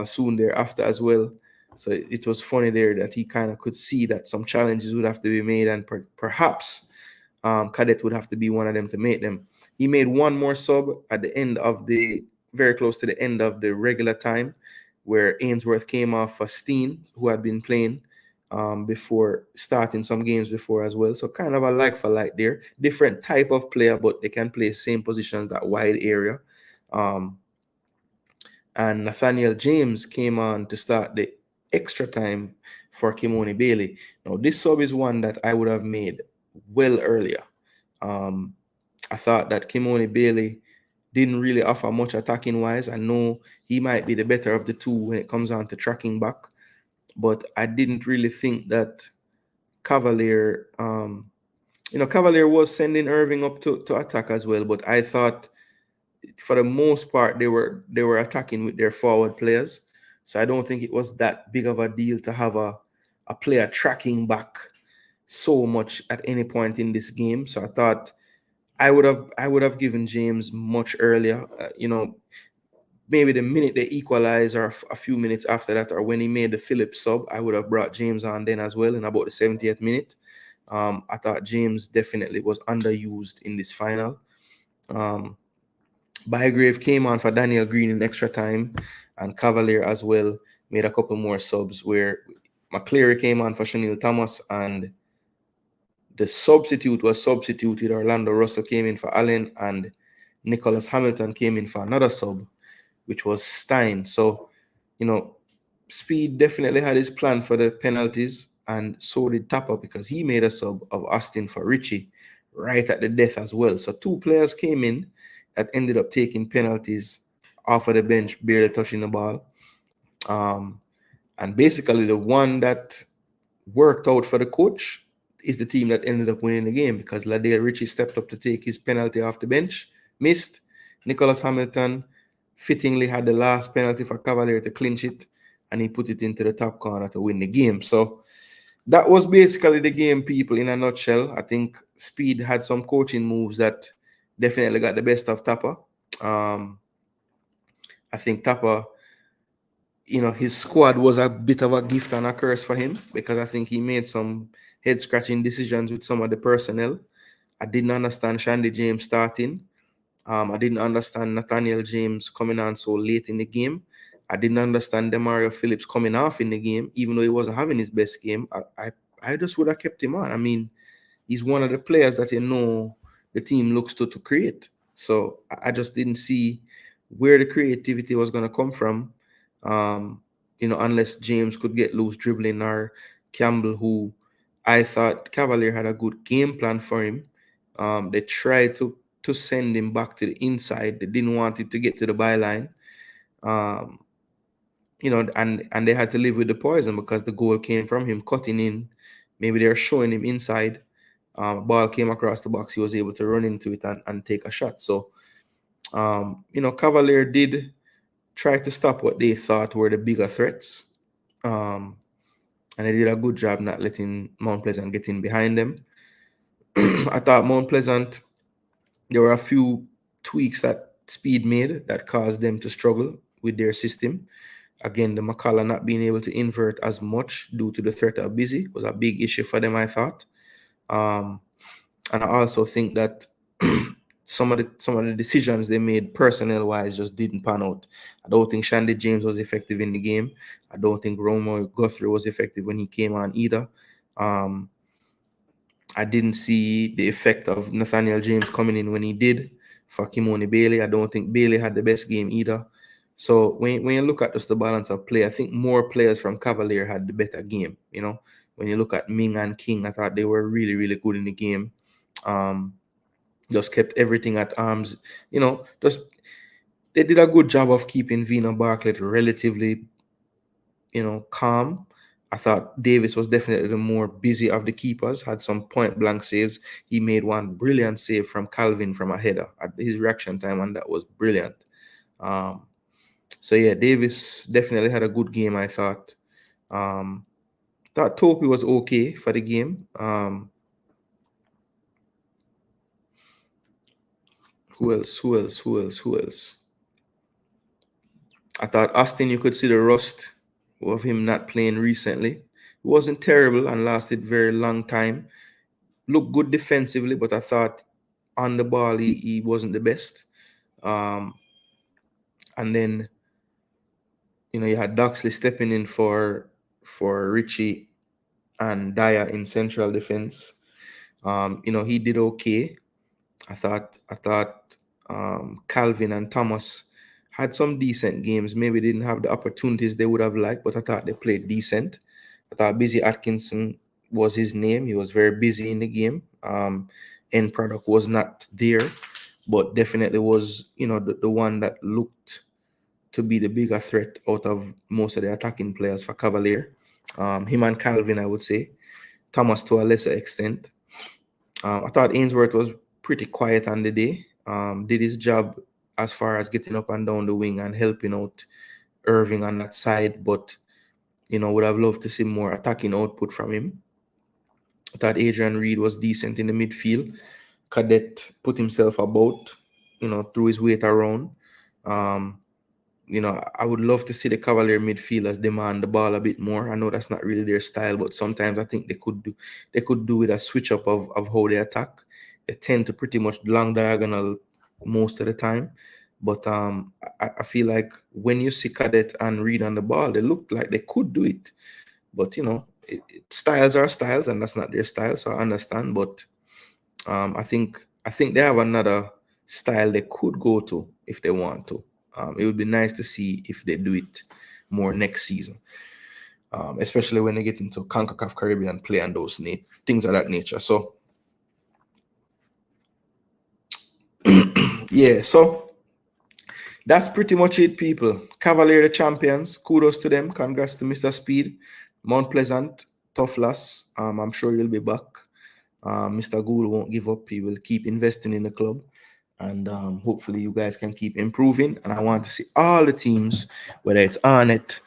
soon thereafter as well. So it was funny there that he kind of could see that some challenges would have to be made, and perhaps Cadet would have to be one of them to make them. He made one more sub at the end of very close to the end of the regular time, where Ainsworth came off for Steen, who had been playing before starting some games before as well. So kind of a like for like there. Different type of player, but they can play same positions, that wide area. And Nathaniel James came on to start the extra time for Kimoni Bailey. Now, this sub is one that I would have made well earlier. I thought that Kimoni Bailey didn't really offer much attacking wise. I know he might be the better of the two when it comes on to tracking back, but I didn't really think that Cavalier, Cavalier was sending Irving up to attack as well, but I thought for the most part they were attacking with their forward players. So I don't think it was that big of a deal to have a player tracking back so much at any point in this game. So I thought I would have given James much earlier. Maybe the minute they equalize or a few minutes after that, or when he made the Phillips sub, I would have brought James on then as well in about the 70th minute. I thought James definitely was underused in this final. Bygrave came on for Daniel Green in extra time, and Cavalier as well made a couple more subs where McCleary came on for Chanel Thomas, and the substitute was substituted. Orlando Russell came in for Allen, and Nicholas Hamilton came in for another sub, which was Stein. So, Speed definitely had his plan for the penalties, and so did Tapper, because he made a sub of Austin for Richie right at the death as well. So two players came in that ended up taking penalties off of the bench, barely touching the ball. And basically the one that worked out for the coach is the team that ended up winning the game, because Ladale Richie stepped up to take his penalty off the bench, missed. Nicholas Hamilton fittingly had the last penalty for Cavalier to clinch it, and he put it into the top corner to win the game. So that was basically the game, people, in a nutshell. I think Speed had some coaching moves that definitely got the best of Tapper. I think Tapper, his squad was a bit of a gift and a curse for him, because I think he made some head-scratching decisions with some of the personnel. I didn't understand Shandy James starting. I didn't understand Nathaniel James coming on so late in the game. I didn't understand Demario Phillips coming off in the game, even though he wasn't having his best game. I just would have kept him on. I mean, he's one of the players that the team looks to create. So I just didn't see where the creativity was going to come from, unless James could get loose dribbling, or Campbell, who I thought Cavalier had a good game plan for him. They tried to send him back to the inside. They didn't want it to get to the byline. And they had to live with the poison, because the goal came from him cutting in. Maybe they're showing him inside. Ball came across the box. He was able to run into it and take a shot. So, Cavalier did try to stop what they thought were the bigger threats. And they did a good job not letting Mount Pleasant get in behind them. I thought Mount Pleasant, there were a few tweaks that Speed made that caused them to struggle with their system. Again, the McCullough not being able to invert as much due to the threat of Busy was a big issue for them, I thought. And I also think that some of the decisions they made personnel-wise just didn't pan out. I don't think Shandy James was effective in the game. I don't think Romo Guthrie was effective when he came on either. I didn't see the effect of Nathaniel James coming in when he did for Kimoni Bailey. I don't think Bailey had the best game either. So when you look at just the balance of play, I think more players from Cavalier had the better game. When you look at Ming and King, I thought they were really, really good in the game. Just kept everything at arms. Just they did a good job of keeping Vina Barkley relatively, calm. I thought Davis was definitely the more busy of the keepers, had some point blank saves. He made one brilliant save from Calvin from a header at his reaction time, and that was brilliant. So yeah, Davis definitely had a good game, I thought. Thought Topi was okay for the game. Who else? I thought Austin, you could see the rust of him not playing recently. It wasn't terrible and lasted very long time. Looked good defensively, but I thought on the ball he wasn't the best. And then you had Duxley stepping in for Richie and Dyer in central defense. He did okay. I thought Calvin and Thomas had some decent games. Maybe didn't have the opportunities they would have liked, but I thought they played decent. I thought Busy Atkinson was his name. He was very busy in the game. End product was not there, but definitely was, the one that looked to be the bigger threat out of most of the attacking players for Cavalier. Him and Calvin, I would say. Thomas to a lesser extent. I thought Ainsworth was pretty quiet on the day. Did his job as far as getting up and down the wing and helping out Irving on that side, but would have loved to see more attacking output from him. I thought Adrian Reed was decent in the midfield. Cadet put himself about, threw his weight around. I would love to see the Cavalier midfielders demand the ball a bit more. I know that's not really their style, but sometimes I think they could do with a switch up of how they attack. They tend to pretty much long diagonal most of the time. But I feel like when you see Cadet and Reed on the ball, they look like they could do it. But styles are styles, and that's not their style, so I understand. But I think they have another style they could go to if they want to. It would be nice to see if they do it more next season, especially when they get into CONCACAF Caribbean play and those things of that nature. So, yeah, so that's pretty much it, people. Cavalier the champions. Kudos to them. Congrats to Mr. Speed. Mount Pleasant, tough loss. I'm sure you'll be back. Mr. Gould won't give up. He will keep investing in the club. And hopefully you guys can keep improving. And I want to see all the teams, whether it's Arnett,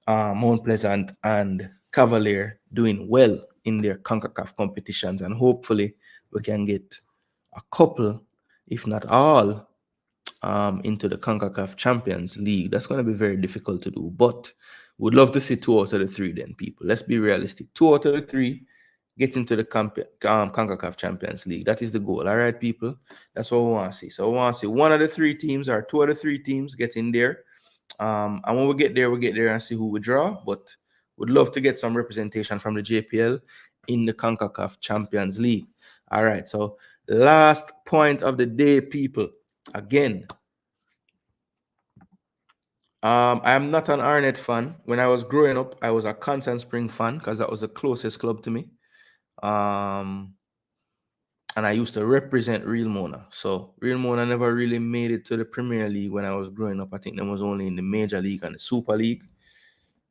Mount Pleasant, and Cavalier, doing well in their CONCACAF competitions. And hopefully we can get a couple, if not all, into the CONCACAF Champions League. That's going to be very difficult to do. But would love to see 2 out of the 3 then, people. Let's be realistic. 2 out of the 3 get into the CONCACAF Champions League. That is the goal. All right, people? That's what we want to see. So we want to see 1 of the 3 teams or 2 of the 3 teams get in there. And when we get there and see who we draw. But would love to get some representation from the JPL in the CONCACAF Champions League. All right, so last point of the day, people. Again, I am not an Arnett fan. When I was growing up, I was a Constant Spring fan because that was the closest club to me. And I used to represent Real Mona. So Real Mona never really made it to the Premier League when I was growing up. I think that was only in the Major League and the Super League.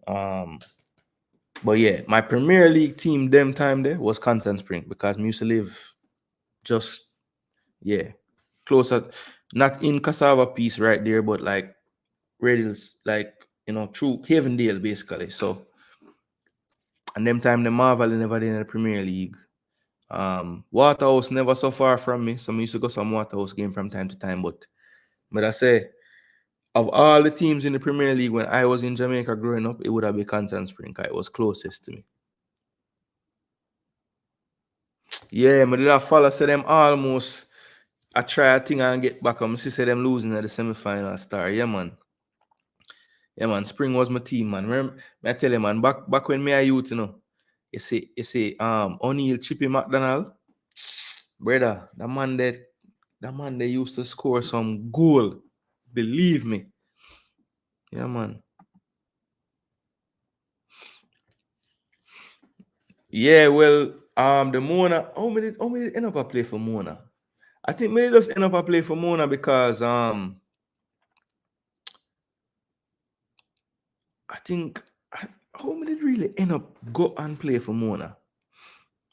But yeah, my Premier League team them time there was Constant Spring because we used to live just, closer, not in Cassava Piece right there, but like Radials, like, through Havendale basically. So, and them time the Marvel never did in the Premier League. Waterhouse never so far from me. So I used to go some Waterhouse game from time to time. But I say, of all the teams in the Premier League when I was in Jamaica growing up, it would have been Constant Spring. It was closest to me. Yeah, I did a follow say them almost. I try a thing and get back. I see say them losing at the semi-final star. Yeah, man. Yeah, man. Spring was my team, man. Remember, I tell you, man, back when me a youth, You see, O'Neal Chippy McDonald, brother, that man they used to score some goal. Believe me. Yeah, man. Yeah, well, the Mona, how many did end up a play for Mona? I think maybe just end up a play for Mona because I think how many did really end up go and play for Mona?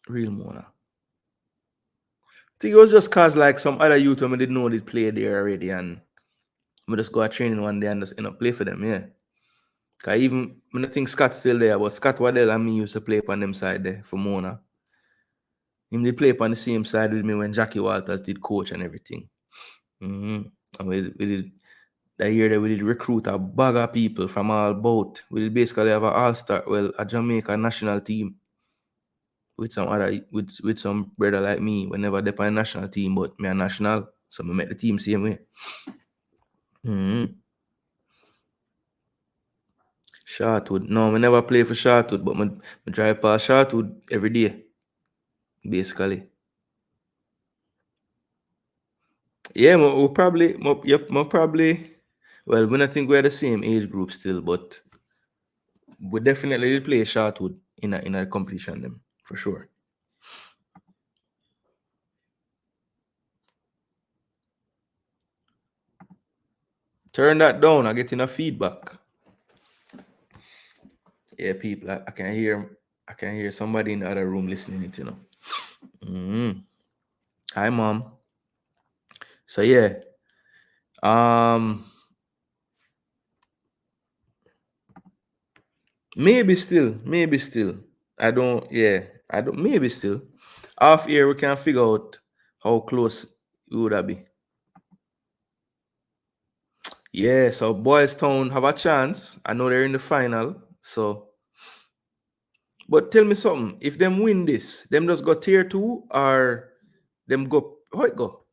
Real Mona. I think it was just cause like some other youth who didn't know they'd play there already and we just go a training one day and just end up play for them, yeah. Cause even I think Scott's still there, but Scott Waddell and me used to play on them side there for Mona. Him they play on the same side with me when Jackie Walters did coach and everything. Mm-hmm. And we did that year that we did recruit a bag of people from all boat. We did basically have an all-star, well, a Jamaica national team with some other with some brother like me. Whenever they play a national team, but me a national, so we met the team same way. Mm-hmm. Shortwood. No, we never play for Shortwood, but I drive past Shortwood every day, basically. Yeah, we'll probably, probably. Well, we don't think we're the same age group still, but we definitely will play Shortwood in a competition them for sure. Turn that down. I get enough feedback. Yeah, people, I can hear somebody in the other room listening it, you know. Hi, mom. So yeah, um, maybe still. I don't. Yeah, I don't. Maybe still. Off here, we can figure out how close it would that be. Yeah, so Boys Town have a chance. I know they're in the final. So, but tell me something. If them win this, them just go tier two or them go how it go?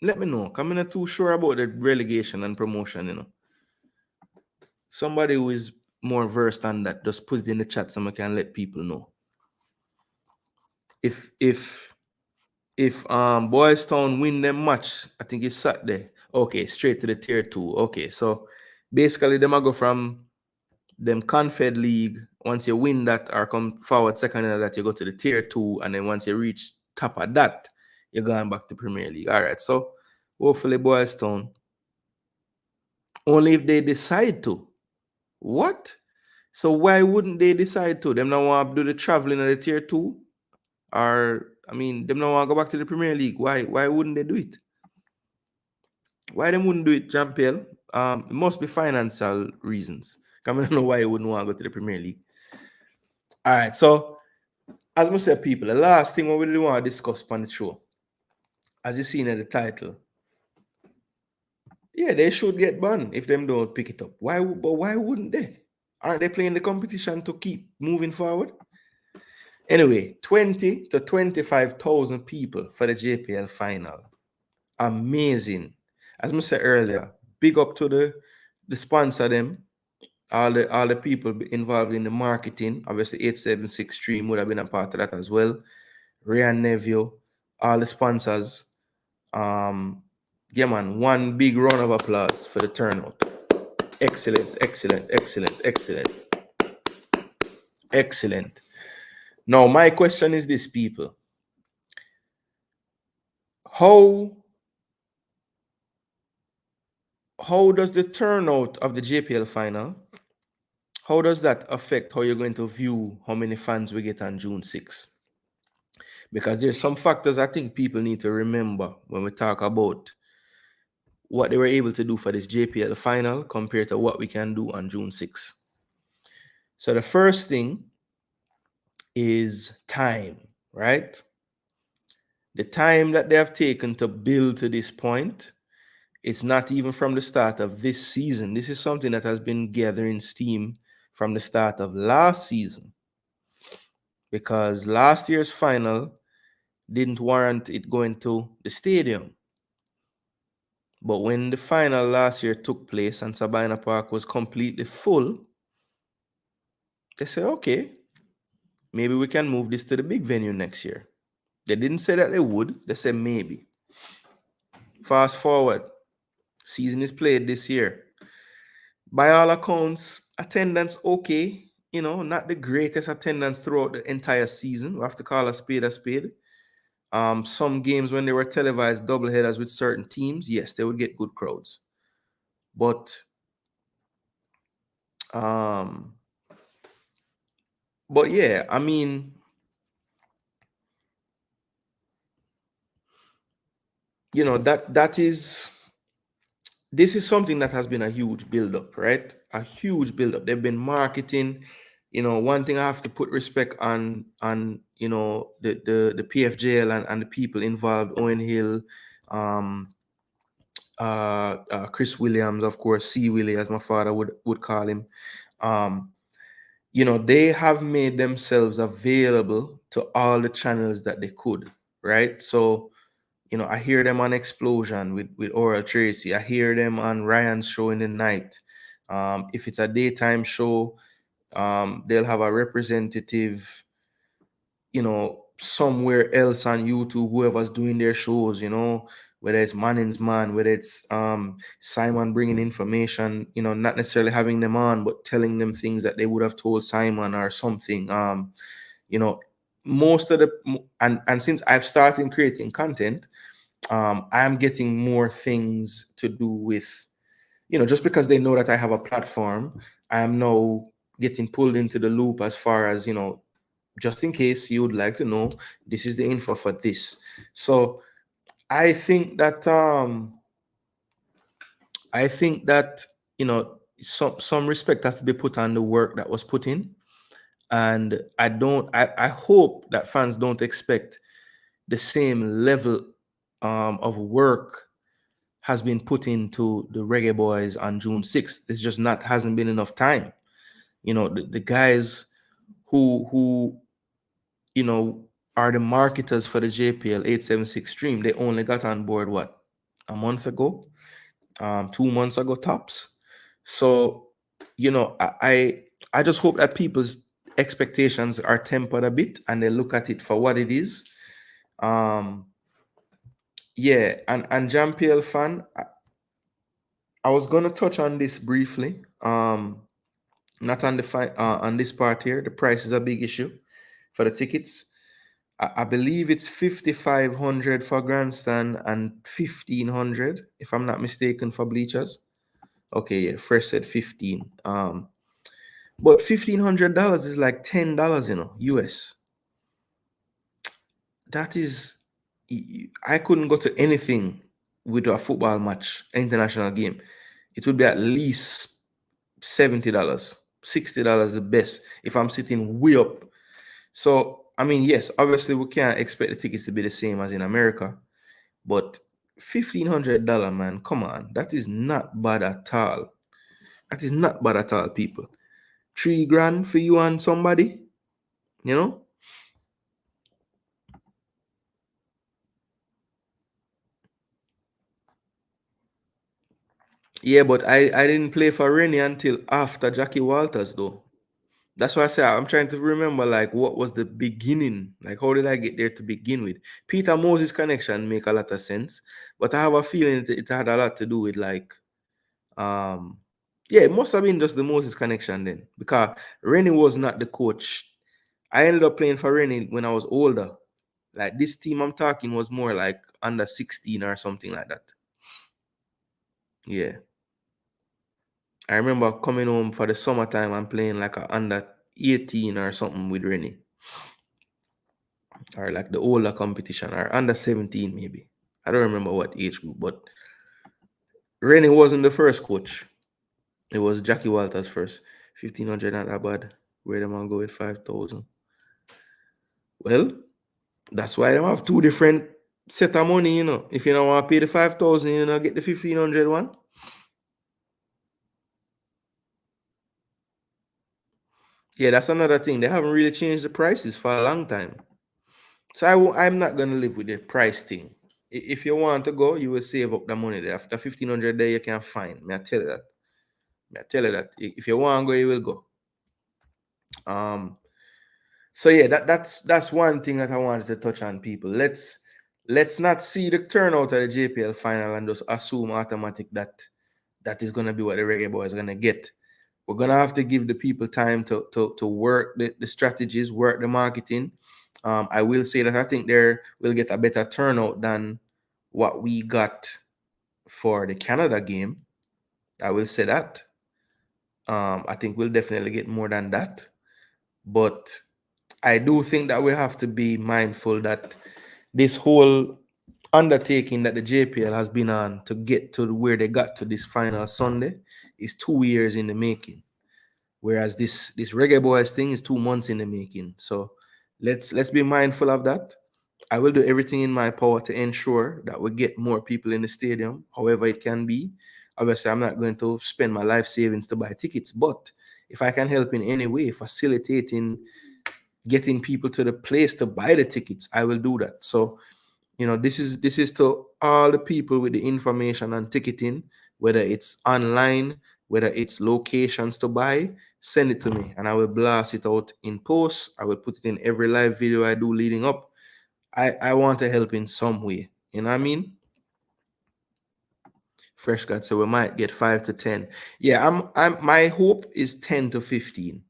Let me know. I'm not too sure about the relegation and promotion, you know. Somebody who is more versed on that, just put it in the chat so I can let people know. If Boys Town win them match, I think it's Saturday. Okay, straight to the tier two. Okay, so basically them go from them Confed League. Once you win that or come forward second in that, you go to the tier two, and then once you reach top of that, you're going back to Premier League. All right, so hopefully Boys Town. Only if they decide to. What? So why wouldn't they decide to? Them not want to do the traveling at the tier two? Or I mean, them not want to go back to the Premier League. Why wouldn't they do it? Why them wouldn't do it, JPL? It must be financial reasons. I don't know why you wouldn't want to go to the Premier League. All right, so as I said, people, the last thing we really want to discuss on the show, as you seen in the title, yeah, they should get banned if them don't pick it up. But why wouldn't they? Aren't they playing the competition to keep moving forward? Anyway, 20 to 25,000 people for the JPL final. Amazing. As I said earlier, big up to the sponsor them, all the people involved in the marketing. Obviously, 876 Stream would have been a part of that as well. Ryan Neville, all the sponsors. Yeah, man, one big round of applause for the turnout. Excellent, excellent, excellent, excellent, excellent. Now, my question is this, people. How does the turnout of the JPL final, how does that affect how you're going to view how many fans we get on June 6th? Because there's some factors I think people need to remember when we talk about what they were able to do for this JPL final compared to what we can do on June 6th. So the first thing is time, right? The time that they have taken to build to this point, it's not even from the start of this season. This is something that has been gathering steam from the start of last season, because last year's final didn't warrant it going to the stadium. But when the final last year took place and Sabina Park was completely full, they said, okay, maybe we can move this to the big venue next year. They didn't say that they would. They said maybe. Fast forward, season is played this year. By all accounts, attendance okay. Not the greatest attendance throughout the entire season. We have to call a spade a spade. Some games when they were televised doubleheaders with certain teams, yes, they would get good crowds. But um, yeah, I mean, that is this is something that has been a huge build-up, right? A huge build-up. They've been marketing. One thing I have to put respect on the PFJL and the people involved, Owen Hill, um, Chris Williams, of course, C. Willie, as my father would call him. Um, they have made themselves available to all the channels that they could, right? So, I hear them on Explosion with Oral Tracy. I hear them on Ryan's show in the night. If it's a daytime show, they'll have a representative, somewhere else on YouTube, whoever's doing their shows, whether it's Manning's Man, whether it's Simon bringing information, not necessarily having them on, but telling them things that they would have told Simon or something. Most of and since I've started creating content, I'm getting more things to do with, just because they know that I have a platform, I'm now getting pulled into the loop as far as, just in case you would like to know, this is the info for this. So I think that some respect has to be put on the work that was put in. And I hope that fans don't expect the same level of work has been put into the Reggae Boys on June 6th. It's just hasn't been enough time. The guys who are the marketers for the JPL 876 stream, they only got on board what, a month ago, 2 months ago tops. So, I just hope that people's expectations are tempered a bit and they look at it for what it is. Yeah, and JPL fan, I was gonna touch on this briefly. Not on on this part here. The price is a big issue for the tickets. I believe it's 5,500 for grandstand and 1,500, if I'm not mistaken, for bleachers. Okay, yeah, first said 15. But $1,500 is like $10, US. That is, I couldn't go to anything with a football match, international game. It would be at least $70, $60 the best if I'm sitting way up. So, I mean, yes, obviously we can't expect the tickets to be the same as in America, but $1,500, man, come on, that is not bad at all. That is not bad at all, people. $3,000 for you and somebody, you know? Yeah, but I didn't play for Rennie until after Jackie Walters, though. That's why I say I'm trying to remember, like, what was the beginning? Like, how did I get there to begin with? Peter Moses connection make a lot of sense, but I have a feeling it had a lot to do with, like, yeah, it must have been just the Moses connection then, because Rennie was not the coach. I ended up playing for Rennie when I was older. Like, this team I'm talking was more like under 16 or something like that. Yeah. I remember coming home for the summertime and playing like a under 18 or something with Rennie. Or like the older competition, or under 17 maybe. I don't remember what age group, but Rennie wasn't the first coach. It was Jackie Walters first. 1,500, not that bad. Where them all go with 5,000? Well, that's why them have two different set of money, If you don't want to pay the 5,000, get the 1,500 one. Yeah, that's another thing. They haven't really changed the prices for a long time. So I'm not going to live with the price thing. If you want to go, you will save up the money there. After 1,500 there, you can find. May I tell you that? May I tell you that? If you want to go, you will go. Um, So yeah, that's one thing that I wanted to touch on, people. Let's not see the turnout of the JPL final and just assume automatic that that is gonna be what the Reggae Boys are gonna get. We're gonna have to give the people time to work the strategies, work the marketing. I will say that I think there will get a better turnout than what we got for the Canada game. I will say that. I think we'll definitely get more than that. But I do think that we have to be mindful that this whole undertaking that the JPL has been on to get to where they got to this final Sunday is 2 years in the making. Whereas this Reggae Boys thing is 2 months in the making. So let's be mindful of that. I will do everything in my power to ensure that we get more people in the stadium, however it can be. Obviously, I'm not going to spend my life savings to buy tickets, but if I can help in any way, facilitating getting people to the place to buy the tickets, I will do that. So, this is to all the people with the information on ticketing, whether it's online, whether it's locations to buy, send it to me and I will blast it out in posts. I will put it in every live video I do leading up. I want to help in some way. You know what I mean? Fresh cut, so we might get 5 to 10. Yeah, my hope is 10 to 15.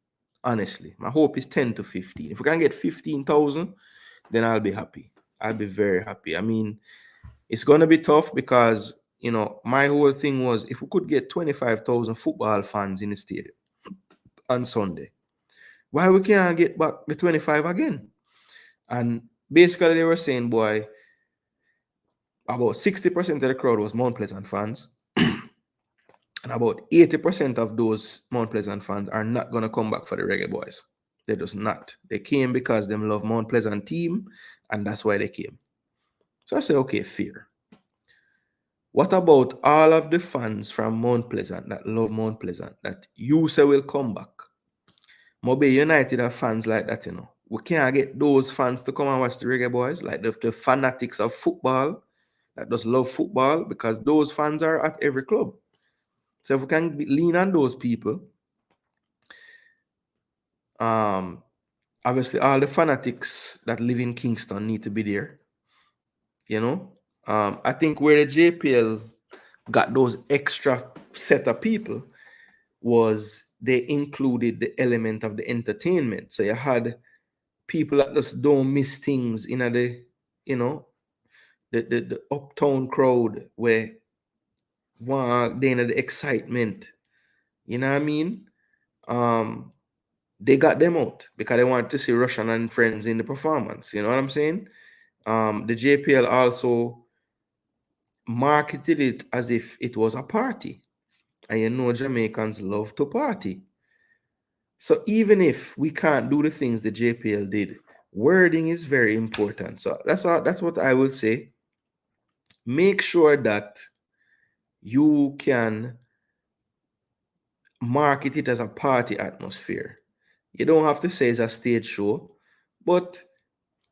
Honestly, my hope is 10 to 15. If we can get 15,000, then I'll be happy. I'll be very happy. I mean, it's gonna be tough because my whole thing was if we could get 25,000 football fans in the stadium on Sunday, why we can't get back the 25 again? And basically they were saying, boy, about 60% of the crowd was Mount Pleasant fans. And about 80% of those Mount Pleasant fans are not going to come back for the Reggae Boys. They're just not. They came because they love Mount Pleasant team, and that's why they came. So I said, okay, fair. What about all of the fans from Mount Pleasant that love Mount Pleasant that you say will come back? Mobe United have fans like that. We can't get those fans to come and watch the Reggae Boys, like the fanatics of football that just love football, because those fans are at every club. So if we can lean on those people, obviously all the fanatics that live in Kingston need to be there. I think where the JPL got those extra set of people was they included the element of the entertainment. So you had people that just don't miss things in the uptown crowd where they the excitement. You know what I mean? They got them out because they wanted to see Russian and friends in the performance. You know what I'm saying? The JPL also marketed it as if it was a party. And Jamaicans love to party. So even if we can't do the things the JPL did, wording is very important. So that's what I will say. Make sure that you can market it as a party atmosphere. You don't have to say it's a stage show, but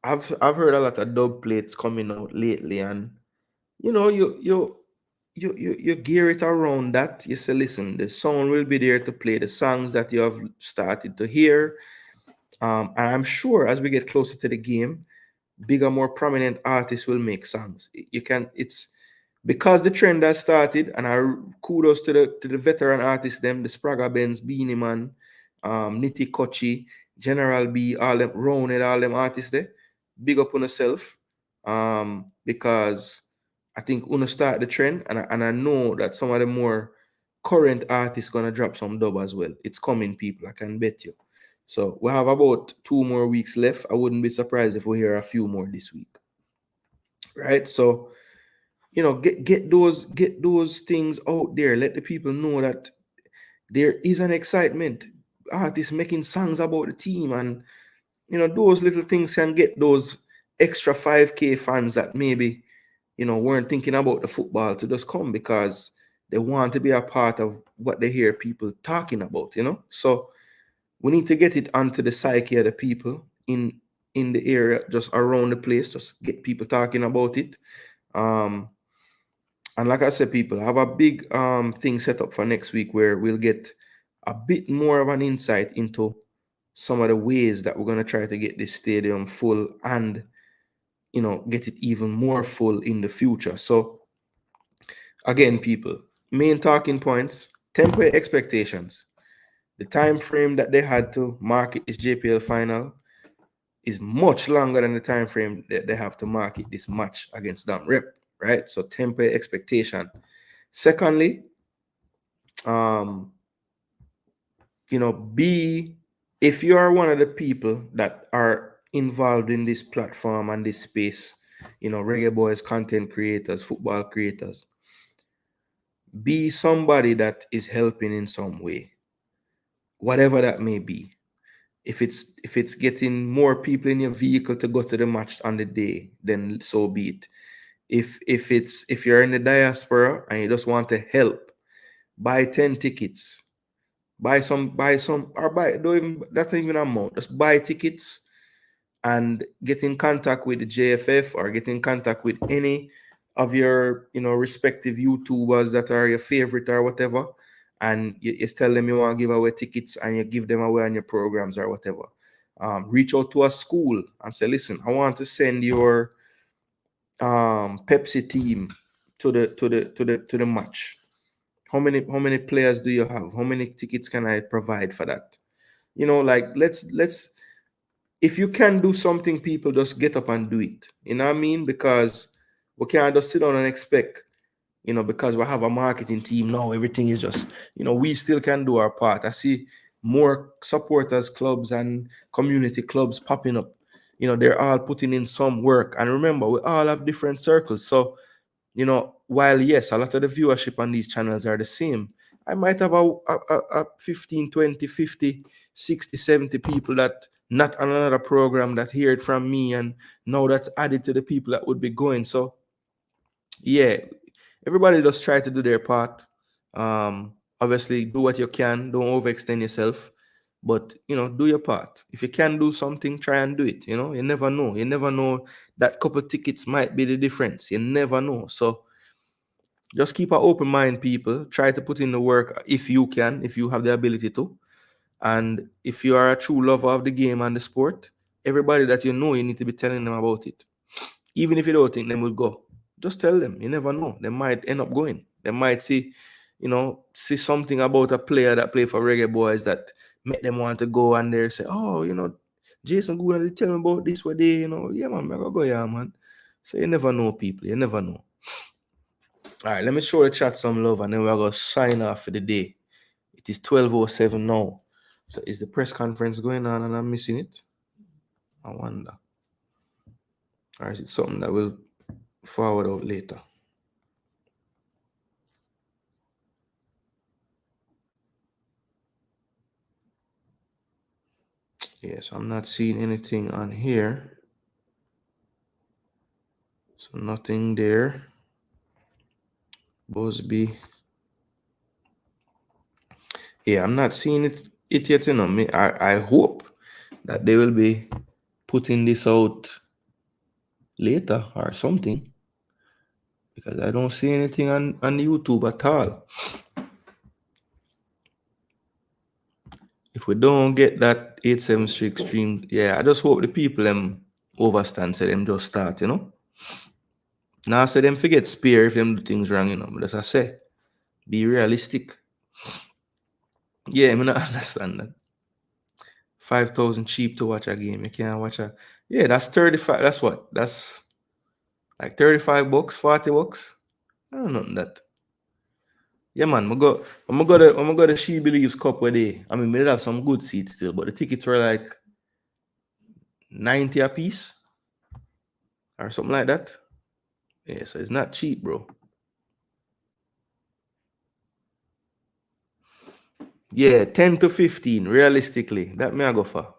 I've heard a lot of dub plates coming out lately, and you gear it around that. You say, listen, the sound will be there to play the songs that you have started to hear. And I'm sure as we get closer to the game, bigger, more prominent artists will make songs. It's because the trend has started, and I kudos to the veteran artists, them, the Spragga Benz, Beanie Man, Nitty Kochi, General B, all them, Roned, all them artists there. Big up on yourself. Because I think Uno start the trend, and I know that some of the more current artists gonna drop some dub as well. It's coming, people, I can bet you. So we have about 2 more weeks left. I wouldn't be surprised if we hear a few more this week. Right? So, get those things out there. Let the people know that there is an excitement. Artists making songs about the team, and those little things can get those extra 5K fans that maybe weren't thinking about the football to just come because they want to be a part of what they hear people talking about. So we need to get it onto the psyche of the people in the area, just around the place, just get people talking about it. And like I said, people, I have a big thing set up for next week where we'll get a bit more of an insight into some of the ways that we're going to try to get this stadium full and, get it even more full in the future. So again, people, main talking points, temporary expectations. The time frame that they had to market this JPL final is much longer than the time frame that they have to market this match against Dam Rep, right? So temper expectation. Secondly, be, if you are one of the people that are involved in this platform and this space, reggae boys, content creators, football creators, be somebody that is helping in some way, whatever that may be. If it's getting more people in your vehicle to go to the match on the day, then so be it. If you're in the diaspora and you just want to help, buy 10 tickets, buy some, or buy, don't even, that's not even an amount, just buy tickets and get in contact with the JFF or get in contact with any of your respective YouTubers that are your favorite or whatever, and you tell them you want to give away tickets and you give them away on your programs or whatever. Reach out to a school and say, listen, I want to send your Pepsi team to the match. How many players do you have? How many tickets can I provide for that? Like, let's if you can do something, people, just get up and do it. You know what I mean? Because we can't just sit down and expect, because we have a marketing team now, everything is just, we still can do our part. I see more supporters clubs and community clubs popping up. They're all putting in some work. And remember, we all have different circles. So, while yes, a lot of the viewership on these channels are the same, I might have a 15, 20, 50, 60, 70 people that not on another program that hear it from me, and now that's added to the people that would be going. So yeah, everybody just try to do their part. Obviously do what you can, don't overextend yourself, but do your part. If you can do something, try and do it. You never know that couple tickets might be the difference. You never know. So just keep an open mind, people. Try to put in the work if you can, if you have the ability to. And if you are a true lover of the game and the sport, everybody that you know, you need to be telling them about it. Even if you don't think them will go, just tell them. You never know. They might end up going. They might see something about a player that play for Reggae Boys that make them want to go, and they say, oh, Jason Gooner, they tell me about this one day, yeah, man, I gotta go, yeah, man. So you never know, people. You never know. All right, let me show the chat some love, and then we're going to sign off for the day. It is 12:07 now. So is the press conference going on and I'm missing it? I wonder. Or is it something that will forward out later? Yes, I'm not seeing anything on here. So nothing there. Busby. Yeah, I'm not seeing it yet, I hope that they will be putting this out later or something, because I don't see anything on YouTube at all. If we don't get that 876 stream, yeah, I just hope the people overstand, so them just start, Now say them forget spare if them do things wrong, But as I say, be realistic. Yeah, I mean, I understand that. 5,000 cheap to watch a game. You can't watch yeah, that's 35. That's what? That's like $35, $40. I don't know that. Yeah, man, I'm gonna go to She Believes Cup where I mean, we did have some good seats still, but the tickets were like 90 a piece or something like that. Yeah, so it's not cheap, bro. Yeah, 10 to 15, realistically. That may I go for.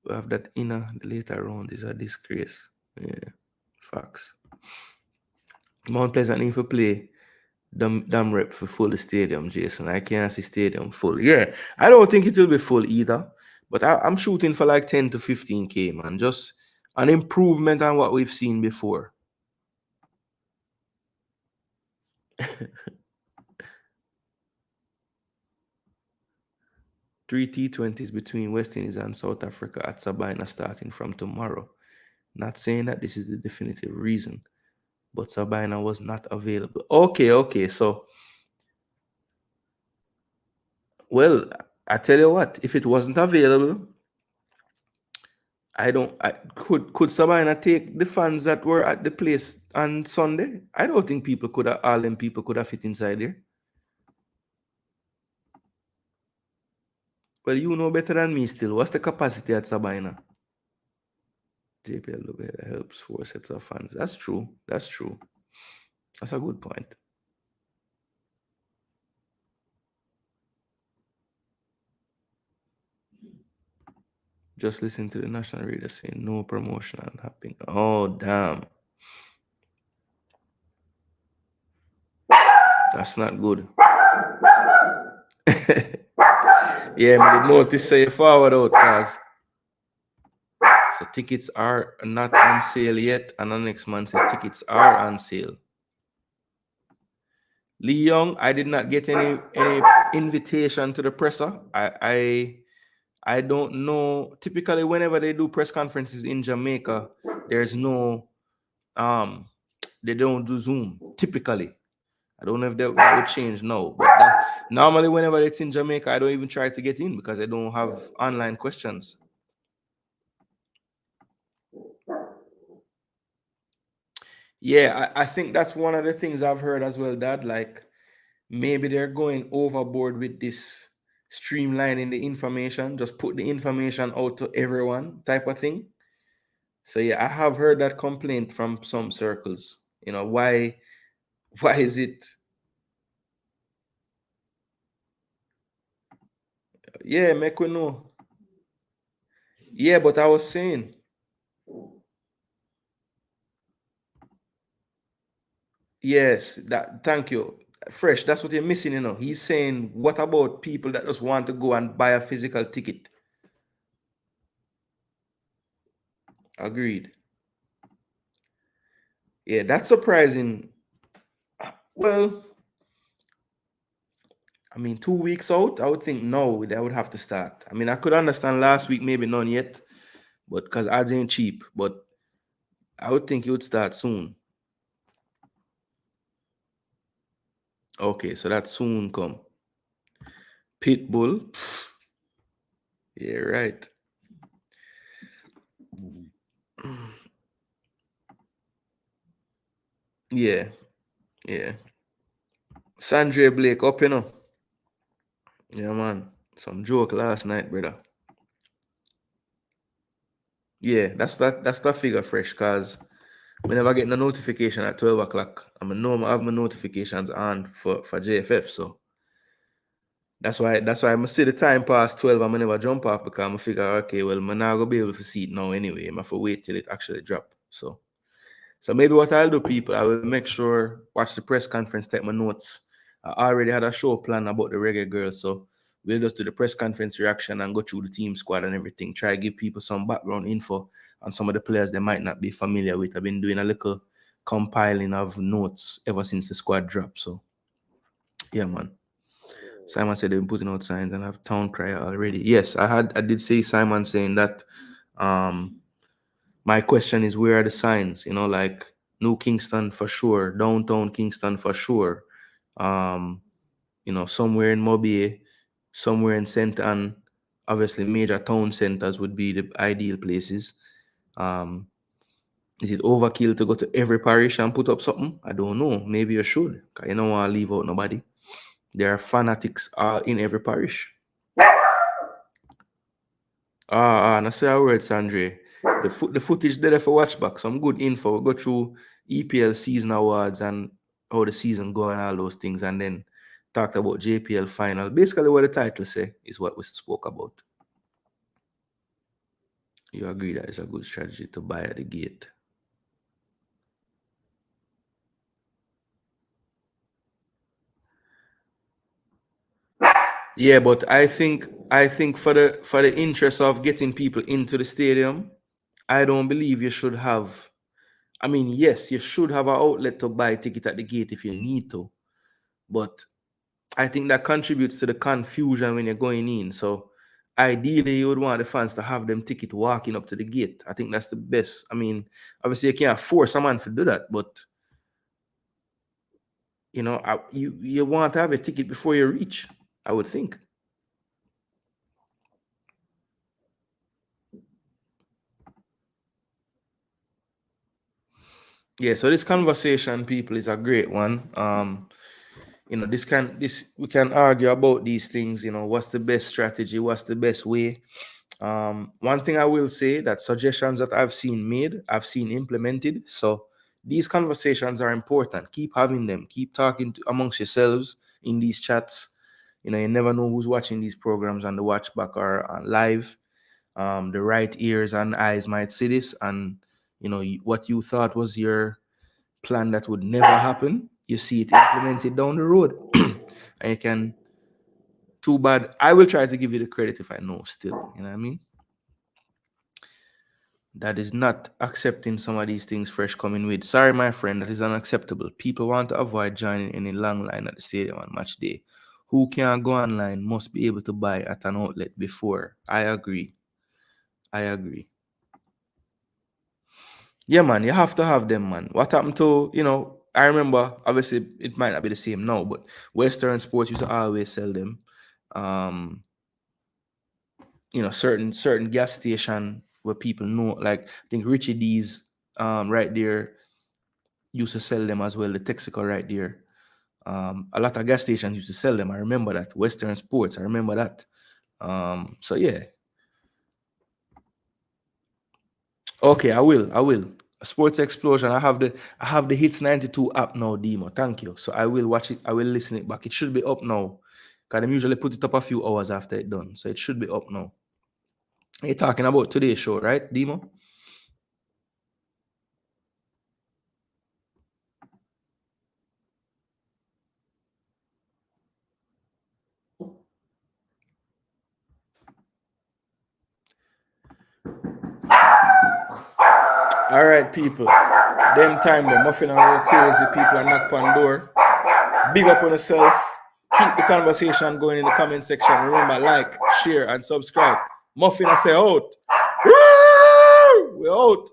We have that inner, the later round is a disgrace. Yeah, facts. Mount Pleasant need to play damn rep for full the stadium, Jason. I can't see stadium full. Yeah, I don't think it will be full either. But I'm shooting for like 10 to 15K, man. Just an improvement on what we've seen before. Three T20s between West Indies and South Africa at Sabina starting from tomorrow. Not saying that this is the definitive reason, but Sabina was not available. Okay. So, well, I tell you what, if it wasn't available, could Sabina take the fans that were at the place on Sunday? I don't think all them people could have fit inside there. Well, you know better than me still. What's the capacity at Sabina? JPL helps 4 sets of fans. That's true. That's a good point. Just listen to the national radio saying no promotion happening. Oh, damn. That's not good. Yeah, but the notice say forward out, cause so tickets are not on sale yet, and the next month said tickets are on sale. Lee Young, I did not get any invitation to the presser. I don't know. Typically, whenever they do press conferences in Jamaica, there's no they don't do Zoom. Typically, I don't know if that would change now, but normally whenever it's in Jamaica, I don't even try to get in because I don't have online questions. Yeah, I think that's one of the things I've heard as well, Dad. Like maybe they're going overboard with this streamlining the information, just put the information out to everyone type of thing. So yeah, I have heard that complaint from some circles. You know, why is it? Yeah, make we know. Yeah, but I was saying, yes, that thank you. Fresh, that's what you're missing, you know. He's saying, what about people that just want to go and buy a physical ticket? Agreed. Yeah, that's surprising. Well, I mean, 2 weeks out, I would think no, they would have to start. I mean, I could understand last week, maybe none yet, but because ads ain't cheap, but I would think it would start soon. Okay, so that soon come. Pitbull. Yeah, right. Yeah, yeah. Sandra Blake up, you know. Yeah, man. Some joke last night, brother. Yeah, that's that figure fresh, cause whenever I get the notification at 12 o'clock, I know I have my notifications on for JFF. So that's why I'm see the time past 12, I'm never jump off because I'm figure, okay, well, I'm not gonna be able to see it now anyway. I'm have to wait till it actually drop. So maybe what I'll do, people, I will make sure watch the press conference, take my notes. I already had a show plan about the reggae girls, so we'll just do the press conference reaction and go through the team squad and everything. Try to give people some background info on some of the players they might not be familiar with. I've been doing a little compiling of notes ever since the squad dropped. So yeah, man. Simon said they've been putting out signs and have town crier already. Yes, I did see Simon saying that. My question is, where are the signs? You know, like New Kingston for sure, downtown Kingston for sure. Um, somewhere in Mobile, somewhere in St. Anne. Obviously, major town centers would be the ideal places. Um, is it overkill to go to every parish and put up something? I don't know. Maybe you should. 'Cause you don't want to leave out nobody. There are fanatics in every parish. I say a word, Sandre. The footage there for watch back. Some good info. Go through EPL season awards and how the season go and all those things, and then talked about JPL final. Basically, what the title say is what we spoke about. You agree that it's a good strategy to buy at the gate? Yeah, but I think for the interest of getting people into the stadium, I don't believe you should have. I mean, yes, you should have an outlet to buy a ticket at the gate if you need to, but I think that contributes to the confusion when you're going in. So ideally you would want the fans to have them ticket walking up to the gate. I think that's the best. I mean, obviously you can't force a man to do that, but you know, you want to have a ticket before you reach, I would think. Yeah, so this conversation, people, is a great one. You know, this we can argue about these things, you know, what's the best strategy, what's the best way. One thing I will say that suggestions that I've seen made, I've seen implemented. So these conversations are important. Keep having them. Keep talking amongst yourselves in these chats. You know, you never know who's watching these programs on the watch back or live. The right ears and eyes might see this, and you know what you thought was your plan that would never happen. You see it implemented down the road, and you can. Too bad. I will try to give you the credit if I know still. You know what I mean? That is not accepting some of these things fresh coming with. Sorry, my friend, that is unacceptable. People want to avoid joining any long line at the stadium on match day. Who can go online must be able to buy at an outlet before. I agree. I agree. Yeah, man, you have to have them, man. What happened to, you know, I remember, obviously, it might not be the same now, but Western Sports used to always sell them. Um, you know, certain gas station where people know, like I think Richie D's right there used to sell them as well. The Texaco right there. A lot of gas stations used to sell them. I remember that. Western Sports, I remember that. So yeah. Okay, I will. I will. Sports Explosion. I have the Hits 92 app now, Demo. Thank you. So I will watch it. I will listen it back. It should be up now. Because I usually put it up a few hours after it done. So it should be up now. You're talking about today's show, right, Demo? All right, people. Them time the muffin and go crazy. People are knock on door. Big up on yourself. Keep the conversation going in the comment section. Remember, like, share, and subscribe. Muffin, I say out. Woo! We're out.